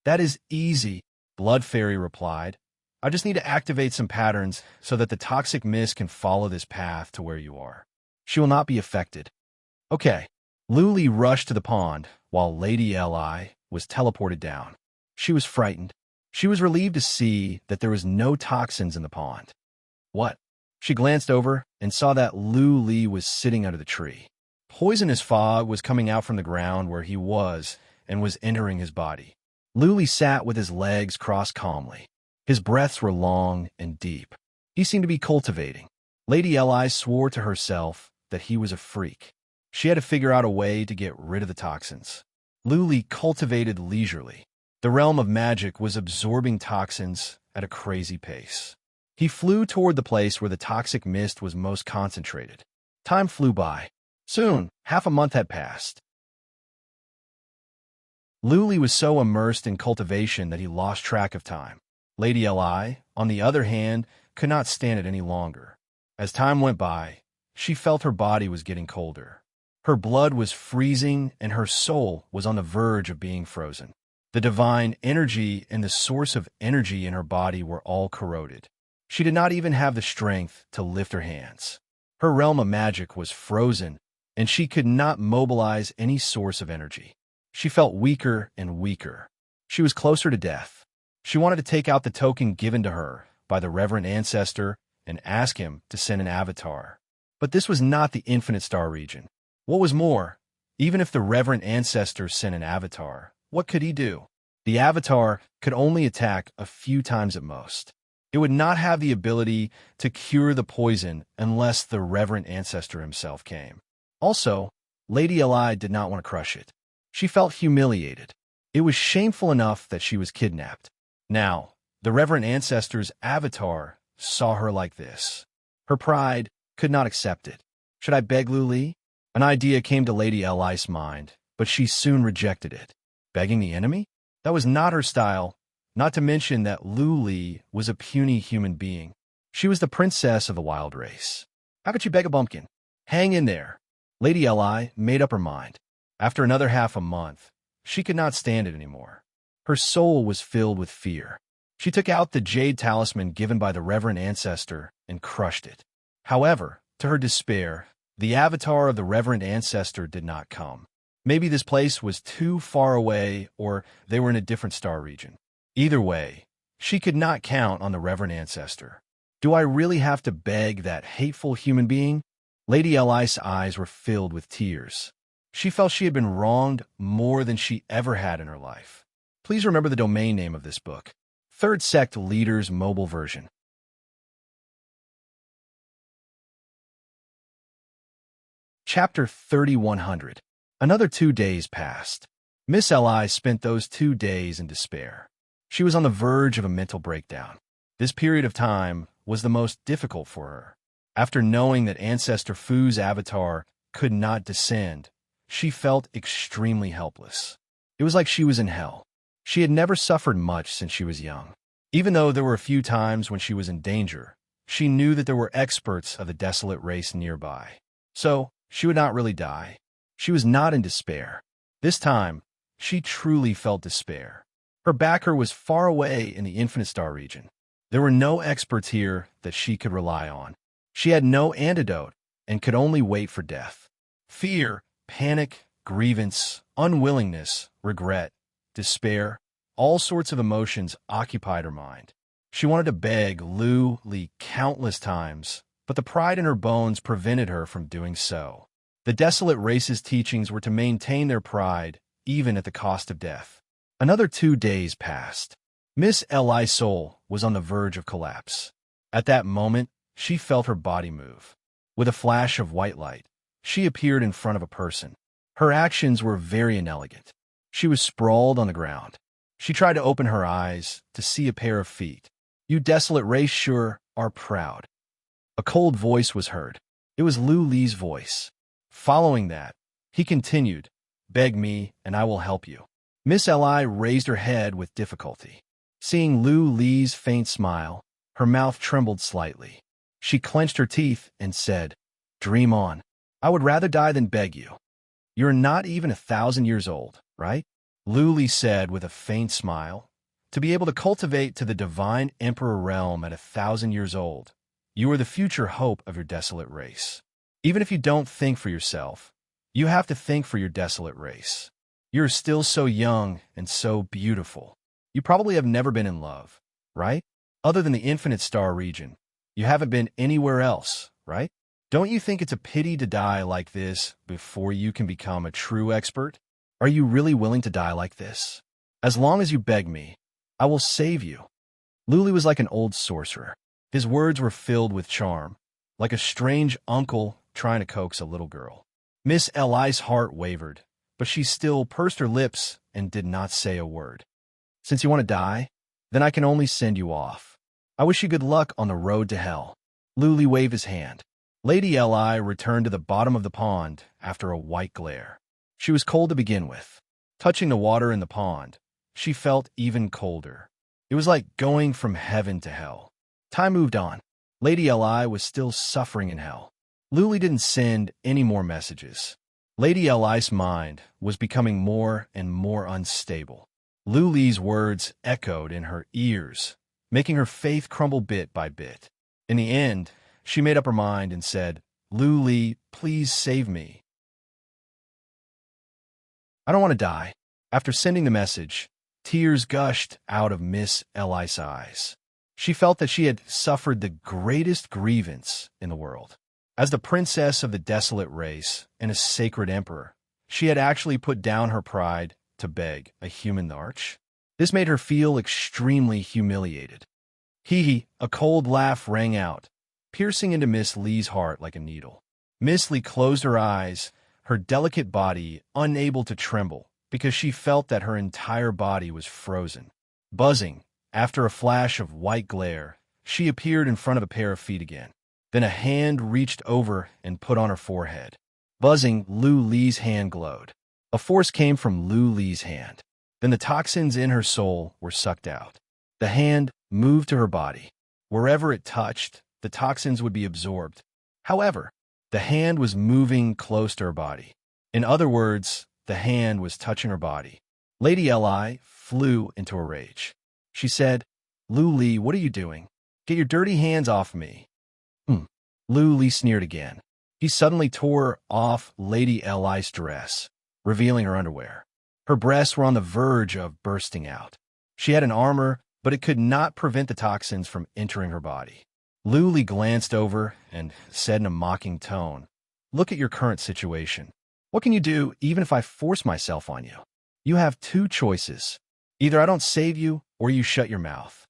"That is easy," Blood Fairy replied. "I just need to activate some patterns so that the toxic mist can follow this path to where you are. She will not be affected." Okay. Luli rushed to the pond while Lady Li was teleported down. She was frightened. She was relieved to see that there was no toxins in the pond. What? She glanced over and saw that Luli was sitting under the tree. Poisonous fog was coming out from the ground where he was and was entering his body. Luli sat with his legs crossed calmly. His breaths were long and deep. He seemed to be cultivating. Lady Li swore to herself that he was a freak. She had to figure out a way to get rid of the toxins. Luli cultivated leisurely. The realm of magic was absorbing toxins at a crazy pace. He flew toward the place where the toxic mist was most concentrated. Time flew by. Soon, half a month had passed. Luli was so immersed in cultivation that he lost track of time. Lady Li, on the other hand, could not stand it any longer. As time went by, she felt her body was getting colder. Her blood was freezing and her soul was on the verge of being frozen. The divine energy and the source of energy in her body were all corroded. She did not even have the strength to lift her hands. Her realm of magic was frozen, and she could not mobilize any source of energy. She felt weaker and weaker. She was closer to death. She wanted to take out the token given to her by the reverend ancestor and ask him to send an avatar. But this was not the infinite star region. What was more, even if the reverend ancestor sent an avatar, what could he do? The avatar could only attack a few times at most. It would not have the ability to cure the poison unless the reverend ancestor himself came. Also, Lady Li did not want to crush it. She felt humiliated. It was shameful enough that she was kidnapped. Now, the reverend ancestor's avatar saw her like this. Her pride could not accept it. Should I beg Luli? An idea came to Lady Li's mind, but she soon rejected it. Begging the enemy? That was not her style, not to mention that Luli was a puny human being. She was the princess of the wild race. How could you beg a bumpkin? Hang in there. Lady Li made up her mind. After another half a month, she could not stand it anymore. Her soul was filled with fear. She took out the jade talisman given by the reverend ancestor and crushed it. However, to her despair, the avatar of the reverend ancestor did not come. Maybe this place was too far away or they were in a different star region. Either way, she could not count on the reverend ancestor. Do I really have to beg that hateful human being? Lady Li's eyes were filled with tears. She felt she had been wronged more than she ever had in her life. Please remember the domain name of this book. Third Sect Leaders Mobile Version. Chapter 3100. Another 2 days passed. Miss Li spent those 2 days in despair. She was on the verge of a mental breakdown. This period of time was the most difficult for her. After knowing that Ancestor Fu's avatar could not descend, she felt extremely helpless. It was like she was in hell. She had never suffered much since she was young. Even though there were a few times when she was in danger, she knew that there were experts of the desolate race nearby. So, she would not really die. She was not in despair. This time, she truly felt despair. Her backer was far away in the Infinite Star region. There were no experts here that she could rely on. She had no antidote and could only wait for death. Fear, panic, grievance, unwillingness, regret, despair, all sorts of emotions occupied her mind. She wanted to beg Luli countless times, but the pride in her bones prevented her from doing so. The desolate race's teachings were to maintain their pride, even at the cost of death. Another 2 days passed. Miss Li's soul was on the verge of collapse. At that moment, she felt her body move. With a flash of white light, she appeared in front of a person. Her actions were very inelegant. She was sprawled on the ground. She tried to open her eyes to see a pair of feet. "You desolate race sure are proud." A cold voice was heard. It was Lu Li's voice. Following that, he continued, "Beg me, and I will help you." Miss Li raised her head with difficulty. Seeing Lu Li's faint smile, her mouth trembled slightly. She clenched her teeth and said, "Dream on. I would rather die than beg you. You're not even 1,000 years old, right?" Lu Li said with a faint smile. "To be able to cultivate to the divine emperor realm at 1,000 years old, you are the future hope of your desolate race. Even if you don't think for yourself, you have to think for your desolate race. You're still so young and so beautiful. You probably have never been in love, right? Other than the infinite star region, you haven't been anywhere else, right? Don't you think it's a pity to die like this before you can become a true expert? Are you really willing to die like this? As long as you beg me, I will save you." Lu Li was like an old sorcerer. His words were filled with charm, like a strange uncle trying to coax a little girl. Miss Li's heart wavered, but she still pursed her lips and did not say a word. "Since you want to die, then I can only send you off. I wish you good luck on the road to hell." Lu Li waved his hand. Lady Li returned to the bottom of the pond after a white glare. She was cold to begin with. Touching the water in the pond, she felt even colder. It was like going from heaven to hell. Time moved on. Lady Li was still suffering in hell. Lu Li didn't send any more messages. Lady Li's mind was becoming more and more unstable. Lu Li's words echoed in her ears, making her faith crumble bit by bit. In the end, she made up her mind and said, "Lu Li, please save me. I don't want to die." After sending the message, tears gushed out of Miss Li's eyes. She felt that she had suffered the greatest grievance in the world. As the princess of the desolate race and a sacred emperor, she had actually put down her pride to beg a human arch. This made her feel extremely humiliated. Hee, a cold laugh rang out, piercing into Miss Li's heart like a needle. Miss Li closed her eyes, her delicate body unable to tremble because she felt that her entire body was frozen. Buzzing, after a flash of white glare, she appeared in front of a pair of feet again. Then a hand reached over and put on her forehead. Buzzing, Lu Li's hand glowed. A force came from Lu Li's hand. Then the toxins in her soul were sucked out. The hand moved to her body. Wherever it touched, the toxins would be absorbed. However, the hand was moving close to her body. In other words, the hand was touching her body. Lady Li flew into a rage. She said, "Lu Li, what are you doing? Get your dirty hands off me." Lu Li sneered again. He suddenly tore off Lady Li's dress, revealing her underwear. Her breasts were on the verge of bursting out. She had an armor, but it could not prevent the toxins from entering her body. Lu Li glanced over and said in a mocking tone, "Look at your current situation. What can you do even if I force myself on you? You have two choices. Either I don't save you or you shut your mouth."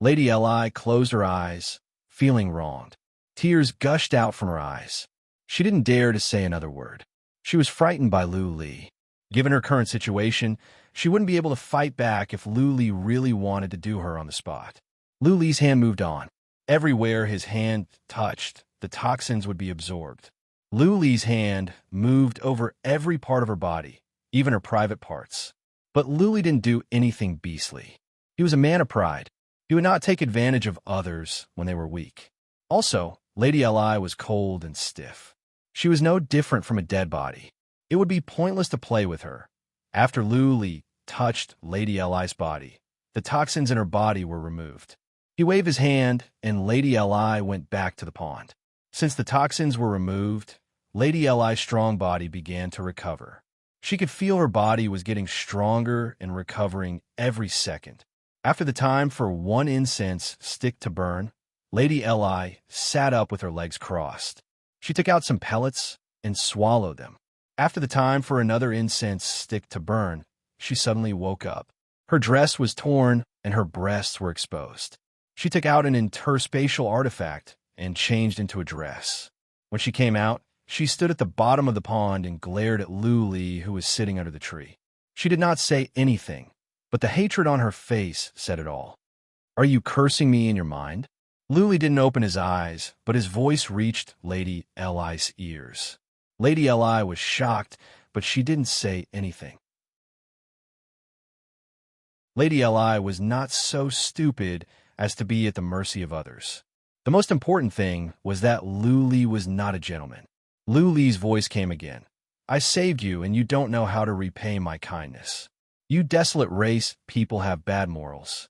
Lady Li closed her eyes, feeling wronged. Tears gushed out from her eyes. She didn't dare to say another word. She was frightened by Lu Li. Given her current situation, she wouldn't be able to fight back if Lu Li really wanted to do her on the spot. Lu Li's hand moved on. Everywhere his hand touched, the toxins would be absorbed. Lu Li's hand moved over every part of her body, even her private parts. But Lu Li didn't do anything beastly. He was a man of pride. He would not take advantage of others when they were weak. Also, Lady Li was cold and stiff. She was no different from a dead body. It would be pointless to play with her. After Lu Li touched Lady Li's body, the toxins in her body were removed. He waved his hand, and Lady Li went back to the pond. Since the toxins were removed, Lady Li's strong body began to recover. She could feel her body was getting stronger and recovering every second. After the time for one incense stick to burn, Lady Li sat up with her legs crossed. She took out some pellets and swallowed them. After the time for another incense stick to burn, she suddenly woke up. Her dress was torn and her breasts were exposed. She took out an interspatial artifact and changed into a dress. When she came out, she stood at the bottom of the pond and glared at Luli, who was sitting under the tree. She did not say anything, but the hatred on her face said it all. "Are you cursing me in your mind?" Luli didn't open his eyes, but his voice reached Lady Li's ears. Lady Li was shocked, but she didn't say anything. Lady Li was not so stupid as to be at the mercy of others. The most important thing was that Luli was not a gentleman. Luli's voice came again. "I saved you, and you don't know how to repay my kindness. You desolate race, people have bad morals."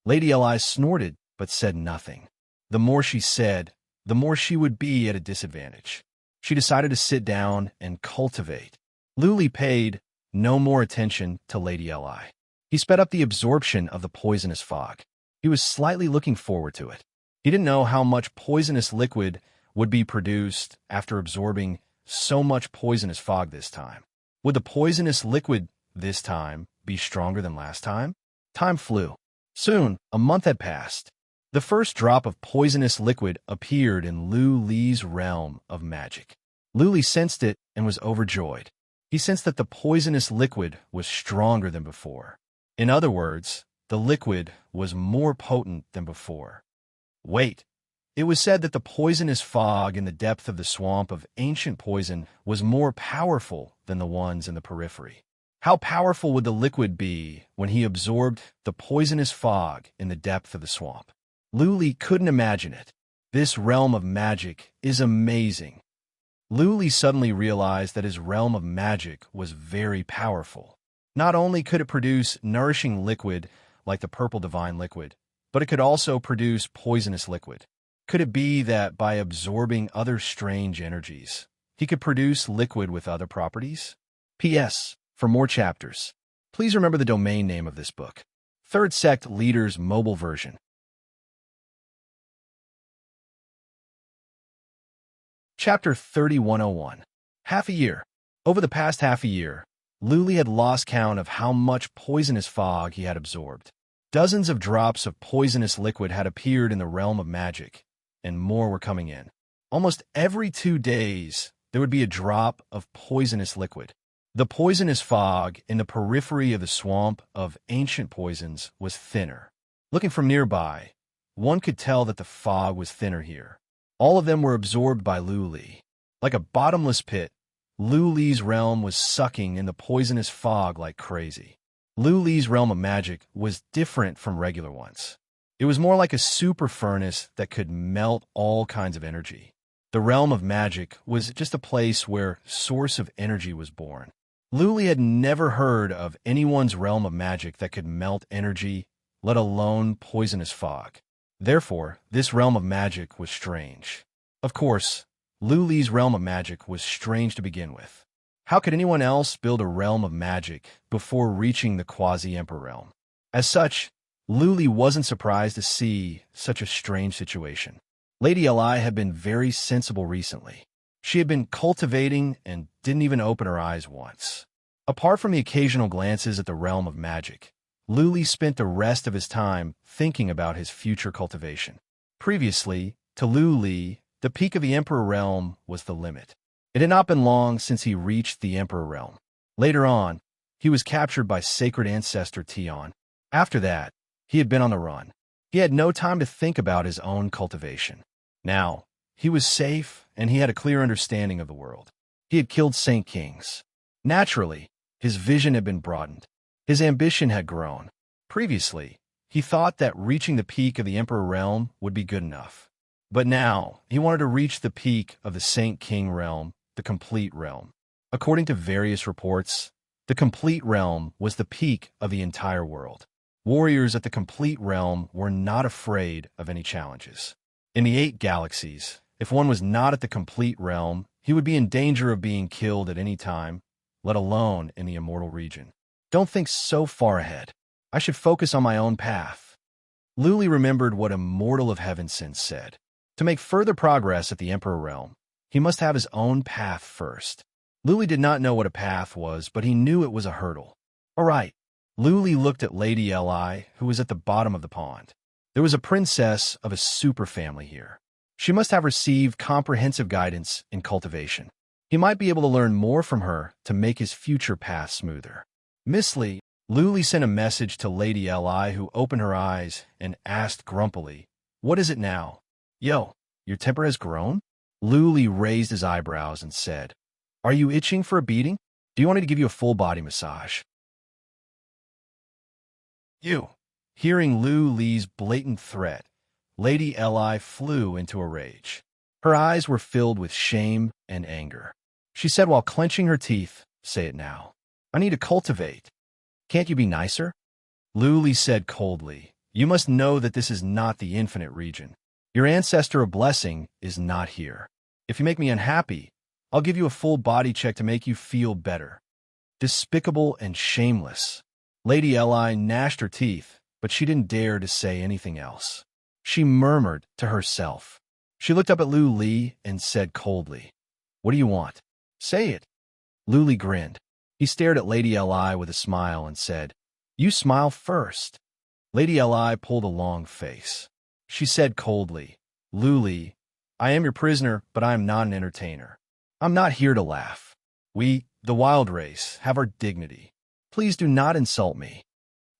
Lady Li snorted, but said nothing. The more she said, the more she would be at a disadvantage. She decided to sit down and cultivate. Luli paid no more attention to Lady Li. He sped up the absorption of the poisonous fog. He was slightly looking forward to it. He didn't know how much poisonous liquid would be produced after absorbing so much poisonous fog this time. Would the poisonous liquid this time be stronger than last time? Time flew. Soon, a month had passed. The first drop of poisonous liquid appeared in Luli's realm of magic. Luli sensed it and was overjoyed. He sensed that the poisonous liquid was stronger than before. In other words, the liquid was more potent than before. Wait, it was said that the poisonous fog in the depth of the swamp of ancient poison was more powerful than the ones in the periphery. How powerful would the liquid be when he absorbed the poisonous fog in the depth of the swamp? Luli couldn't imagine it. This realm of magic is amazing. Luli suddenly realized that his realm of magic was very powerful. Not only could it produce nourishing liquid like the purple divine liquid, but it could also produce poisonous liquid. Could it be that by absorbing other strange energies, he could produce liquid with other properties? P.S. For more chapters, please remember the domain name of this book. Third Sect Leaders Mobile Version. Chapter 3101. Half a year. Over the past half a year, Luli had lost count of how much poisonous fog he had absorbed. Dozens of drops of poisonous liquid had appeared in the realm of magic, and more were coming in. Almost every 2 days, there would be a drop of poisonous liquid. The poisonous fog in the periphery of the swamp of ancient poisons was thinner. Looking from nearby, one could tell that the fog was thinner here. All of them were absorbed by Luli. Like a bottomless pit, Luli's realm was sucking in the poisonous fog like crazy. Luli's realm of magic was different from regular ones. It was more like a super furnace that could melt all kinds of energy. The realm of magic was just a place where source of energy was born. Luli had never heard of anyone's realm of magic that could melt energy, let alone poisonous fog. Therefore, this realm of magic was strange. Of course, Luli's realm of magic was strange to begin with. How could anyone else build a realm of magic before reaching the quasi-emperor realm? As such, Luli wasn't surprised to see such a strange situation. Lady Li had been very sensible recently. She had been cultivating and didn't even open her eyes once. Apart from the occasional glances at the realm of magic, Luli spent the rest of his time thinking about his future cultivation. Previously, to Luli, the peak of the Emperor realm was the limit. It had not been long since he reached the Emperor realm. Later on, he was captured by sacred ancestor Tion. After that, he had been on the run. He had no time to think about his own cultivation. Now, he was safe, and he had a clear understanding of the world. He had killed Saint Kings. Naturally, his vision had been broadened. His ambition had grown. Previously, he thought that reaching the peak of the Emperor realm would be good enough. But now, he wanted to reach the peak of the Saint King realm, the complete realm. According to various reports, the complete realm was the peak of the entire world. Warriors at the complete realm were not afraid of any challenges. In the 8 galaxies, if one was not at the complete realm, he would be in danger of being killed at any time, let alone in the immortal region. Don't think so far ahead. I should focus on my own path. Luli remembered what Immortal of Heaven since said. To make further progress at the Emperor realm, he must have his own path first. Luli did not know what a path was, but he knew it was a hurdle. All right. Luli looked at Lady Li, who was at the bottom of the pond. There was a princess of a super family here. She must have received comprehensive guidance in cultivation. He might be able to learn more from her to make his future path smoother. Misty, Luli sent a message to Lady Li, who opened her eyes and asked grumpily, "What is it now?" "Yo, your temper has grown?" Luli raised his eyebrows and said, "Are you itching for a beating? Do you want me to give you a full body massage?" You. Hearing Luli's blatant threat, Lady Li flew into a rage. Her eyes were filled with shame and anger. She said while clenching her teeth, "Say it now. I need to cultivate. Can't you be nicer?" Luli said coldly, "You must know that this is not the infinite region. Your ancestor of blessing is not here. If you make me unhappy, I'll give you a full body check to make you feel better." Despicable and shameless. Lady Li gnashed her teeth, but she didn't dare to say anything else. She murmured to herself. She looked up at Luli and said coldly, "What do you want? Say it." Luli grinned. He stared at Lady Li with a smile and said, "You smile first." Lady Li pulled a long face. She said coldly, "Luli, I am your prisoner, but I am not an entertainer. I'm not here to laugh. We, the wild race, have our dignity. Please do not insult me."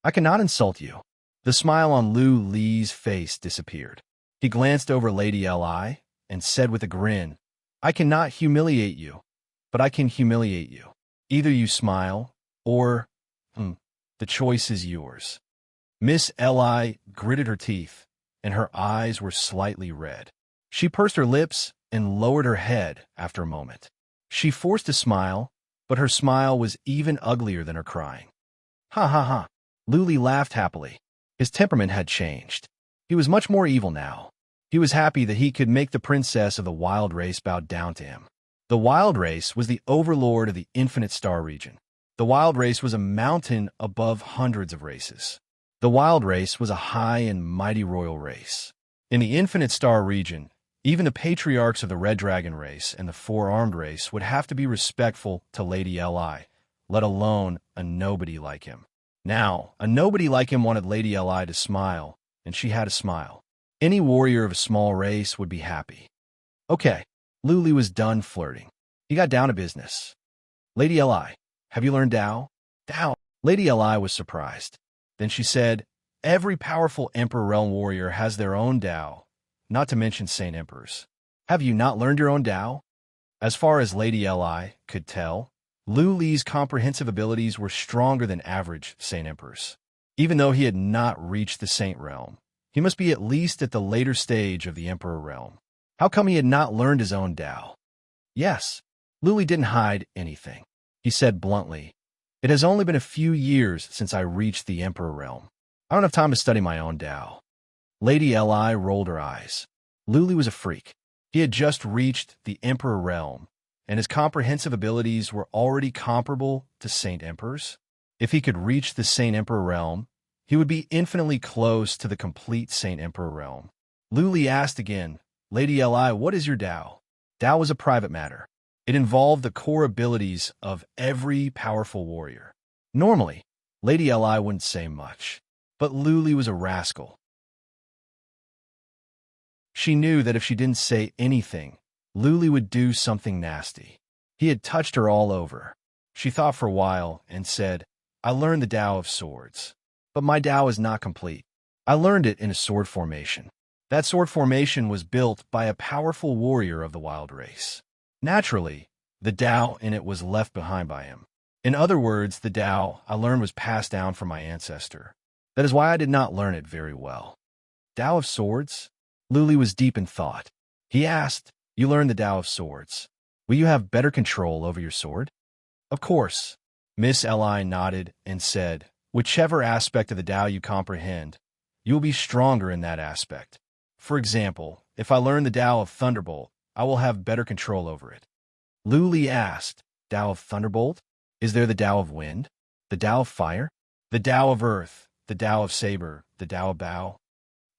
"I cannot insult you." The smile on Luli's face disappeared. He glanced over Lady Li and said with a grin, "I cannot humiliate you, but I can humiliate you. Either you smile, or, the choice is yours." Miss Li gritted her teeth, and her eyes were slightly red. She pursed her lips and lowered her head after a moment. She forced a smile, but her smile was even uglier than her crying. "Ha ha ha." Luli laughed happily. His temperament had changed. He was much more evil now. He was happy that he could make the princess of the wild race bow down to him. The wild race was the overlord of the infinite star region. The wild race was a mountain above hundreds of races. The wild race was a high and mighty royal race. In the infinite star region, even the patriarchs of the red dragon race and the four-armed race would have to be respectful to Lady Li, let alone a nobody like him. Now, a nobody like him wanted Lady Li to smile, and she had a smile. Any warrior of a small race would be happy. Okay, Luli was done flirting. He got down to business. "Lady Li, have you learned Tao?" "Tao?" Lady Li was surprised. Then she said, "Every powerful Emperor Realm warrior has their own Tao, not to mention Saint Emperors. Have you not learned your own Tao?" As far as Lady Li could tell, Luli's comprehensive abilities were stronger than average Saint Emperors. Even though he had not reached the Saint Realm, he must be at least at the later stage of the Emperor Realm. How come he had not learned his own Tao? Yes, Luli didn't hide anything. He said bluntly, "It has only been a few years since I reached the Emperor Realm. I don't have time to study my own Tao." Lady Li rolled her eyes. Luli was a freak. He had just reached the Emperor Realm, and his comprehensive abilities were already comparable to Saint Emperors. If he could reach the Saint Emperor Realm, he would be infinitely close to the complete Saint Emperor Realm. Luli asked again, "Lady Li, what is your Tao?" Tao was a private matter. It involved the core abilities of every powerful warrior. Normally, Lady Li wouldn't say much, but Luli was a rascal. She knew that if she didn't say anything, Luli would do something nasty. He had touched her all over. She thought for a while and said, "I learned the Tao of swords, but my Tao is not complete. I learned it in a sword formation. That sword formation was built by a powerful warrior of the wild race. Naturally, the Tao in it was left behind by him. In other words, the Tao I learned was passed down from my ancestor. That is why I did not learn it very well." Tao of swords? Luli was deep in thought. He asked, "You learned the Tao of swords. Will you have better control over your sword?" "Of course." Miss Li nodded and said, "Whichever aspect of the Tao you comprehend, you will be stronger in that aspect. For example, if I learn the Tao of Thunderbolt, I will have better control over it." Luli asked, "Tao of Thunderbolt? Is there the Tao of Wind? The Tao of Fire? The Tao of Earth? The Tao of Saber? The Tao of Bow?"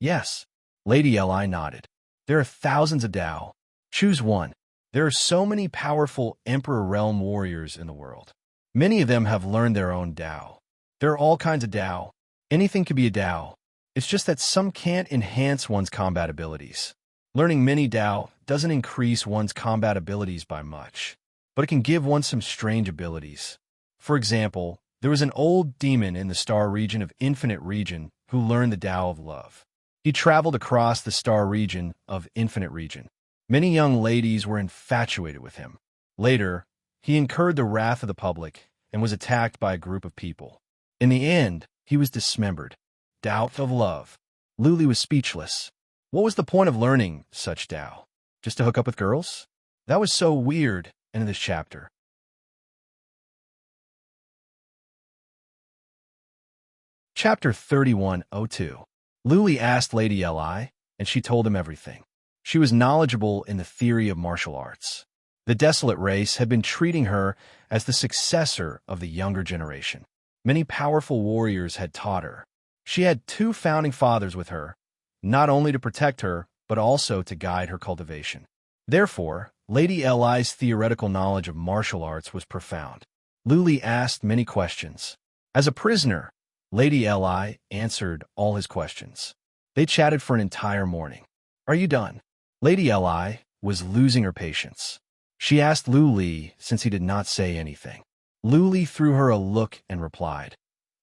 "Yes." Lady Li nodded. "There are thousands of Tao. Choose one. There are so many powerful Emperor Realm warriors in the world. Many of them have learned their own Tao. There are all kinds of Tao. Anything could be a Tao. It's just that some can't enhance one's combat abilities. Learning many Dao doesn't increase one's combat abilities by much, but it can give one some strange abilities. For example, there was an old demon in the star region of Infinite Region who learned the Tao of love. He traveled across the star region of Infinite Region. Many young ladies were infatuated with him. Later, he incurred the wrath of the public and was attacked by a group of people. In the end, he was dismembered. Tao of love. Luli was speechless. What was the point of learning such Tao? Just to hook up with girls? That was so weird in this chapter. Chapter 3102. Luli asked Lady Li, and she told him everything. She was knowledgeable in the theory of martial arts. The desolate race had been treating her as the successor of the younger generation. Many powerful warriors had taught her. She had 2 founding fathers with her, not only to protect her, but also to guide her cultivation. Therefore, Lady Li's theoretical knowledge of martial arts was profound. Luli asked many questions. As a prisoner, Lady Li answered all his questions. They chatted for an entire morning. Are you done? Lady Li was losing her patience. She asked Luli since he did not say anything. Luli threw her a look and replied,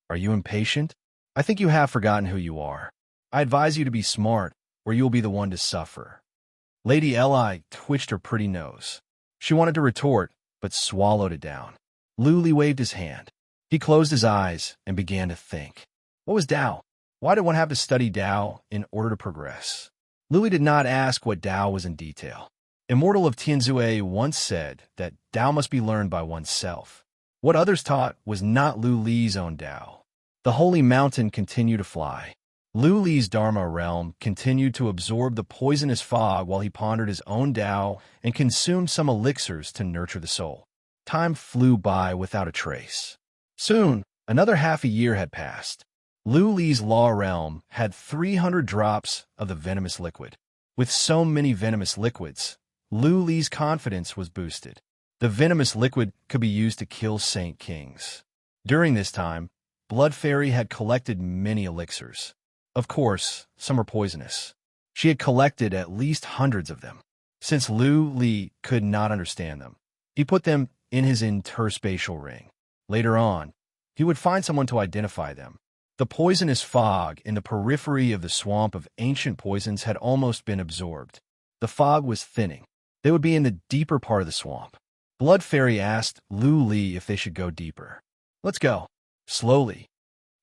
Are you impatient? I think you have forgotten who you are. I advise you to be smart, or you will be the one to suffer. Lady Li twitched her pretty nose. She wanted to retort, but swallowed it down. Luli waved his hand. He closed his eyes and began to think. What was Tao? Why did one have to study Tao in order to progress? Luli did not ask what Tao was in detail. Immortal of Tianzue once said that Tao must be learned by oneself. What others taught was not Luli's own Tao. The holy mountain continued to fly. Luli's Dharma realm continued to absorb the poisonous fog while he pondered his own Tao and consumed some elixirs to nurture the soul. Time flew by without a trace. Soon, another half a year had passed. Luli's law realm had 300 drops of the venomous liquid. With so many venomous liquids, Luli's confidence was boosted. The venomous liquid could be used to kill Saint Kings. During this time, Blood Fairy had collected many elixirs. Of course, some were poisonous. She had collected at least hundreds of them. Since Li could not understand them, he put them in his interspatial ring. Later on, he would find someone to identify them. The poisonous fog in the periphery of the swamp of ancient poisons had almost been absorbed. The fog was thinning. They would be in the deeper part of the swamp. Blood Fairy asked Li if they should go deeper. Let's go. Slowly.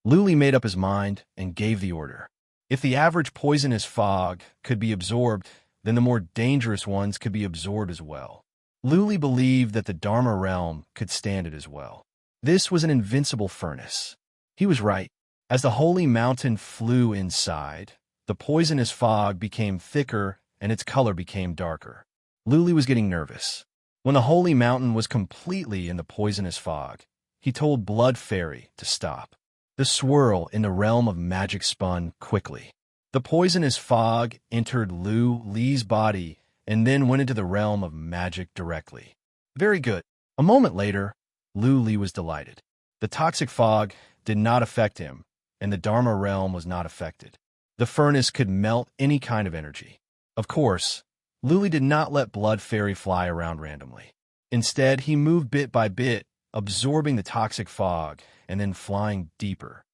Li made up his mind and gave the order. If the average poisonous fog could be absorbed, then the more dangerous ones could be absorbed as well. Li believed that the Dharma realm could stand it as well. This was an invincible furnace. He was right. As the holy mountain flew inside, the poisonous fog became thicker and its color became darker. Li was getting nervous. When the holy mountain was completely in the poisonous fog, he told Blood Fairy to stop. The swirl in the realm of magic spun quickly. The poisonous fog entered Li's body and then went into the realm of magic directly. Very good. A moment later, Li was delighted. The toxic fog did not affect him, and the Dharma realm was not affected. The furnace could melt any kind of energy. Of course, Li did not let Blood Fairy fly around randomly. Instead, he moved bit by bit, absorbing the toxic fog and then flying deeper.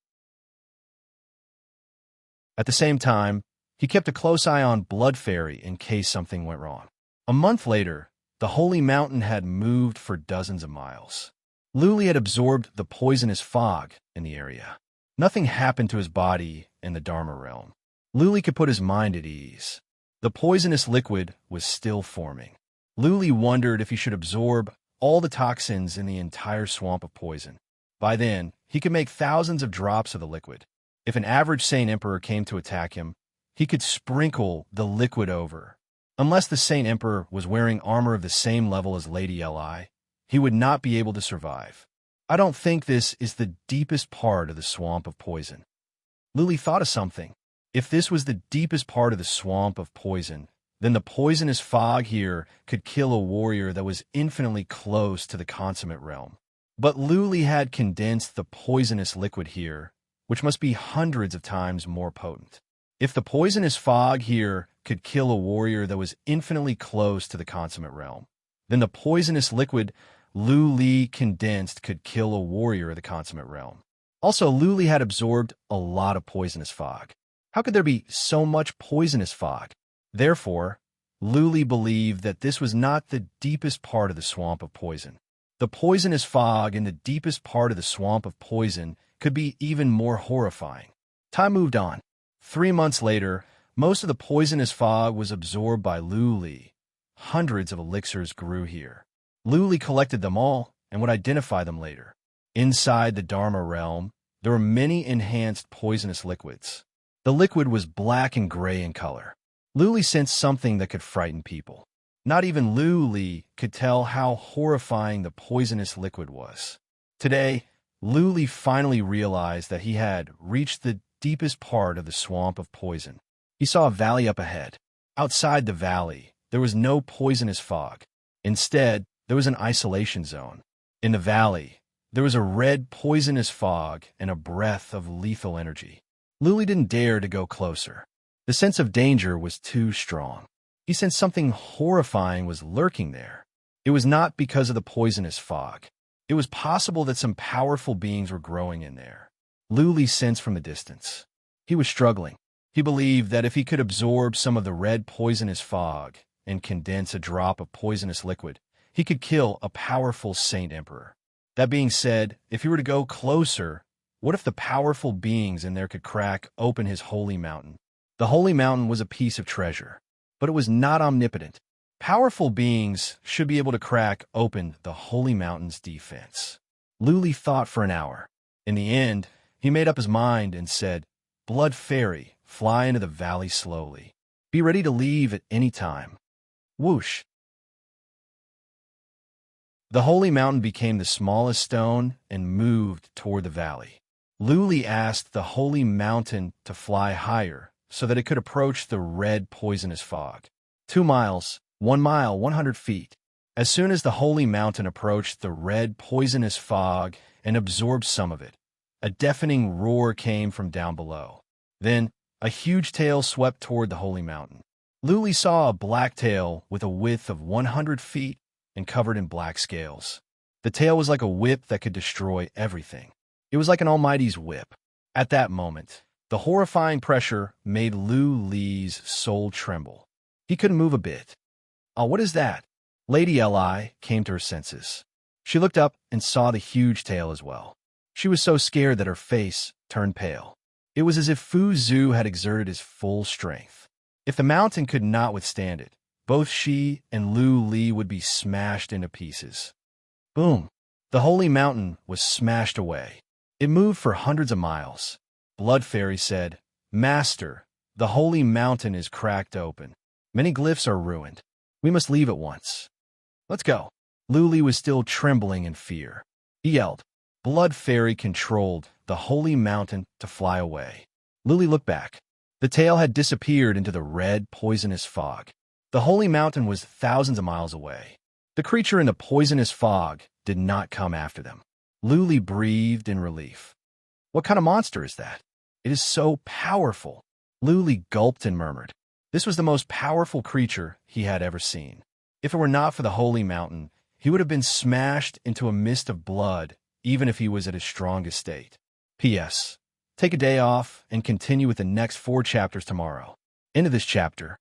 At the same time, he kept a close eye on Blood Fairy in case something went wrong. A month later, the holy mountain had moved for dozens of miles. Li had absorbed the poisonous fog in the area. Nothing happened to his body in the Dharma realm. Li could put his mind at ease. The poisonous liquid was still forming. Li wondered if he should absorb all the toxins in the entire swamp of poison. By then, he could make thousands of drops of the liquid. If an average Saint Emperor came to attack him, he could sprinkle the liquid over. Unless the Saint Emperor was wearing armor of the same level as Lady Li, he would not be able to survive. I don't think this is the deepest part of the swamp of poison. Li thought of something. If this was the deepest part of the swamp of poison, then the poisonous fog here could kill a warrior that was infinitely close to the consummate realm. But Li had condensed the poisonous liquid here, which must be hundreds of times more potent. If the poisonous fog here could kill a warrior that was infinitely close to the consummate realm, then the poisonous liquid Lu Li condensed could kill a warrior of the consummate realm. Also, Lu Li had absorbed a lot of poisonous fog. How could there be so much poisonous fog? Therefore, Lu Li believed that this was not the deepest part of the swamp of poison. The poisonous fog in the deepest part of the swamp of poison could be even more horrifying. Time moved on. 3 months later, most of the poisonous fog was absorbed by Lu Li. Hundreds of elixirs grew here. Lu Li collected them all and would identify them later. Inside the Dharma realm, there were many enhanced poisonous liquids. The liquid was black and gray in color. Lu Li sensed something that could frighten people. Not even Lu Li could tell how horrifying the poisonous liquid was. Today, Lu Li finally realized that he had reached the deepest part of the swamp of poison. He saw a valley up ahead. Outside the valley, there was no poisonous fog. Instead, there was an isolation zone. In the valley, there was a red poisonous fog and a breath of lethal energy. Lu Li didn't dare to go closer. The sense of danger was too strong. He sensed something horrifying was lurking there. It was not because of the poisonous fog. It was possible that some powerful beings were growing in there. Lu Li sensed from a distance. He was struggling. He believed that if he could absorb some of the red poisonous fog and condense a drop of poisonous liquid, he could kill a powerful Saint Emperor. That being said, if he were to go closer, what if the powerful beings in there could crack open his holy mountain? The holy mountain was a piece of treasure, but it was not omnipotent. Powerful beings should be able to crack open the holy mountain's defense. Lu Li thought for an hour. In the end, he made up his mind and said, "Blood Fairy, fly into the valley slowly. Be ready to leave at any time." Whoosh! The holy mountain became the smallest stone and moved toward the valley. Lu Li asked the holy mountain to fly higher so that it could approach the red poisonous fog. 2 miles, 1 mile, 100 feet. As soon as the holy mountain approached the red poisonous fog and absorbed some of it, a deafening roar came from down below. Then, a huge tail swept toward the holy mountain. Lu Li saw a black tail with a width of 100 feet and covered in black scales. The tail was like a whip that could destroy everything. It was like an almighty's whip. At that moment, the horrifying pressure made Lu Li's soul tremble. He couldn't move a bit. "Oh, what is that?" Lady Li came to her senses. She looked up and saw the huge tail as well. She was so scared that her face turned pale. It was as if Fu Zhu had exerted his full strength. If the mountain could not withstand it, both she and Lu Li would be smashed into pieces. Boom! The holy mountain was smashed away. It moved for hundreds of miles. Blood Fairy said, "Master, the holy mountain is cracked open. Many glyphs are ruined. We must leave at once." "Let's go." Lu Li was still trembling in fear. He yelled. Blood Fairy controlled the holy mountain to fly away. Lu Li looked back. The tail had disappeared into the red, poisonous fog. The holy mountain was thousands of miles away. The creature in the poisonous fog did not come after them. Lu Li breathed in relief. "What kind of monster is that? It is so powerful." Lu Li gulped and murmured. This was the most powerful creature he had ever seen. If it were not for the holy mountain, he would have been smashed into a mist of blood, even if he was at his strongest state. P.S. Take a day off and continue with the next 4 chapters tomorrow. End of this chapter.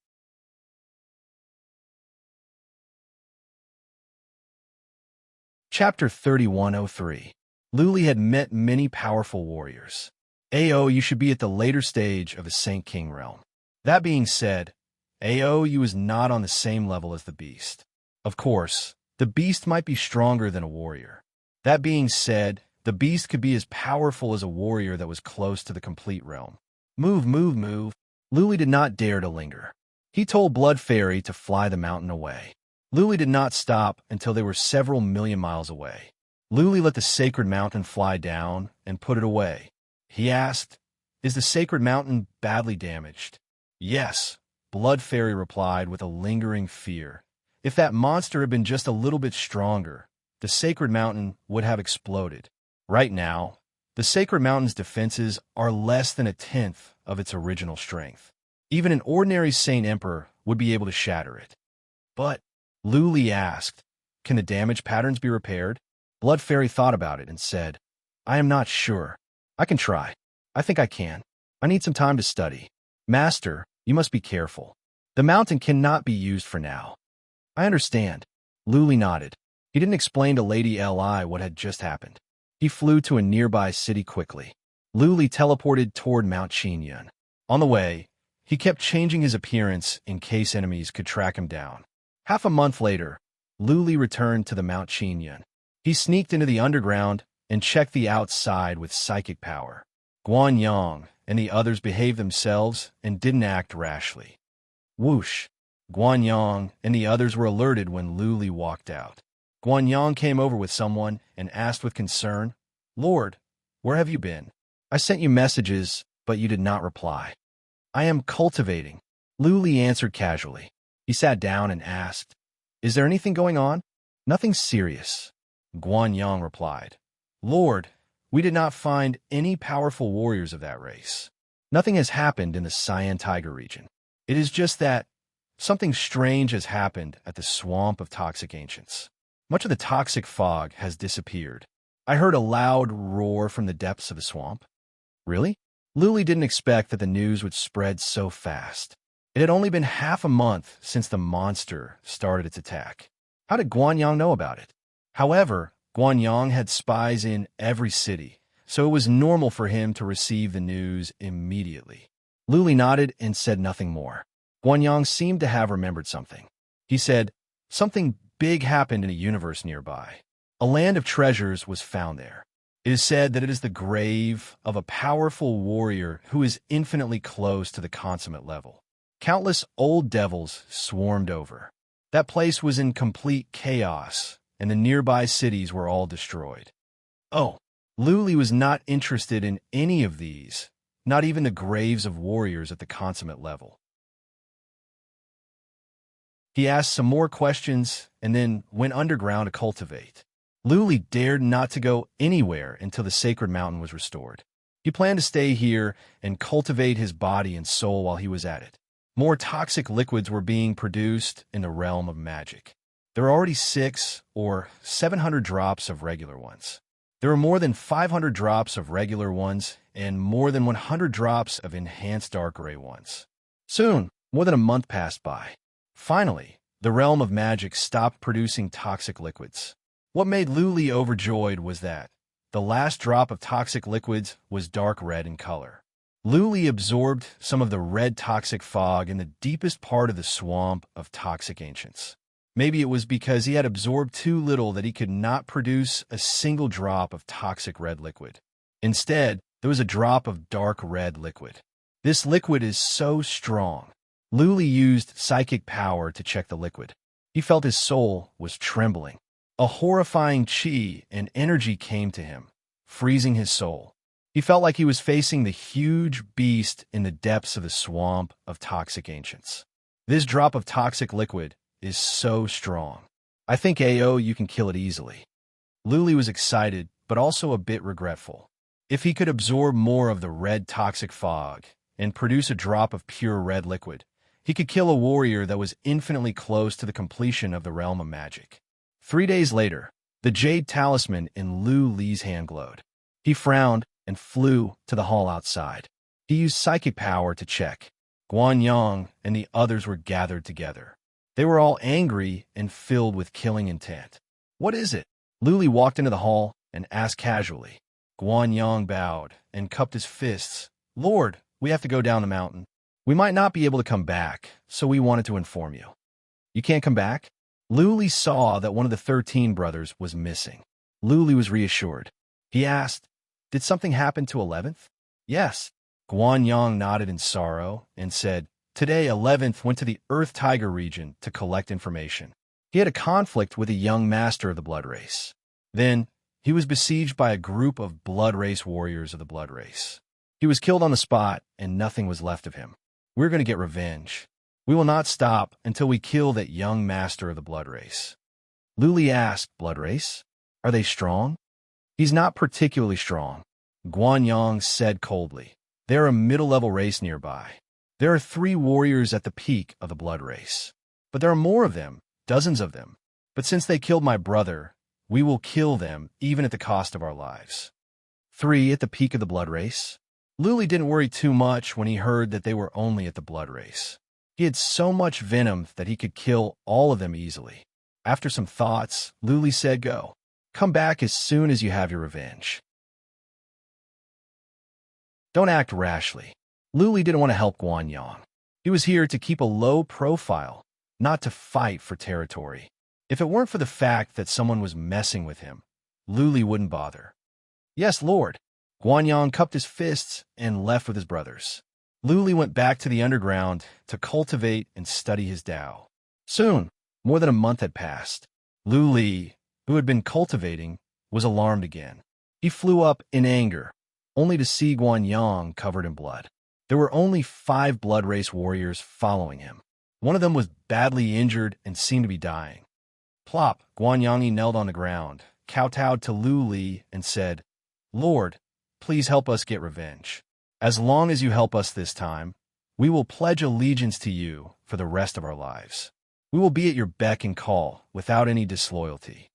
Chapter 3103. Lu Li had met many powerful warriors. Ao, you should be at the later stage of the Saint King realm. That being said, Ao, you is not on the same level as the beast. Of course, the beast might be stronger than a warrior. That being said, the beast could be as powerful as a warrior that was close to the complete realm. Move, move, move. Lu Li did not dare to linger. He told Blood Fairy to fly the mountain away. Lu Li did not stop until they were several million miles away. Lu Li let the sacred mountain fly down and put it away. He asked, "Is the sacred mountain badly damaged?" "Yes," Blood Fairy replied with a lingering fear. If that monster had been just a little bit stronger, the sacred mountain would have exploded. Right now, The Sacred Mountain's defenses are less than a tenth of its original strength. Even an ordinary Saint Emperor would be able to shatter it. But, Luli asked, can the damage patterns be repaired? Blood Fairy thought about it and said, I am not sure. I can try. I think I can. I need some time to study. Master, you must be careful. The mountain cannot be used for now. I understand. Luli nodded. He didn't explain to Lady Li what had just happened. He flew to a nearby city quickly. Luli teleported toward Mount Qingyun. On the way, he kept changing his appearance in case enemies could track him down. Half a month later, Luli returned to the Mount Qingyun. He sneaked into the underground and checked the outside with psychic power. Guanyang and the others behaved themselves and didn't act rashly. Whoosh! Guanyang and the others were alerted when Luli walked out. Guanyang came over with someone and asked with concern, Lord, where have you been? I sent you messages, but you did not reply. I am cultivating. Luli answered casually. He sat down and asked, Is there anything going on? Nothing serious. Guanyang replied, Lord, we did not find any powerful warriors of that race. Nothing has happened in the Cyan Tiger region. It is just that something strange has happened at the Swamp of Toxic Ancients. Much of the toxic fog has disappeared. I heard a loud roar from the depths of the swamp. Really? Luli didn't expect that the news would spread so fast. It had only been half a month since the monster started its attack. How did Guanyang know about it? However, Guanyang had spies in every city, so it was normal for him to receive the news immediately. Luli nodded and said nothing more. Guanyang seemed to have remembered something. He said, Something big happened in a universe nearby. A land of treasures was found there. It is said that it is the grave of a powerful warrior who is infinitely close to the consummate level. Countless old devils swarmed over. That place was in complete chaos, and the nearby cities were all destroyed. Oh, Luli was not interested in any of these, not even the graves of warriors at the consummate level. He asked some more questions and then went underground to cultivate. Luli dared not to go anywhere until the Sacred Mountain was restored. He planned to stay here and cultivate his body and soul while he was at it. More toxic liquids were being produced in the realm of magic. There are already 600 or 700 drops of regular ones. There are more than 500 drops of regular ones and more than 100 drops of enhanced dark gray ones. Soon, more than a month passed by. Finally, the realm of magic stopped producing toxic liquids. What made Luli overjoyed was that the last drop of toxic liquids was dark red in color. Luli absorbed some of the red toxic fog in the deepest part of the swamp of toxic ancients. Maybe it was because he had absorbed too little that he could not produce a single drop of toxic red liquid. Instead, there was a drop of dark red liquid. This liquid is so strong. Luli used psychic power to check the liquid. He felt his soul was trembling. A horrifying chi and energy came to him, freezing his soul. He felt like he was facing the huge beast in the depths of the swamp of toxic ancients. This drop of toxic liquid is so strong. I think AO you can kill it easily. Luli was excited, but also a bit regretful. If he could absorb more of the red toxic fog and produce a drop of pure red liquid, he could kill a warrior that was infinitely close to the completion of the realm of magic. 3 days later, the jade talisman in Lu Li's hand glowed. He frowned and flew to the hall outside. He used psychic power to check. Guanyang and the others were gathered together. They were all angry and filled with killing intent. What is it? Luli walked into the hall and asked casually. Guanyang bowed and cupped his fists. Lord, we have to go down the mountain. We might not be able to come back, so we wanted to inform you. You can't come back? Luli saw that one of the 13 brothers was missing. Luli was reassured. He asked, Did something happen to 11th? Yes. Guanyang nodded in sorrow and said, Today 11th went to the Earth Tiger region to collect information. He had a conflict with a young master of the blood race. Then, he was besieged by a group of blood race warriors of the blood race. He was killed on the spot, and nothing was left of him. We're going to get revenge. We will not stop until we kill that young master of the blood race. Luli asked, Blood race? Are they strong? He's not particularly strong. Guanyang said coldly. They're a middle-level race nearby. There are 3 warriors at the peak of the blood race. But there are more of them, dozens of them. But since they killed my brother, we will kill them, even at the cost of our lives. 3 at the peak of the blood race? Luli didn't worry too much when he heard that they were only at the blood race. He had so much venom that he could kill all of them easily. After some thoughts, Luli said, Go. Come back as soon as you have your revenge. Don't act rashly. Luli didn't want to help Guanyang. He was here to keep a low profile, not to fight for territory. If it weren't for the fact that someone was messing with him, Luli wouldn't bother. Yes, Lord. Guanyang cupped his fists and left with his brothers. Luli went back to the underground to cultivate and study his Tao. Soon, more than a month had passed. Luli, who had been cultivating, was alarmed again. He flew up in anger, only to see Guanyang covered in blood. There were only 5 blood race warriors following him. One of them was badly injured and seemed to be dying. Plop, Guanyang knelt on the ground, kowtowed to Luli, and said, Lord, please help us get revenge. As long as you help us this time, we will pledge allegiance to you for the rest of our lives. We will be at your beck and call without any disloyalty.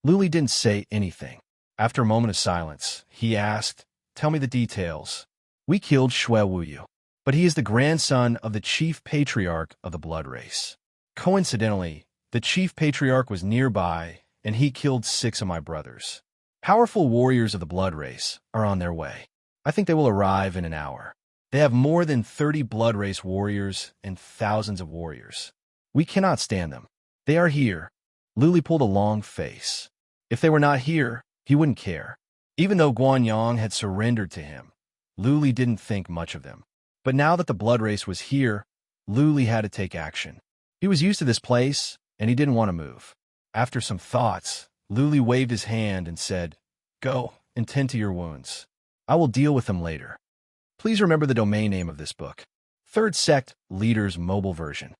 Luli didn't say anything. After a moment of silence, he asked, Tell me the details. We killed Xue Wuyu, but he is the grandson of the chief patriarch of the blood race. Coincidentally, the chief patriarch was nearby, and he killed 6 of my brothers. Powerful warriors of the blood race are on their way. I think they will arrive in an hour. They have more than 30 blood race warriors and thousands of warriors. We cannot stand them. They are here. Luli pulled a long face. If they were not here, he wouldn't care. Even though Guanyang had surrendered to him, Luli didn't think much of them. But now that the blood race was here, Luli had to take action. He was used to this place, and he didn't want to move. After some thoughts, Luli waved his hand and said, Go and tend to your wounds. I will deal with them later. Please remember the domain name of this book. Third Sect Leaders Mobile Version.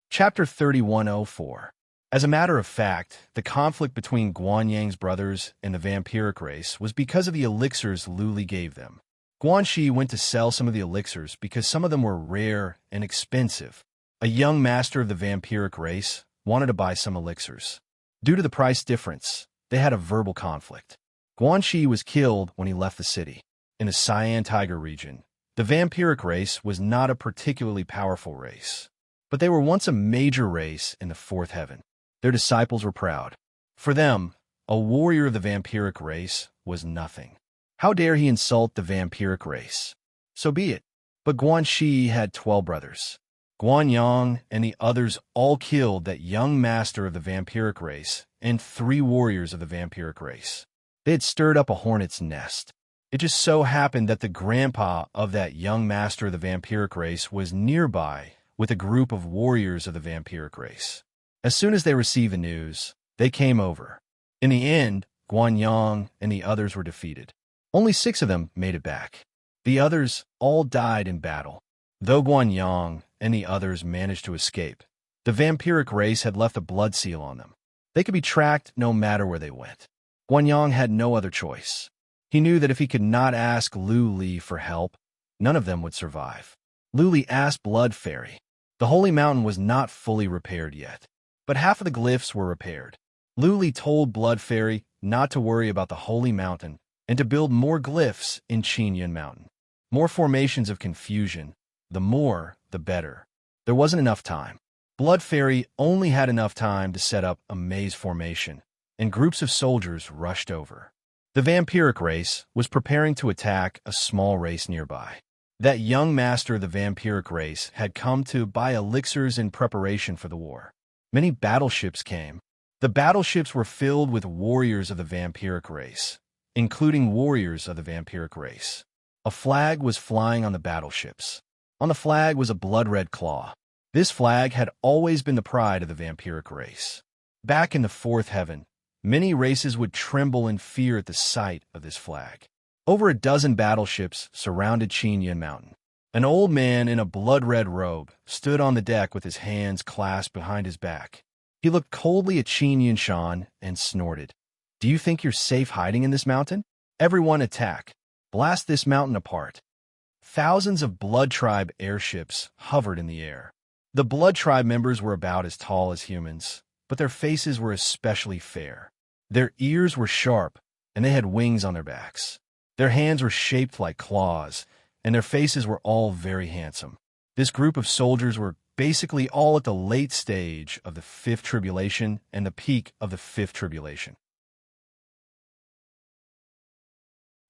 Chapter 3104. As a matter of fact, the conflict between Guanyang's brothers and the vampiric race was because of the elixirs Luli gave them. Guanxi went to sell some of the elixirs because some of them were rare and expensive. A young master of the vampiric race wanted to buy some elixirs. Due to the price difference, they had a verbal conflict. Guanxi was killed when he left the city. In the Cyan Tiger region, the vampiric race was not a particularly powerful race, but they were once a major race in the 4th heaven. Their disciples were proud. For them, a warrior of the vampiric race was nothing. How dare he insult the vampiric race? So be it. But Guanxi had 12 brothers. Guanyang and the others all killed that young master of the vampiric race and 3 warriors of the vampiric race. They had stirred up a hornet's nest. It just so happened that the grandpa of that young master of the vampiric race was nearby with a group of warriors of the vampiric race. As soon as they received the news, they came over. In the end, Guanyang and the others were defeated. Only 6 of them made it back. The others all died in battle. Though Guanyang and the others managed to escape, the vampiric race had left a blood seal on them. They could be tracked no matter where they went. Guanyang had no other choice. He knew that if he could not ask Luli for help, none of them would survive. Luli asked Blood Fairy. The Holy Mountain was not fully repaired yet, but half of the glyphs were repaired. Luli told Blood Fairy not to worry about the Holy Mountain and to build more glyphs in Qinyan Mountain. More formations of confusion. The more, the better. There wasn't enough time. Blood Fairy only had enough time to set up a maze formation, and groups of soldiers rushed over. The vampiric race was preparing to attack a small race nearby. That young master of the vampiric race had come to buy elixirs in preparation for the war. Many battleships came. The battleships were filled with warriors of the vampiric race, including warriors of the vampiric race. A flag was flying on the battleships. On the flag was a blood-red claw. This flag had always been the pride of the vampiric race. Back in the 4th heaven, many races would tremble in fear at the sight of this flag. Over a dozen battleships surrounded Qinyan Mountain. An old man in a blood-red robe stood on the deck with his hands clasped behind his back. He looked coldly at Qin Yunshan and snorted. Do you think you're safe hiding in this mountain? Everyone attack. Blast this mountain apart. Thousands of Blood Tribe airships hovered in the air. The Blood Tribe members were about as tall as humans, but their faces were especially fair. Their ears were sharp, and they had wings on their backs. Their hands were shaped like claws, and their faces were all very handsome. This group of soldiers were basically all at the late stage of the Fifth Tribulation and the peak of the Fifth Tribulation.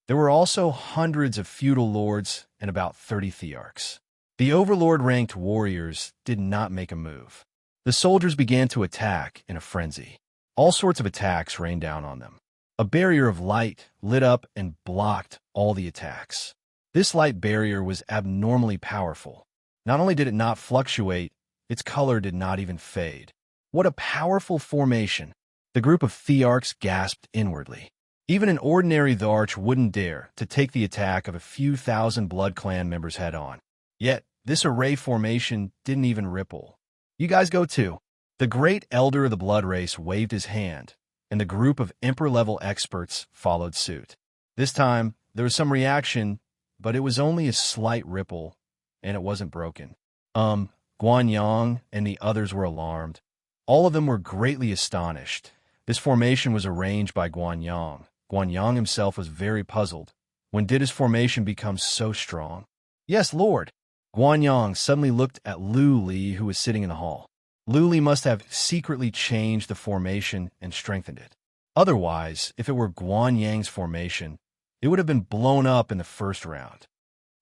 There were also hundreds of feudal lords and about 30 thearchs. The overlord-ranked warriors did not make a move. The soldiers began to attack in a frenzy. All sorts of attacks rained down on them. A barrier of light lit up and blocked all the attacks. This light barrier was abnormally powerful. Not only did it not fluctuate, its color did not even fade. What a powerful formation! The group of thearchs gasped inwardly. Even an ordinary Tharch wouldn't dare to take the attack of a few thousand Blood Clan members head-on. Yet, this array formation didn't even ripple. You guys go too. The great elder of the blood race waved his hand, and the group of Emperor-level experts followed suit. This time, there was some reaction, but it was only a slight ripple, and it wasn't broken. Guanyang and the others were alarmed. All of them were greatly astonished. This formation was arranged by Guanyang. Guanyang himself was very puzzled. When did his formation become so strong? Yes, Lord. Guanyang suddenly looked at Lu Li, who was sitting in the hall. Lu Li must have secretly changed the formation and strengthened it. Otherwise, if it were Guanyang's formation, it would have been blown up in the first round.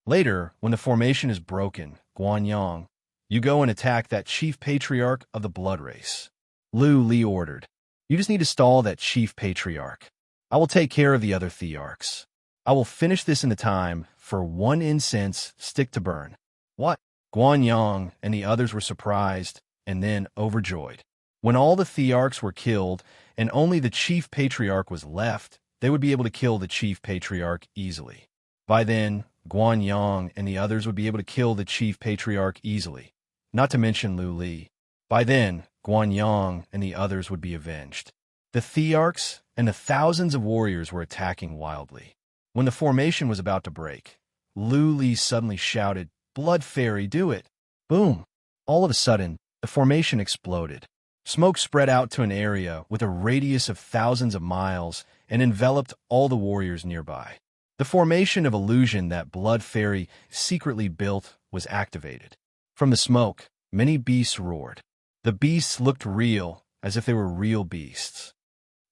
Later, when the formation is broken, Guanyang, you go and attack that chief patriarch of the blood race. Lu Li ordered. You just need to stall that chief patriarch. I will take care of the other thearchs. I will finish this in the time for one incense stick to burn. What? Guanyang and the others were surprised and then overjoyed. When all the thearchs were killed and only the chief patriarch was left, they would be able to kill the chief patriarch easily. By then, Guanyang and the others would be able to kill the chief patriarch easily, not to mention Lu Li. By then, Guanyang and the others would be avenged. The thearchs and the thousands of warriors were attacking wildly. When the formation was about to break, Lu Li suddenly shouted, "Blood Fairy, do it!" Boom! All of a sudden, the formation exploded. Smoke spread out to an area with a radius of thousands of miles and enveloped all the warriors nearby. The formation of illusion that Blood Fairy secretly built was activated. From the smoke, many beasts roared. The beasts looked real, as if they were real beasts.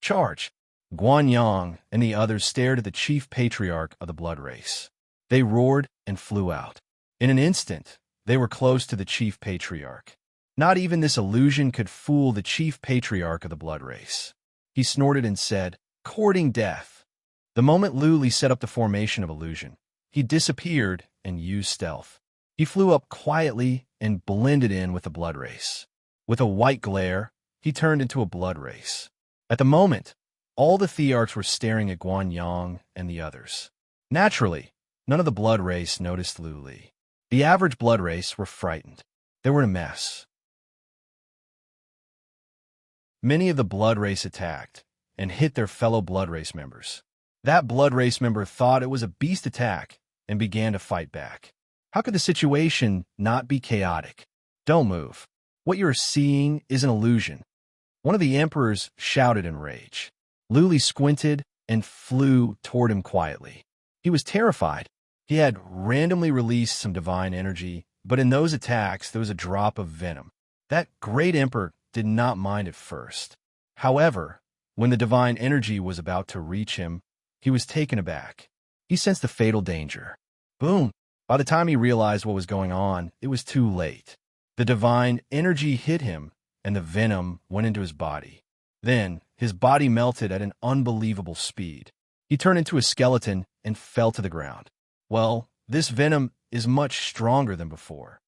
Charge! Guanyang and the others stared at the chief patriarch of the blood race. They roared and flew out. In an instant, they were close to the chief patriarch. Not even this illusion could fool the chief patriarch of the blood race. He snorted and said, "Courting death." The moment Lu Li set up the formation of illusion, he disappeared and used stealth. He flew up quietly and blended in with the blood race. With a white glare, he turned into a blood race. At the moment, all the thearchs were staring at Guanyang and the others. Naturally, none of the blood race noticed Lu Li. The average blood race were frightened. They were in a mess. Many of the blood race attacked and hit their fellow blood race members. That blood race member thought it was a beast attack and began to fight back. How could the situation not be chaotic? Don't move. What you are seeing is an illusion. One of the emperors shouted in rage. Lu Li squinted and flew toward him quietly. He was terrified. He had randomly released some divine energy, but in those attacks there was a drop of venom. That great emperor did not mind at first. However, when the divine energy was about to reach him, he was taken aback. He sensed the fatal danger. Boom! By the time he realized what was going on, it was too late. The divine energy hit him, and the venom went into his body. Then, his body melted at an unbelievable speed. He turned into a skeleton and fell to the ground. Well, this venom is much stronger than before.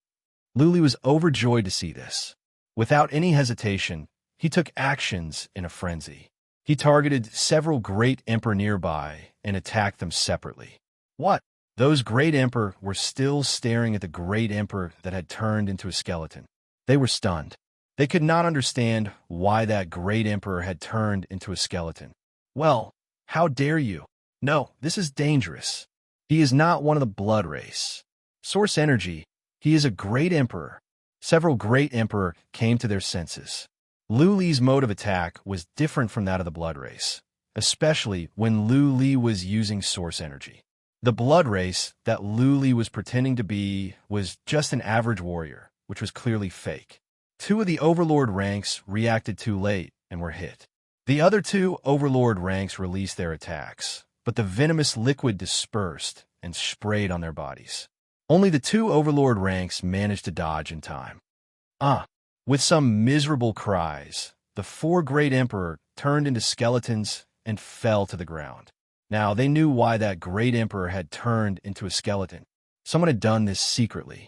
Lu Li was overjoyed to see this. Without any hesitation, he took actions in a frenzy. He targeted several great emperor nearby and attacked them separately. What? Those great emperor were still staring at the great emperor that had turned into a skeleton. They were stunned. They could not understand why that great emperor had turned into a skeleton. Well, how dare you? No, this is dangerous. He is not one of the blood race. Source energy. He is a great emperor. Several great emperor came to their senses. Lu Li's mode of attack was different from that of the blood race, especially when Lu Li was using source energy. The blood race that Lu Li was pretending to be was just an average warrior, which was clearly fake. Two of the overlord ranks reacted too late and were hit. The other two overlord ranks released their attacks, but the venomous liquid dispersed and sprayed on their bodies. Only the two overlord ranks managed to dodge in time. With some miserable cries, the four great emperor turned into skeletons and fell to the ground. Now, they knew why that great emperor had turned into a skeleton. Someone had done this secretly.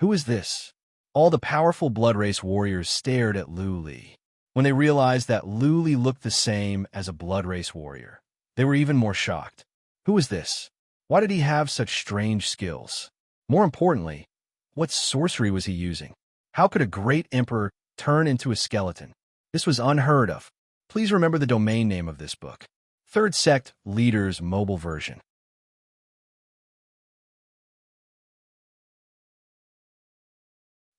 Who is this? All the powerful blood race warriors stared at Lu Li. When they realized that Lu Li looked the same as a blood race warrior, they were even more shocked. Who was this? Why did he have such strange skills? More importantly, what sorcery was he using? How could a great emperor turn into a skeleton? This was unheard of. Please remember the domain name of this book. Third Sect Leaders Mobile Version.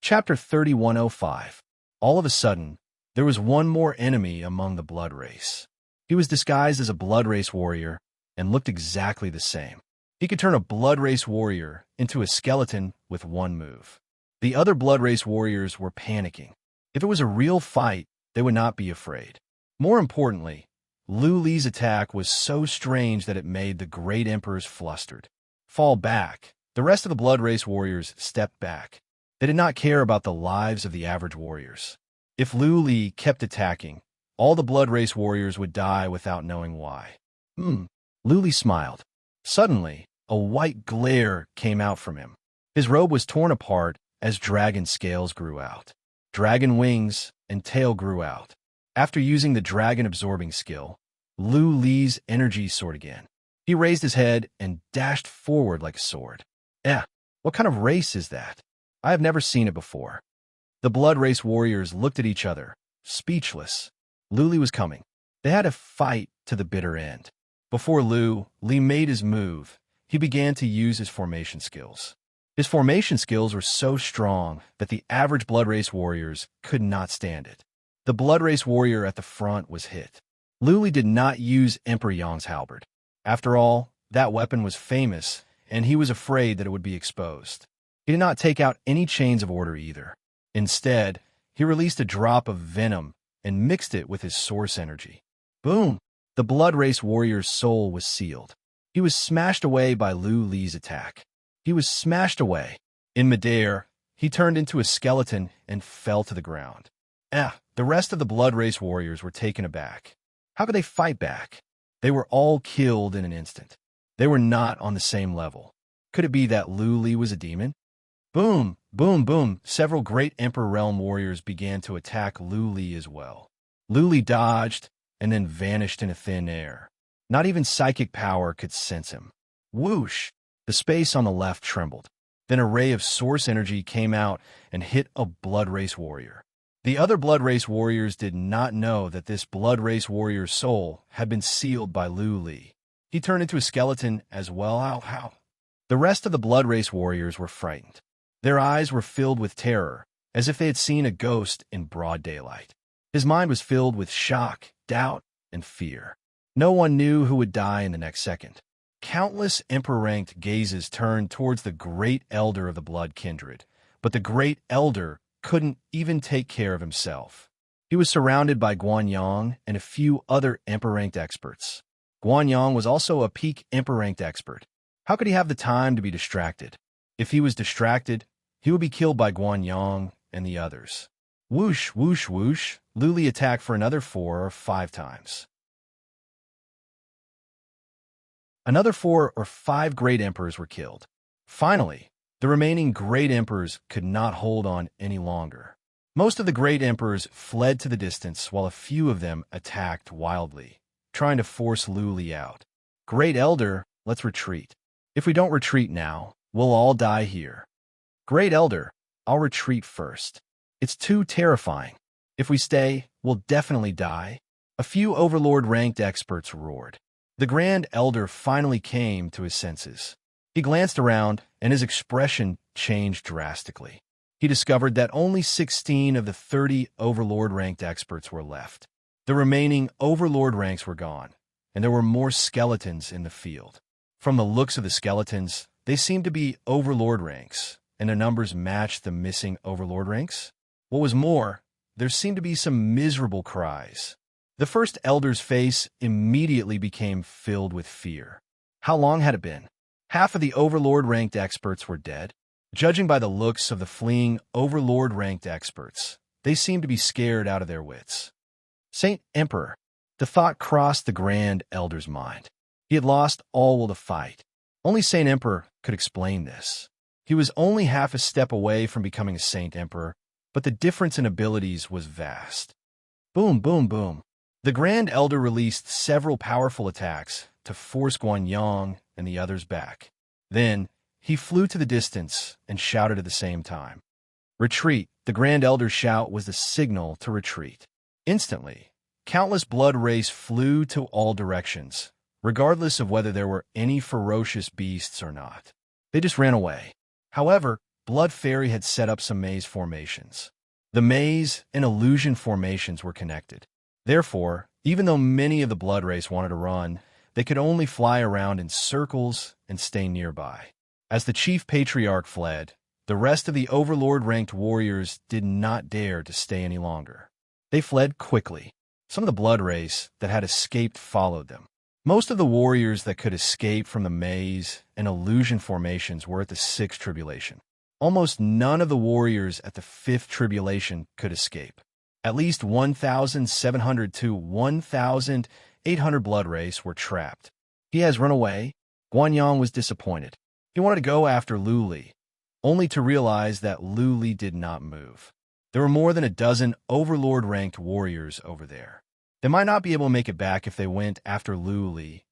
Chapter 3105. All of a sudden, there was one more enemy among the blood race. He was disguised as a blood race warrior and looked exactly the same. He could turn a blood race warrior into a skeleton with one move. The other blood race warriors were panicking. If it was a real fight, they would not be afraid. More importantly, Lu Li's attack was so strange that it made the great emperors flustered. Fall back. The rest of the blood race warriors stepped back. They did not care about the lives of the average warriors. If Lu Li kept attacking, all the blood race warriors would die without knowing why. Lu Li smiled. Suddenly, a white glare came out from him. His robe was torn apart as dragon scales grew out. Dragon wings and tail grew out. After using the dragon-absorbing skill, Lu Li's energy soared again. He raised his head and dashed forward like a sword. What kind of race is that? I have never seen it before. The blood race warriors looked at each other, speechless. Lu Li was coming. They had to fight to the bitter end. Before Lu Li made his move, he began to use his formation skills. His formation skills were so strong that the average blood race warriors could not stand it. The blood race warrior at the front was hit. Lu Li did not use Emperor Yang's halberd. After all, that weapon was famous, and he was afraid that it would be exposed. He did not take out any chains of order either. Instead, he released a drop of venom and mixed it with his source energy. Boom! The blood race warrior's soul was sealed. He was smashed away by Lu Li's attack. He was smashed away. In midair, he turned into a skeleton and fell to the ground. The rest of the blood race warriors were taken aback. How could they fight back? They were all killed in an instant. They were not on the same level. Could it be that Lu Li was a demon? Boom, boom, boom. Several great Emperor Realm warriors began to attack Lu Li as well. Lu Li dodged and then vanished into thin air. Not even psychic power could sense him. Whoosh! The space on the left trembled. Then a ray of source energy came out and hit a blood race warrior. The other blood race warriors did not know that this blood race warrior's soul had been sealed by Lu Li. He turned into a skeleton as well. How? The rest of the blood race warriors were frightened. Their eyes were filled with terror, as if they had seen a ghost in broad daylight. His mind was filled with shock, doubt, and fear. No one knew who would die in the next second. Countless emperor-ranked gazes turned towards the great elder of the blood kindred, but the great elder couldn't even take care of himself. He was surrounded by Guanyang and a few other emperor-ranked experts. Guanyang was also a peak emperor-ranked expert. How could he have the time to be distracted? If he was distracted, he would be killed by Guanyang and the others. Whoosh, whoosh, whoosh, Lu Li attacked for another 4 or 5 times. Another 4 or 5 great emperors were killed. Finally, the remaining great emperors could not hold on any longer. Most of the great emperors fled to the distance while a few of them attacked wildly, trying to force Lu Li out. Great Elder, let's retreat. If we don't retreat now, we'll all die here. Great Elder, I'll retreat first. It's too terrifying. If we stay, we'll definitely die. A few Overlord-ranked experts roared. The Grand Elder finally came to his senses. He glanced around, and his expression changed drastically. He discovered that only 16 of the 30 Overlord-ranked experts were left. The remaining Overlord ranks were gone, and there were more skeletons in the field. From the looks of the skeletons, they seemed to be Overlord ranks, and the numbers matched the missing Overlord ranks. What was more, there seemed to be some miserable cries. The first Elder's face immediately became filled with fear. How long had it been? Half of the Overlord-ranked experts were dead. Judging by the looks of the fleeing Overlord-ranked experts, they seemed to be scared out of their wits. Saint Emperor. The thought crossed the Grand Elder's mind. He had lost all will to fight. Only Saint Emperor could explain this. He was only half a step away from becoming a Saint Emperor, but the difference in abilities was vast. Boom, boom, boom. The Grand Elder released several powerful attacks to force Guanyang and the others back. Then, he flew to the distance and shouted at the same time. Retreat! The Grand Elder's shout was the signal to retreat. Instantly, countless blood rays flew to all directions, regardless of whether there were any ferocious beasts or not. They just ran away. However, Blood Fairy had set up some maze formations. The maze and illusion formations were connected. Therefore, even though many of the blood race wanted to run, they could only fly around in circles and stay nearby. As the chief patriarch fled, the rest of the Overlord-ranked warriors did not dare to stay any longer. They fled quickly. Some of the blood race that had escaped followed them. Most of the warriors that could escape from the maze and illusion formations were at the Sixth Tribulation. Almost none of the warriors at the Fifth Tribulation could escape. At least 1,700 to 1,800 blood race were trapped. He has run away. Guanyang was disappointed. He wanted to go after Lu Li, only to realize that Lu Li did not move. There were more than a dozen Overlord-ranked warriors over there. They might not be able to make it back if they went after Lu Li.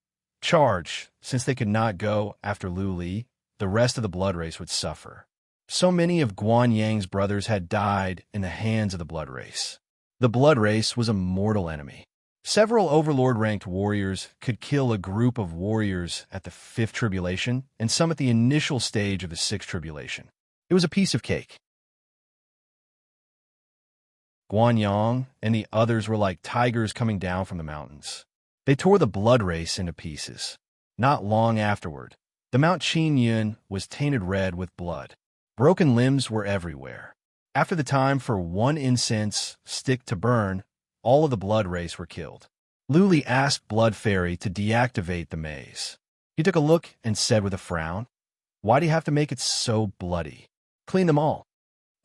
Charge! Since they could not go after Lu Li, the rest of the blood race would suffer. So many of Guanyang's brothers had died in the hands of the blood race. The blood race was a mortal enemy. Several Overlord-ranked warriors could kill a group of warriors at the Fifth Tribulation and some at the initial stage of the Sixth Tribulation. It was a piece of cake. Guanyang and the others were like tigers coming down from the mountains. They tore the blood race into pieces. Not long afterward, the Mount Qingyun was tainted red with blood. Broken limbs were everywhere. After the time for one incense stick to burn, all of the blood race were killed. Lu Li asked Blood Fairy to deactivate the maze. He took a look and said with a frown, "Why do you have to make it so bloody? Clean them all."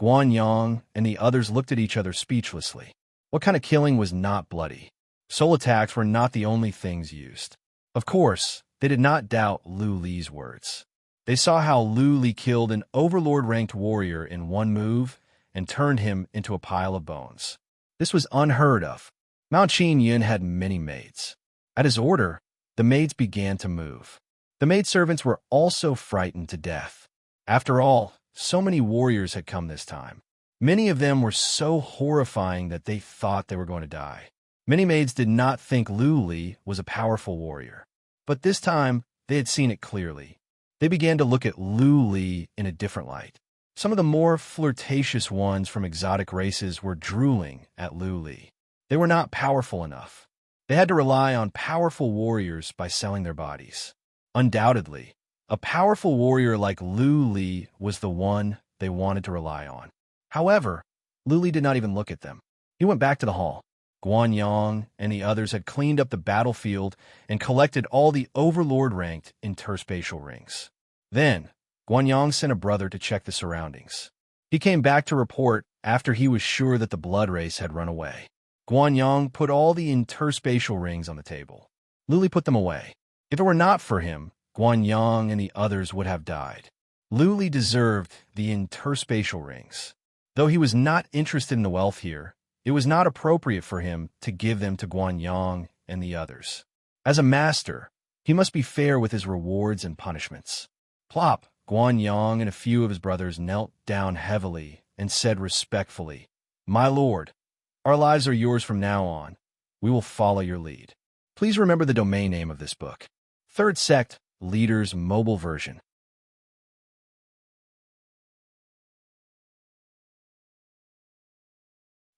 Guanyang and the others looked at each other speechlessly. What kind of killing was not bloody? Soul attacks were not the only things used. Of course, they did not doubt Lu Li's words. They saw how Lu Li killed an Overlord-ranked warrior in one move and turned him into a pile of bones. This was unheard of. Mount Qingyun had many maids. At his order, the maids began to move. The maidservants were also frightened to death. After all, so many warriors had come this time. Many of them were so horrifying that they thought they were going to die. Many maids did not think Lu Li was a powerful warrior. But this time, they had seen it clearly. They began to look at Lu Li in a different light. Some of the more flirtatious ones from exotic races were drooling at Lu Li. They were not powerful enough. They had to rely on powerful warriors by selling their bodies. Undoubtedly, a powerful warrior like Lu Li was the one they wanted to rely on. However, Lu Li did not even look at them. He went back to the hall. Guanyang and the others had cleaned up the battlefield and collected all the Overlord-ranked interspatial rings. Then, Guanyang sent a brother to check the surroundings. He came back to report after he was sure that the blood race had run away. Guanyang put all the interspatial rings on the table. Lu Li put them away. If it were not for him, Guanyang and the others would have died. Lu Li deserved the interspatial rings. Though he was not interested in the wealth here, it was not appropriate for him to give them to Guanyang and the others. As a master, he must be fair with his rewards and punishments. Plop! Guanyang and a few of his brothers knelt down heavily and said respectfully, My lord, our lives are yours from now on. We will follow your lead. Please remember the domain name of this book. Third Sect, Leaders Mobile Version.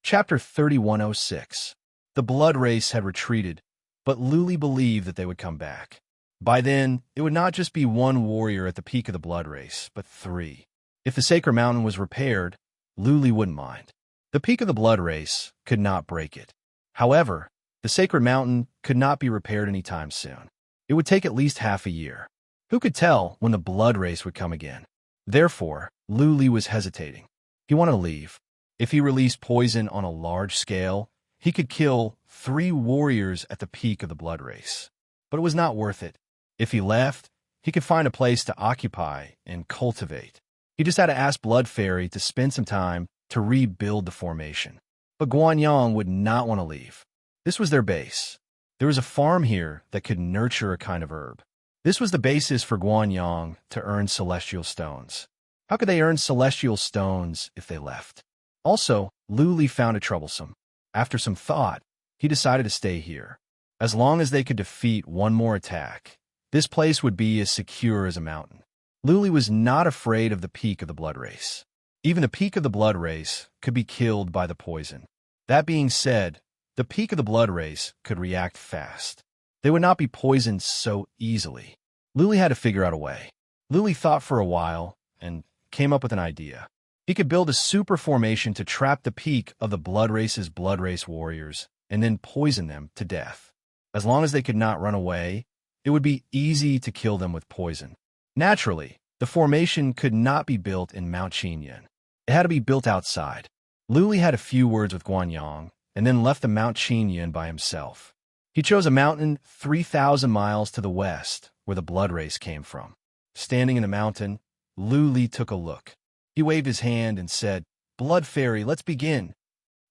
Chapter 3106. The blood race had retreated, but Luli believed that they would come back. By then, it would not just be one warrior at the peak of the blood race, but three. If the sacred mountain was repaired, Luli wouldn't mind. The peak of the blood race could not break it. However, the sacred mountain could not be repaired anytime soon. It would take at least half a year. Who could tell when the blood race would come again? Therefore, Luli was hesitating. He wanted to leave. If he released poison on a large scale, he could kill 3 warriors at the peak of the blood race. But it was not worth it. If he left, he could find a place to occupy and cultivate. He just had to ask Blood Fairy to spend some time to rebuild the formation. But Guanyang would not want to leave. This was their base. There was a farm here that could nurture a kind of herb. This was the basis for Guanyang to earn celestial stones. How could they earn celestial stones if they left? Also, Luli found it troublesome. After some thought, he decided to stay here. As long as they could defeat one more attack, this place would be as secure as a mountain. Luli was not afraid of the peak of the blood race. Even the peak of the blood race could be killed by the poison. That being said, the peak of the blood race could react fast. They would not be poisoned so easily. Luli had to figure out a way. Luli thought for a while and came up with an idea. He could build a super formation to trap the peak of the blood race's blood race warriors and then poison them to death. As long as they could not run away, it would be easy to kill them with poison. Naturally, the formation could not be built in Mount Qinyan. It had to be built outside. Luli had a few words with Guanyang and then left the Mount Qinyan by himself. He chose a mountain 3,000 miles to the west where the blood race came from. Standing in the mountain, Luli took a look. He waved his hand and said, "Blood Fairy, let's begin."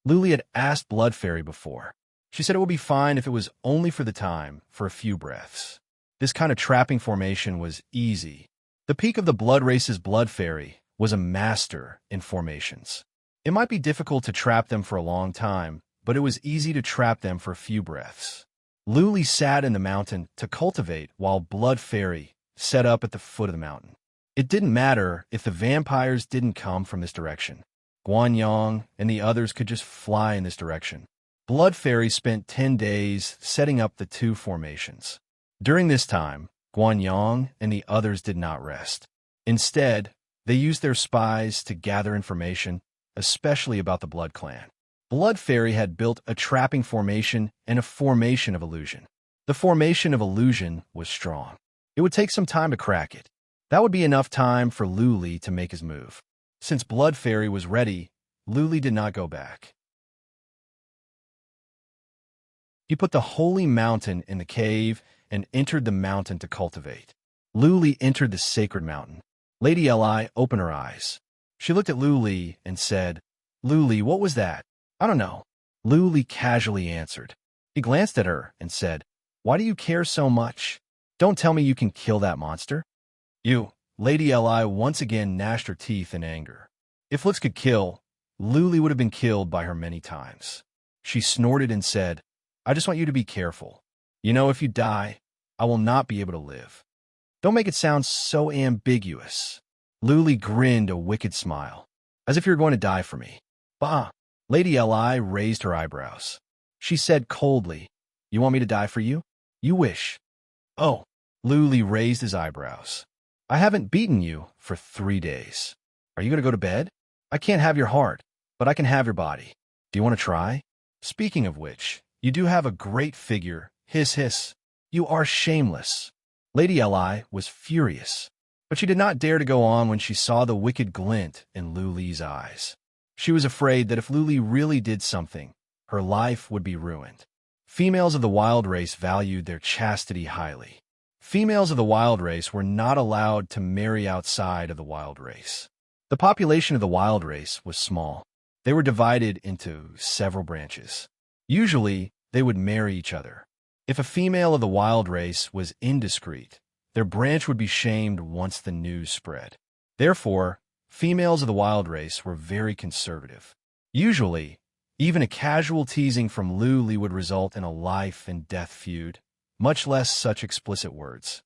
Luli had asked Blood Fairy before. She said it would be fine if it was only for the time, for a few breaths. This kind of trapping formation was easy. The peak of the blood race's Blood Fairy was a master in formations. It might be difficult to trap them for a long time, but it was easy to trap them for a few breaths. Luli sat in the mountain to cultivate while Blood Fairy set up at the foot of the mountain. It didn't matter if the vampires didn't come from this direction. Guanyang and the others could just fly in this direction. Blood Fairy spent 10 days setting up the 2 formations. During this time, Guanyang and the others did not rest. Instead, they used their spies to gather information, especially about the Blood Clan. Blood Fairy had built a trapping formation and a formation of illusion. The formation of illusion was strong. It would take some time to crack it. That would be enough time for Luli to make his move. Since Blood Fairy was ready, Luli did not go back. He put the holy mountain in the cave and entered the mountain to cultivate. Luli entered the sacred mountain. Lady Li opened her eyes. She looked at Luli and said, "Luli, what was that?" "I don't know." Luli casually answered. He glanced at her and said, "Why do you care so much? Don't tell me you can kill that monster." Lady Li once again gnashed her teeth in anger. If looks could kill, Luli would have been killed by her many times. She snorted and said, "I just want you to be careful. If you die, I will not be able to live." "Don't make it sound so ambiguous." Luli grinned a wicked smile. "As if you're going to die for me." "Bah." Lady Li raised her eyebrows. She said coldly, "You want me to die for you? You wish." "Oh." Luli raised his eyebrows. "I haven't beaten you for 3 days. Are you going to go to bed? I can't have your heart, but I can have your body. Do you want to try? Speaking of which, you do have a great figure. Hiss, hiss. You are shameless." Lady Li was furious, but she did not dare to go on when she saw the wicked glint in Luli's eyes. She was afraid that if Luli really did something, her life would be ruined. Females of the wild race valued their chastity highly. Females of the wild race were not allowed to marry outside of the wild race. The population of the wild race was small. They were divided into several branches. Usually, they would marry each other. If a female of the wild race was indiscreet, their branch would be shamed once the news spread. Therefore, females of the wild race were very conservative. Usually, even a casual teasing from Lu Li would result in a life-and-death feud, much less such explicit words.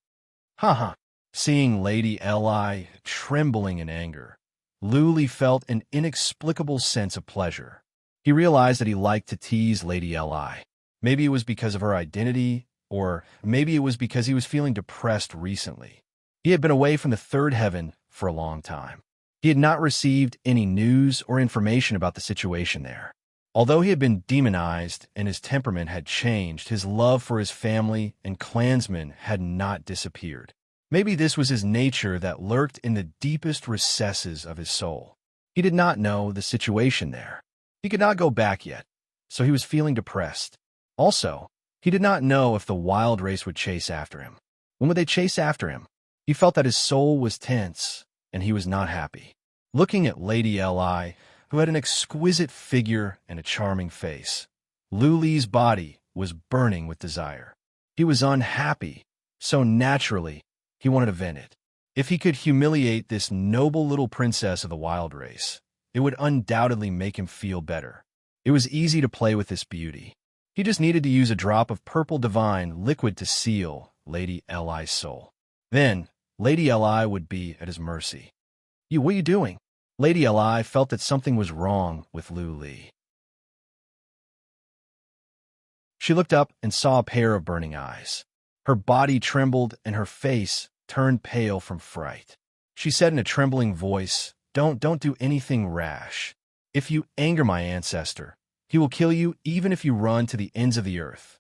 Haha. Seeing Lady Li trembling in anger, Lu Li felt an inexplicable sense of pleasure. He realized that he liked to tease Lady Li. Maybe it was because of her identity, or maybe it was because he was feeling depressed recently. He had been away from the third heaven for a long time. He had not received any news or information about the situation there. Although he had been demonized and his temperament had changed, his love for his family and clansmen had not disappeared. Maybe this was his nature that lurked in the deepest recesses of his soul. He did not know the situation there. He could not go back yet, so he was feeling depressed. Also, he did not know if the wild race would chase after him. When would they chase after him? He felt that his soul was tense, and he was not happy. Looking at Lady Li, who had an exquisite figure and a charming face, Lu Li's body was burning with desire. He was unhappy, so naturally, he wanted to vent it. If he could humiliate this noble little princess of the wild race, it would undoubtedly make him feel better. It was easy to play with this beauty. He just needed to use a drop of purple divine liquid to seal Lady Li's soul. Then, Lady Li would be at his mercy. What are you doing? Lady Li felt that something was wrong with Lu Li. She looked up and saw a pair of burning eyes. Her body trembled and her face turned pale from fright. She said in a trembling voice, Don't do anything rash. If you anger my ancestor, he will kill you even if you run to the ends of the earth.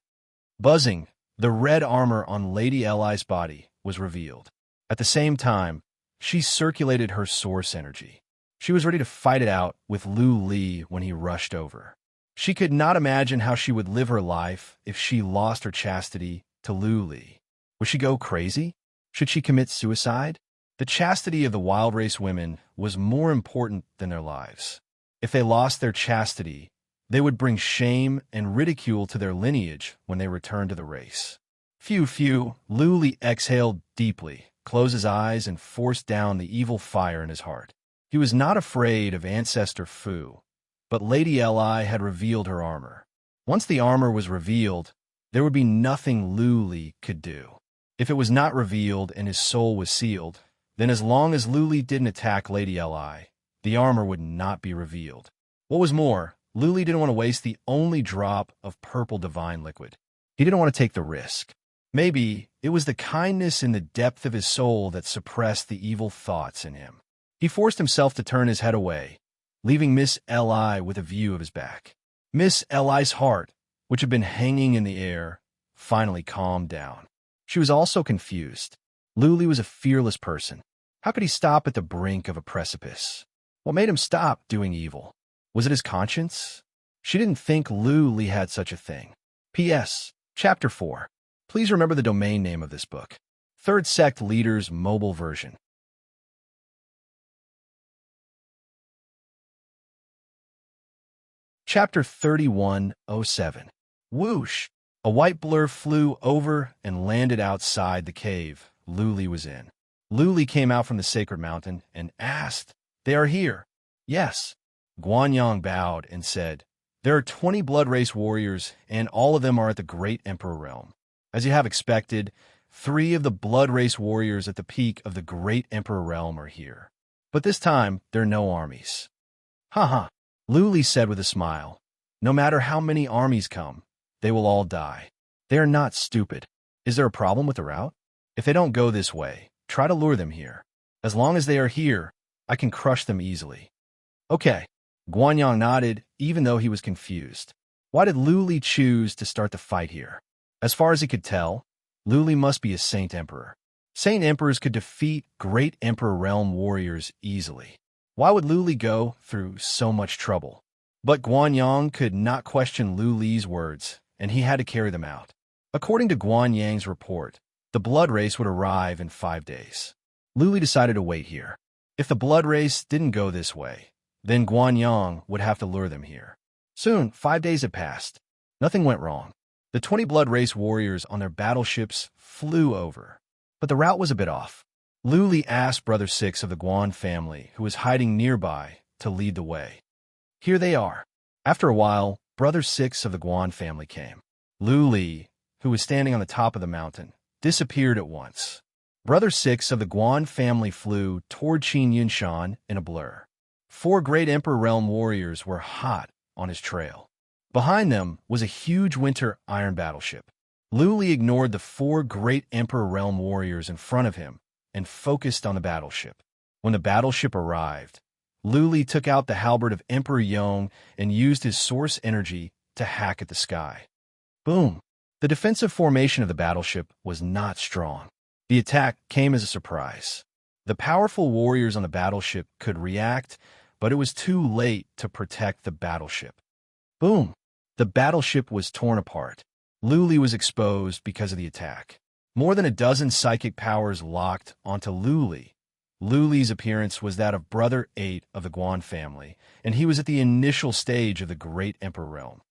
Buzzing, the red armor on Lady Li's body was revealed. At the same time, she circulated her source energy. She was ready to fight it out with Lu Li when he rushed over. She could not imagine how she would live her life if she lost her chastity to Lu Li. Would she go crazy? Should she commit suicide? The chastity of the wild race women was more important than their lives. If they lost their chastity, they would bring shame and ridicule to their lineage when they returned to the race. Phew, Lu Li exhaled deeply, closed his eyes, and forced down the evil fire in his heart. He was not afraid of Ancestor Fu, but Lady Li had revealed her armor. Once the armor was revealed, there would be nothing Lu Li could do. If it was not revealed and his soul was sealed, then as long as Lu Li didn't attack Lady Li, the armor would not be revealed. What was more, Lu Li didn't want to waste the only drop of purple divine liquid. He didn't want to take the risk. Maybe it was the kindness in the depth of his soul that suppressed the evil thoughts in him. He forced himself to turn his head away, leaving Miss Li with a view of his back. Miss Li's heart, which had been hanging in the air, finally calmed down. She was also confused. Lu Li was a fearless person. How could he stop at the brink of a precipice? What made him stop doing evil? Was it his conscience? She didn't think Lu Li had such a thing. P.S. Chapter 4. Please remember the domain name of this book. Third Sect Leaders Mobile Version. Chapter 3107. Whoosh! A white blur flew over and landed outside the cave Lu Li was in. Lu Li came out from the sacred mountain and asked, They are here. Yes. Guanyang bowed and said, There are 20 blood race warriors, and all of them are at the Great Emperor realm. As you have expected, 3 of the blood race warriors at the peak of the Great Emperor realm are here. But this time, there are no armies. Haha, Lu Li said with a smile. No matter how many armies come, they will all die. They are not stupid. Is there a problem with the route? If they don't go this way, try to lure them here. As long as they are here, I can crush them easily. Okay. Guanyang nodded, even though he was confused. Why did Lu Li choose to start the fight here? As far as he could tell, Lu Li must be a Saint Emperor. Saint Emperors could defeat Great Emperor Realm warriors easily. Why would Lu Li go through so much trouble? But Guanyang could not question Lu Li's words, and he had to carry them out. According to Guanyang's report, the blood race would arrive in 5 days. Lu Li decided to wait here. If the blood race didn't go this way, then Guanyang would have to lure them here. Soon, 5 days had passed. Nothing went wrong. The 20 blood race warriors on their battleships flew over. But the route was a bit off. Lu Li asked Brother 6 of the Guan family, who was hiding nearby, to lead the way. Here they are. After a while, Brother 6 of the Guan family came. Lu Li, who was standing on the top of the mountain, disappeared at once. Brother 6 of the Guan family flew toward Qin Yunshan in a blur. 4 great Emperor Realm warriors were hot on his trail. Behind them was a huge winter iron battleship. Lu Li ignored the 4 great Emperor Realm warriors in front of him and focused on the battleship. When the battleship arrived, Lu Li took out the halberd of Emperor Yong and used his source energy to hack at the sky. Boom! The defensive formation of the battleship was not strong. The attack came as a surprise. The powerful warriors on the battleship could react, but it was too late to protect the battleship. Boom! The battleship was torn apart. Lu Li was exposed because of the attack. More than a dozen psychic powers locked onto Lu Li. Lu Li's appearance was that of Brother 8 of the Guan family, and he was at the initial stage of the Great Emperor Realm.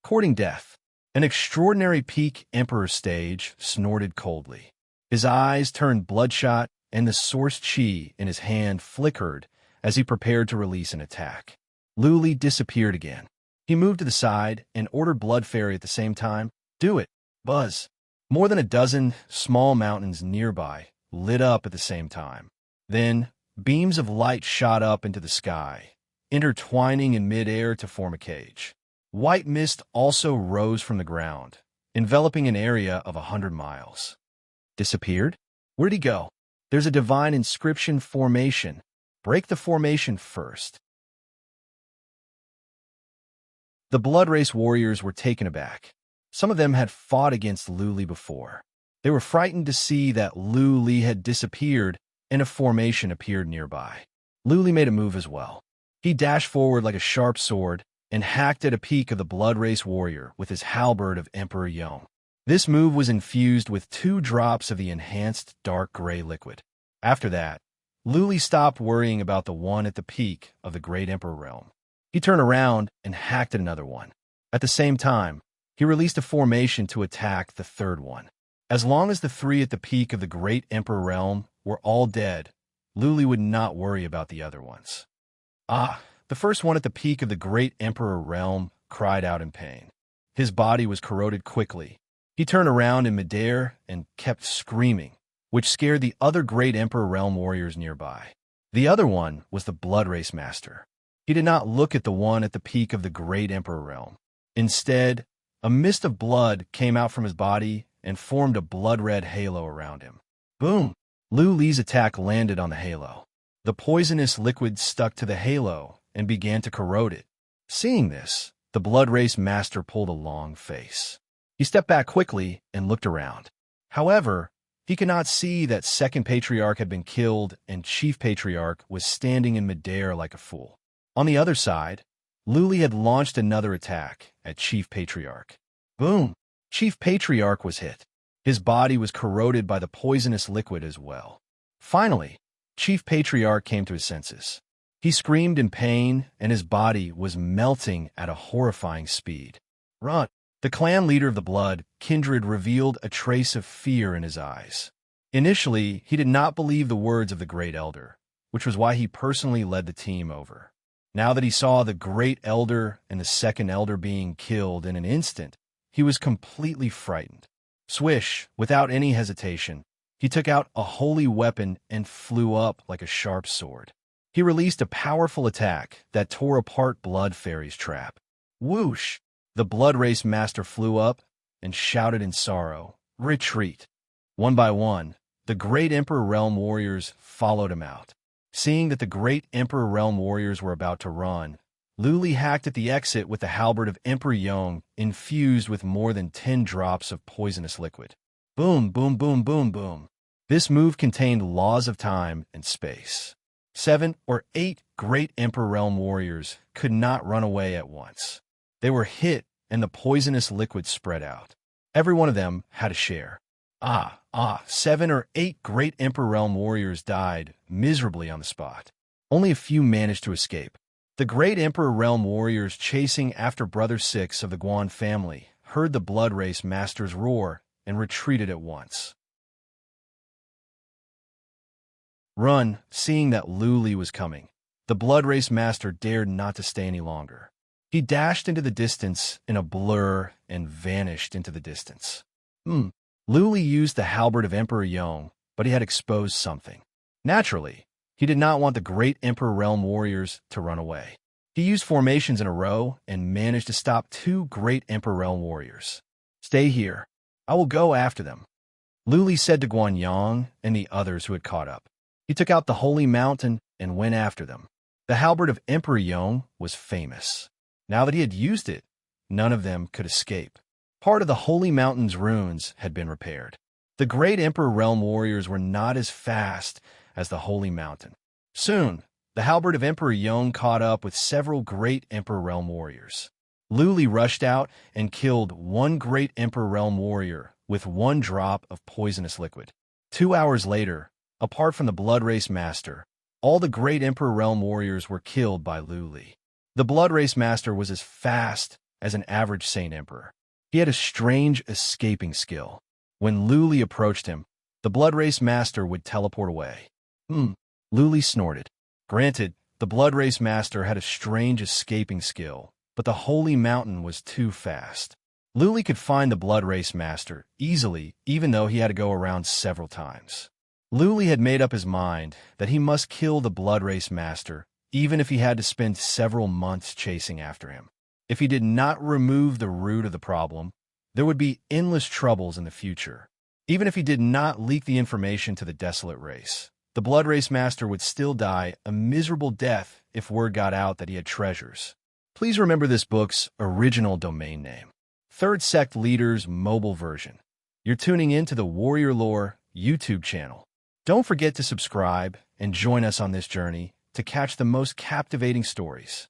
Courting death. An extraordinary peak Emperor stage snorted coldly. His eyes turned bloodshot, and the source chi in his hand flickered as he prepared to release an attack. Lu Li disappeared again. He moved to the side and ordered Blood Fairy at the same time. Do it, Buzz. More than a dozen small mountains nearby lit up at the same time. Then, beams of light shot up into the sky, intertwining in midair to form a cage. White mist also rose from the ground, enveloping an area of 100 miles. Disappeared? Where'd he go? There's a divine inscription formation. Break the formation first. The Blood Race warriors were taken aback. Some of them had fought against Lu Li before. They were frightened to see that Lu Li had disappeared and a formation appeared nearby. Lu Li made a move as well. He dashed forward like a sharp sword and hacked at a peak of the Blood Race warrior with his halberd of Emperor Yong. This move was infused with 2 drops of the enhanced dark gray liquid. After that, Lu Li stopped worrying about the one at the peak of the Great Emperor Realm. He turned around and hacked at another one. At the same time, he released a formation to attack the third one. As long as the 3 at the peak of the Great Emperor Realm were all dead, Lu Li would not worry about the other ones. The first one at the peak of the Great Emperor Realm cried out in pain. His body was corroded quickly. He turned around in midair and kept screaming, which scared the other Great Emperor Realm warriors nearby. The other one was the Blood Race Master. He did not look at the one at the peak of the Great Emperor Realm. Instead, a mist of blood came out from his body and formed a blood-red halo around him. Boom! Lu Li's attack landed on the halo. The poisonous liquid stuck to the halo and began to corrode it. Seeing this, the Blood Race Master pulled a long face. He stepped back quickly and looked around. However, he could not see that Second Patriarch had been killed and Chief Patriarch was standing in midair like a fool. On the other side, Lu Li had launched another attack at Chief Patriarch. Boom! Chief Patriarch was hit. His body was corroded by the poisonous liquid as well. Finally, Chief Patriarch came to his senses. He screamed in pain, and his body was melting at a horrifying speed. Run! The clan leader of the Blood Kindred revealed a trace of fear in his eyes. Initially, he did not believe the words of the Great Elder, which was why he personally led the team over. Now that he saw the Great Elder and the Second Elder being killed in an instant, he was completely frightened. Swish, without any hesitation, he took out a holy weapon and flew up like a sharp sword. He released a powerful attack that tore apart Blood Fairy's trap. Whoosh! The Blood Race Master flew up and shouted in sorrow, "Retreat!" One by one, the Great Emperor Realm warriors followed him out. Seeing that the Great Emperor Realm warriors were about to run, Lu Li hacked at the exit with the halberd of Emperor Yong infused with more than 10 drops of poisonous liquid. Boom, boom, boom, boom, boom. This move contained laws of time and space. 7 or 8 Great Emperor Realm warriors could not run away at once. They were hit and the poisonous liquid spread out. Every one of them had a share. 7 or 8 Great Emperor Realm warriors died miserably on the spot. Only a few managed to escape. The Great Emperor Realm warriors chasing after Brother 6 of the Guan family heard the Blood Race Master's roar and retreated at once. Run, seeing that Lu Li was coming. the Blood Race Master dared not to stay any longer. He dashed into the distance in a blur and vanished into the distance. Luli used the halberd of Emperor Yong, but he had exposed something. Naturally, he did not want the great Emperor Realm warriors to run away. He used formations in a row and managed to stop 2 great Emperor Realm warriors. "Stay here. I will go after them," Luli said to Guanyang and the others who had caught up. He took out the Holy Mountain and went after them. The halberd of Emperor Yong was famous. Now that he had used it, none of them could escape. Part of the Holy Mountain's ruins had been repaired. The great Emperor Realm warriors were not as fast as the Holy Mountain. Soon, the halberd of Emperor Yong caught up with several great Emperor Realm warriors. Luli rushed out and killed 1 great Emperor Realm warrior with 1 drop of poisonous liquid. 2 hours later, apart from the Blood Race Master, all the great Emperor Realm warriors were killed by Luli. The Blood Race Master was as fast as an average Saint Emperor. He had a strange escaping skill. When Luli approached him, the Blood Race Master would teleport away. Luli snorted. Granted, the Blood Race Master had a strange escaping skill, but the Holy Mountain was too fast. Luli could find the Blood Race Master easily, even though he had to go around several times. Luli had made up his mind that he must kill the Blood Race Master, even if he had to spend several months chasing after him. If he did not remove the root of the problem, there would be endless troubles in the future. Even if he did not leak the information to the Desolate Race, the Blood Race Master would still die a miserable death if word got out that he had treasures. Please remember this book's original domain name. Third Sect Leader's mobile version. You're tuning in to the Warrior Lore YouTube channel. Don't forget to subscribe and join us on this journey to catch the most captivating stories.